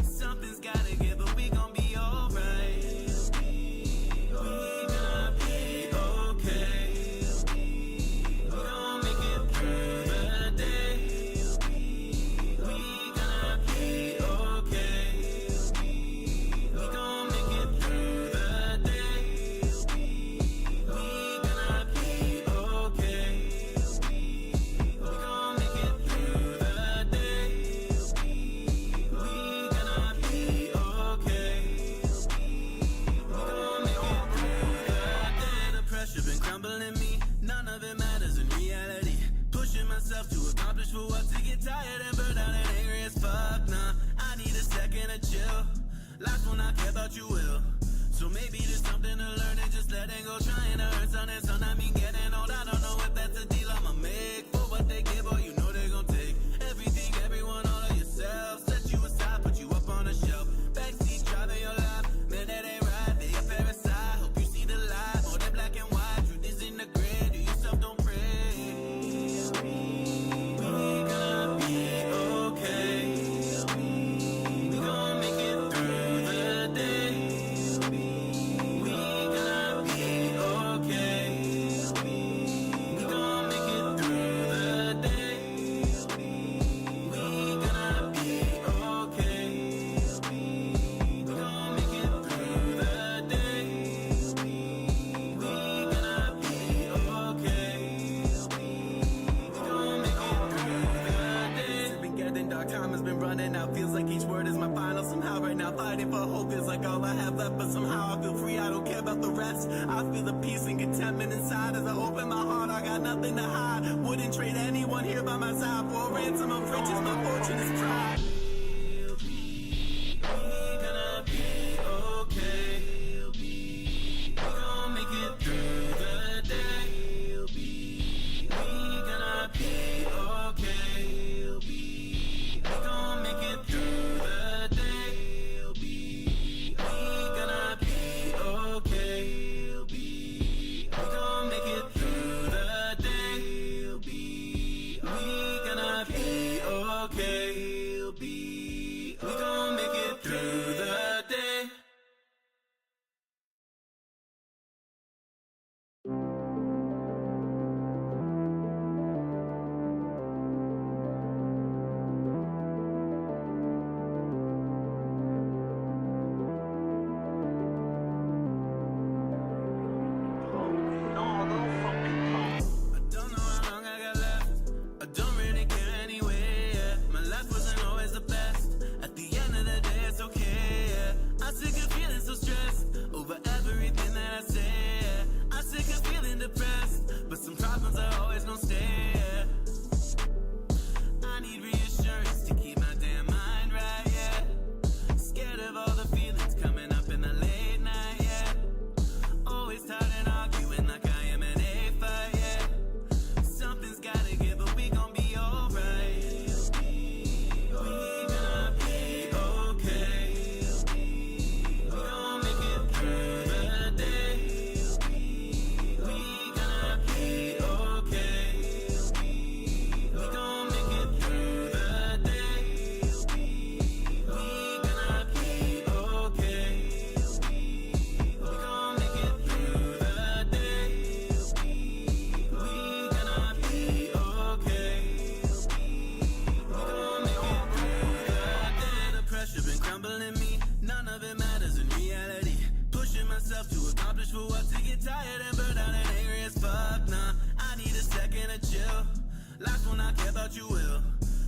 Something's gotta give, but we gon' be alright. We gonna be okay. We gon' make it through the day. We gonna be okay. We gon' make it through the day. We gonna be okay. We gon' make it through the day. We gonna be okay. We gon' make it through the day. The pressure been crumbling me. None of it matters in reality. Pushing myself to accomplish for what, to get tired and burned out and angry as fuck. Nah, I need a second to chill. Life will not care about you will. So maybe there's something to learn and just letting go. Trying to earn something, son. I mean getting old. I don't know if that's a deal I'ma make. For what they give, or you know they gon' take everything, everyone, all of yourself. Set you aside, put you up on a shelf. Backseat driving your life, man, that ain't right. They a parasite. Hope you see the light. More than black and white. Truth is in the grid. Do yourself, don't pray. We gonna be okay. We gon' make it through the day. We gonna be okay. about the rest. I feel the peace and contentment inside as I open my heart. I got nothing to hide. Wouldn't trade anyone here by my side for a ransom of riches. My fortune is pride. We're gonna be okay. We gon' make it through the day. We gonna be okay. We gon' make it through the day. We gonna be okay. We gon' make it through the day. We gonna be okay. We gon' make it through the day. I don't know how long I got left. I don't really care anyway. Yeah. My life wasn't always the best. At the end of the day, it's okay. Yeah. I'm sick of feeling so stressed over everything that I say. Yeah. I'm sick of feeling depressed, but some problems are always gonna stay. Yeah. I need reassurance to keep my damn mind right. Yeah. Scared of all the feelings coming up in the late night. Yeah. Always tired and arguing like I am an A fight, yeah. Something's gotta give, but we gon' be alright. We gonna be okay. We gon' make it through the day. We gonna be okay. We gon' make it through the day. We gonna be okay. We gon' make it through the day. We gonna be okay. We gon' make it through the day. The pressure been crumbling me. None of it matters in reality. Pushing myself to accomplish for what, to get tired and burned out and angry as fuck. Nah, I need a second to chill. Life will not care about you will.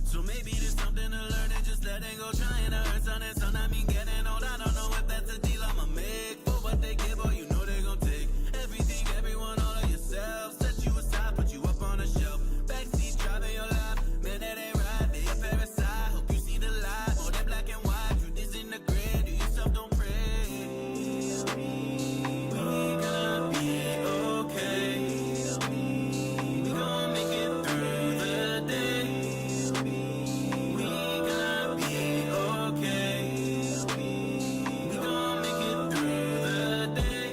So maybe there's something to learn and just letting go. Trying to earn something, son. I mean getting old. I don't know if that's a deal I'ma make. For what they give, or you know they gon' take everything, everyone, all of yourself. Set you aside, put you up on a shelf. Backseat driving your life, man, that ain't right. They a parasite. Hope you see the light. More than black and white. Truth is in the gray. Do yourself, don't pray. We gonna be okay. We gon' make it through the day. We gonna be okay. We gon' make it through the day.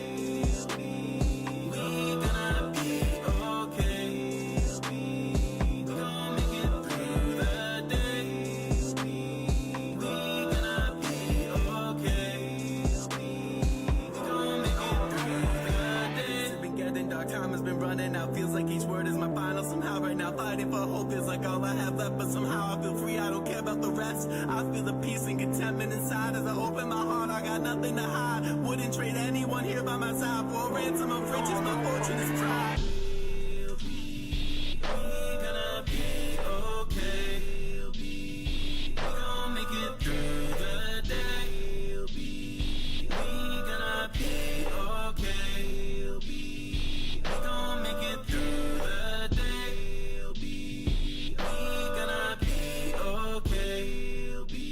We gonna be okay. We gon' make it through the day. We gonna be okay. We gon' make it through the day. It's been getting dark, time has been running out. Feels like each word is my final somehow right now. Fighting for hope feels like all I have left, but somehow I feel free. I don't care about the rest. I feel the peace and contentment inside as I open my heart. I got nothing to hide. Wouldn't trade anyone here by my side for a ransom of riches. My fortune is pride. We gonna be okay. We gon' make it through the day. We gonna be okay. We gon' make it through the day. We gonna be okay. We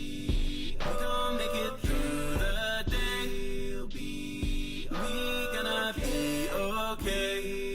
gon' make it through the day. We gonna be okay.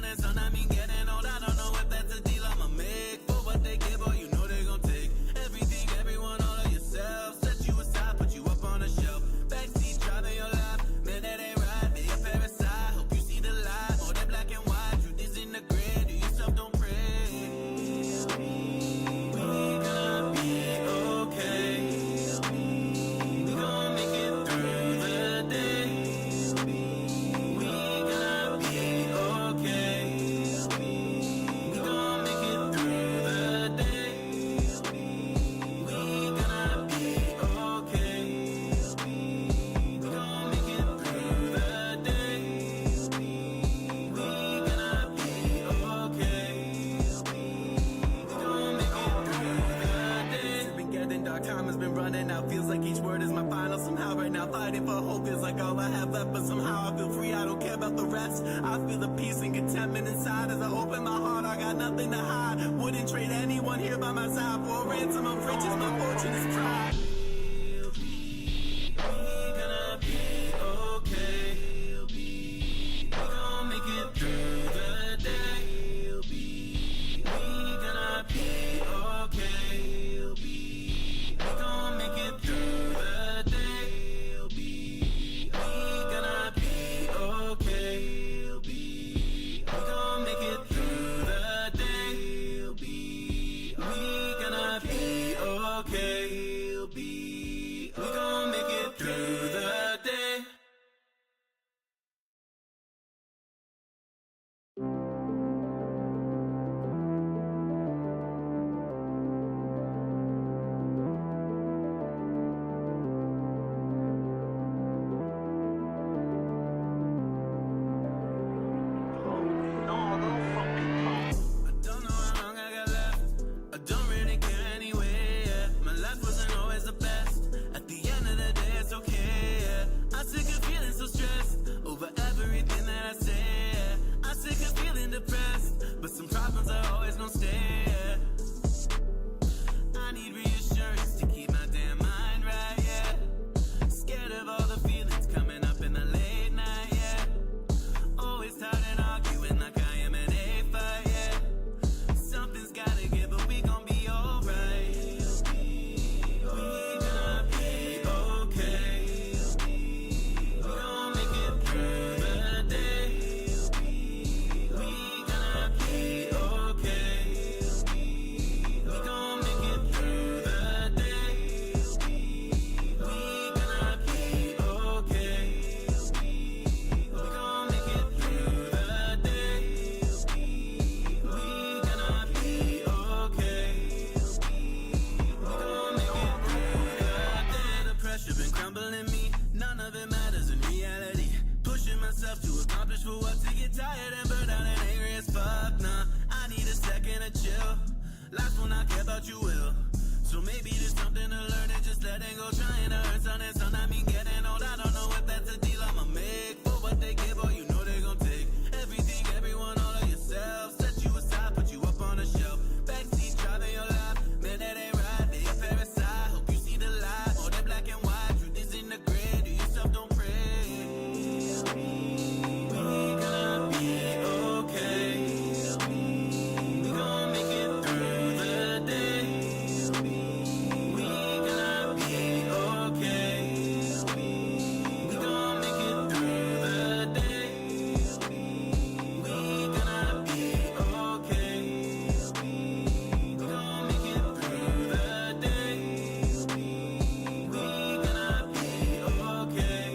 son and son. I mean, getting old, I don't know if that's a deal I'ma make. For what they give, or you know they gon' take everything, everyone, all of yourself. Set you aside, put you up on a shelf. Backseat driving your life, man, that ain't right. They a parasite, hope you see the light. More than black and white, truth is in the grid. Do yourself, don't pray. We gonna be okay. We gon' make it through the day. We gonna be okay. We gon' make it through the day. We gonna be okay. We gon' make it through the day. We gonna be okay. We gon' make it through the day. It's been getting dark, time has been running out. Feels like each word is my final somehow. Right now, fighting for hope feels like all I have left. But somehow I feel free, I don't care about the rest. I feel the peace and contentment inside as I open my heart. I got nothing to hide. Wouldn't trade anyone here by my side for a ransom of riches. My fortune is pride. We gonna be okay. We gon' make it through the day. We gonna be okay. We gon' make it through the day. We gonna be okay. We gon' make it through the day. We gonna be okay. We gon' make it through the day. I don't know how long I got left. I don't really care anyway. Yeah. My life wasn't always the best. At the end of the day, it's okay. Yeah. I'm sick of feeling so stressed over everything that I say. Yeah. I'm sick of feeling depressed, but some problems are always gonna stay. Yeah. I need reassurance to keep my damn mind right. Yeah. Scared of all the feelings coming up in the late night. Yeah. Always tired and arguing like I am an A fight. Yeah. Something's gotta give, but we gon' be alright. We gonna be okay. We gon' make it through the day. We gonna be okay. We gon' make it through the day. We gonna be okay. We gon' make it through the day. We gonna be okay. We gon' make it through the day. The pressure been crumbling me. None of it matters in reality. Pushing myself to accomplish for what, to get tired and burned out and angry as fuck. Nah, I need a second to chill. Life will not care about you will. So maybe there's something to learn and just letting go. Trying to earn something, son. I mean, getting old. I don't know if that's a deal I'ma make. For what they give, or you know they gon' take everything, everyone, all of yourself. Set you aside, put you up on a shelf. Backseat driving your life, man, that ain't right. They a parasite, hope you see the light. More than black and white, truth is in the grid. Do yourself, don't pray. We gonna be okay. We gon' make it through the day. We gonna be okay. We gon' make it through the day. We gonna be okay. We gon' make it through the day. We gonna be okay.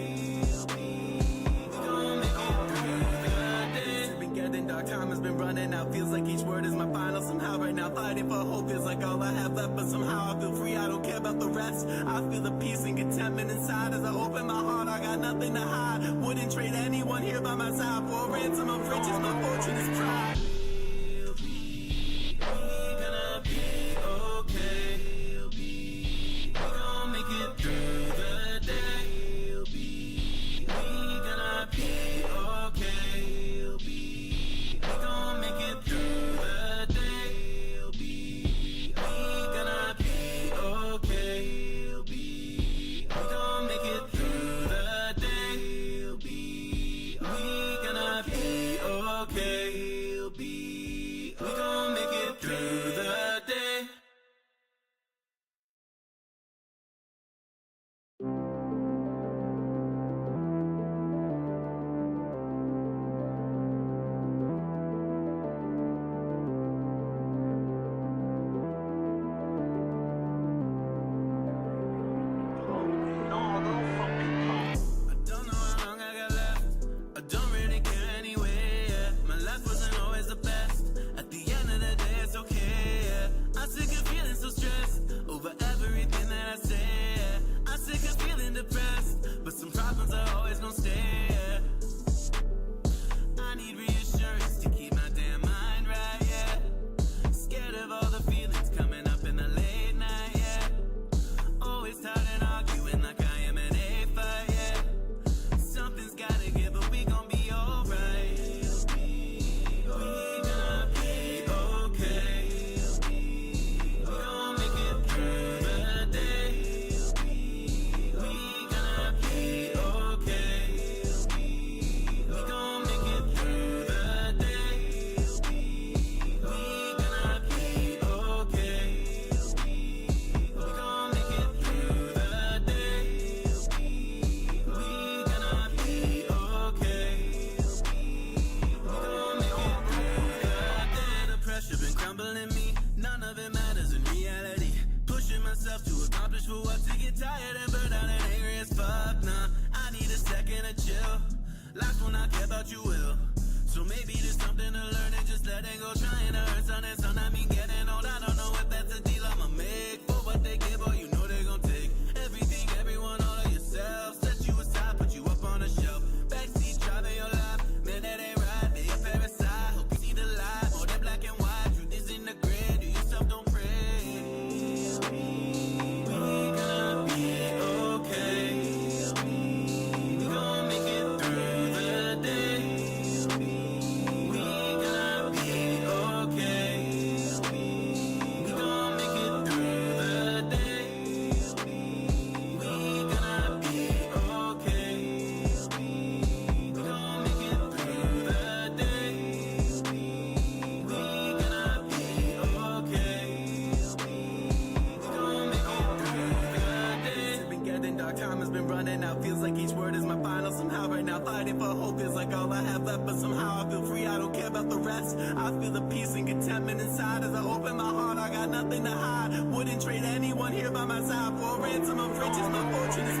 We gon' make it through the day. It's been getting dark, time has been running out. Feels like each word is my final somehow. Right now, fighting for hope feels like all I have left. But somehow I feel free, I don't care about the rest. I feel the peace and contentment inside as I open my heart. I got nothing to hide. Wouldn't trade anyone here by my side for a ransom of riches. My fortune is pride. We gonna be okay. We gon' make it through the day. We gonna be okay. We gon' make it through the day. We gonna be okay. We gon' make it through the day. We gonna be okay. tired and burned out and angry as fuck. Nah, I need a second to chill. Life will not care about you will. So maybe there's something to learn and just letting go. Trying to earn something, son. I mean getting old. I don't know if that's a deal I'ma make. For what they give, or you know they gon' take everything, everyone, all of yourself. Set you aside, put you up on a shelf. Backseat driving your life, man, that ain't right. They a parasite. Hope you see the light, more than black and white. Truth is in the grid. Do yourself, don't pray. We gonna be okay. We gon' make it through the day. We gonna be okay. We gon' make it through the day. We gonna be okay. We gon' make it through the day. We gonna be okay. We gon' make it through the day. It's been getting dark, time has been running out. Feels like each word is my final somehow. Right now fighting for hope feels like all I have left. But somehow I feel free, I don't care about the rest. I feel the peace and contentment inside. As I open my heart, I got nothing to hide. Wouldn't trade anyone here by my side for a ransom of riches. My fortune is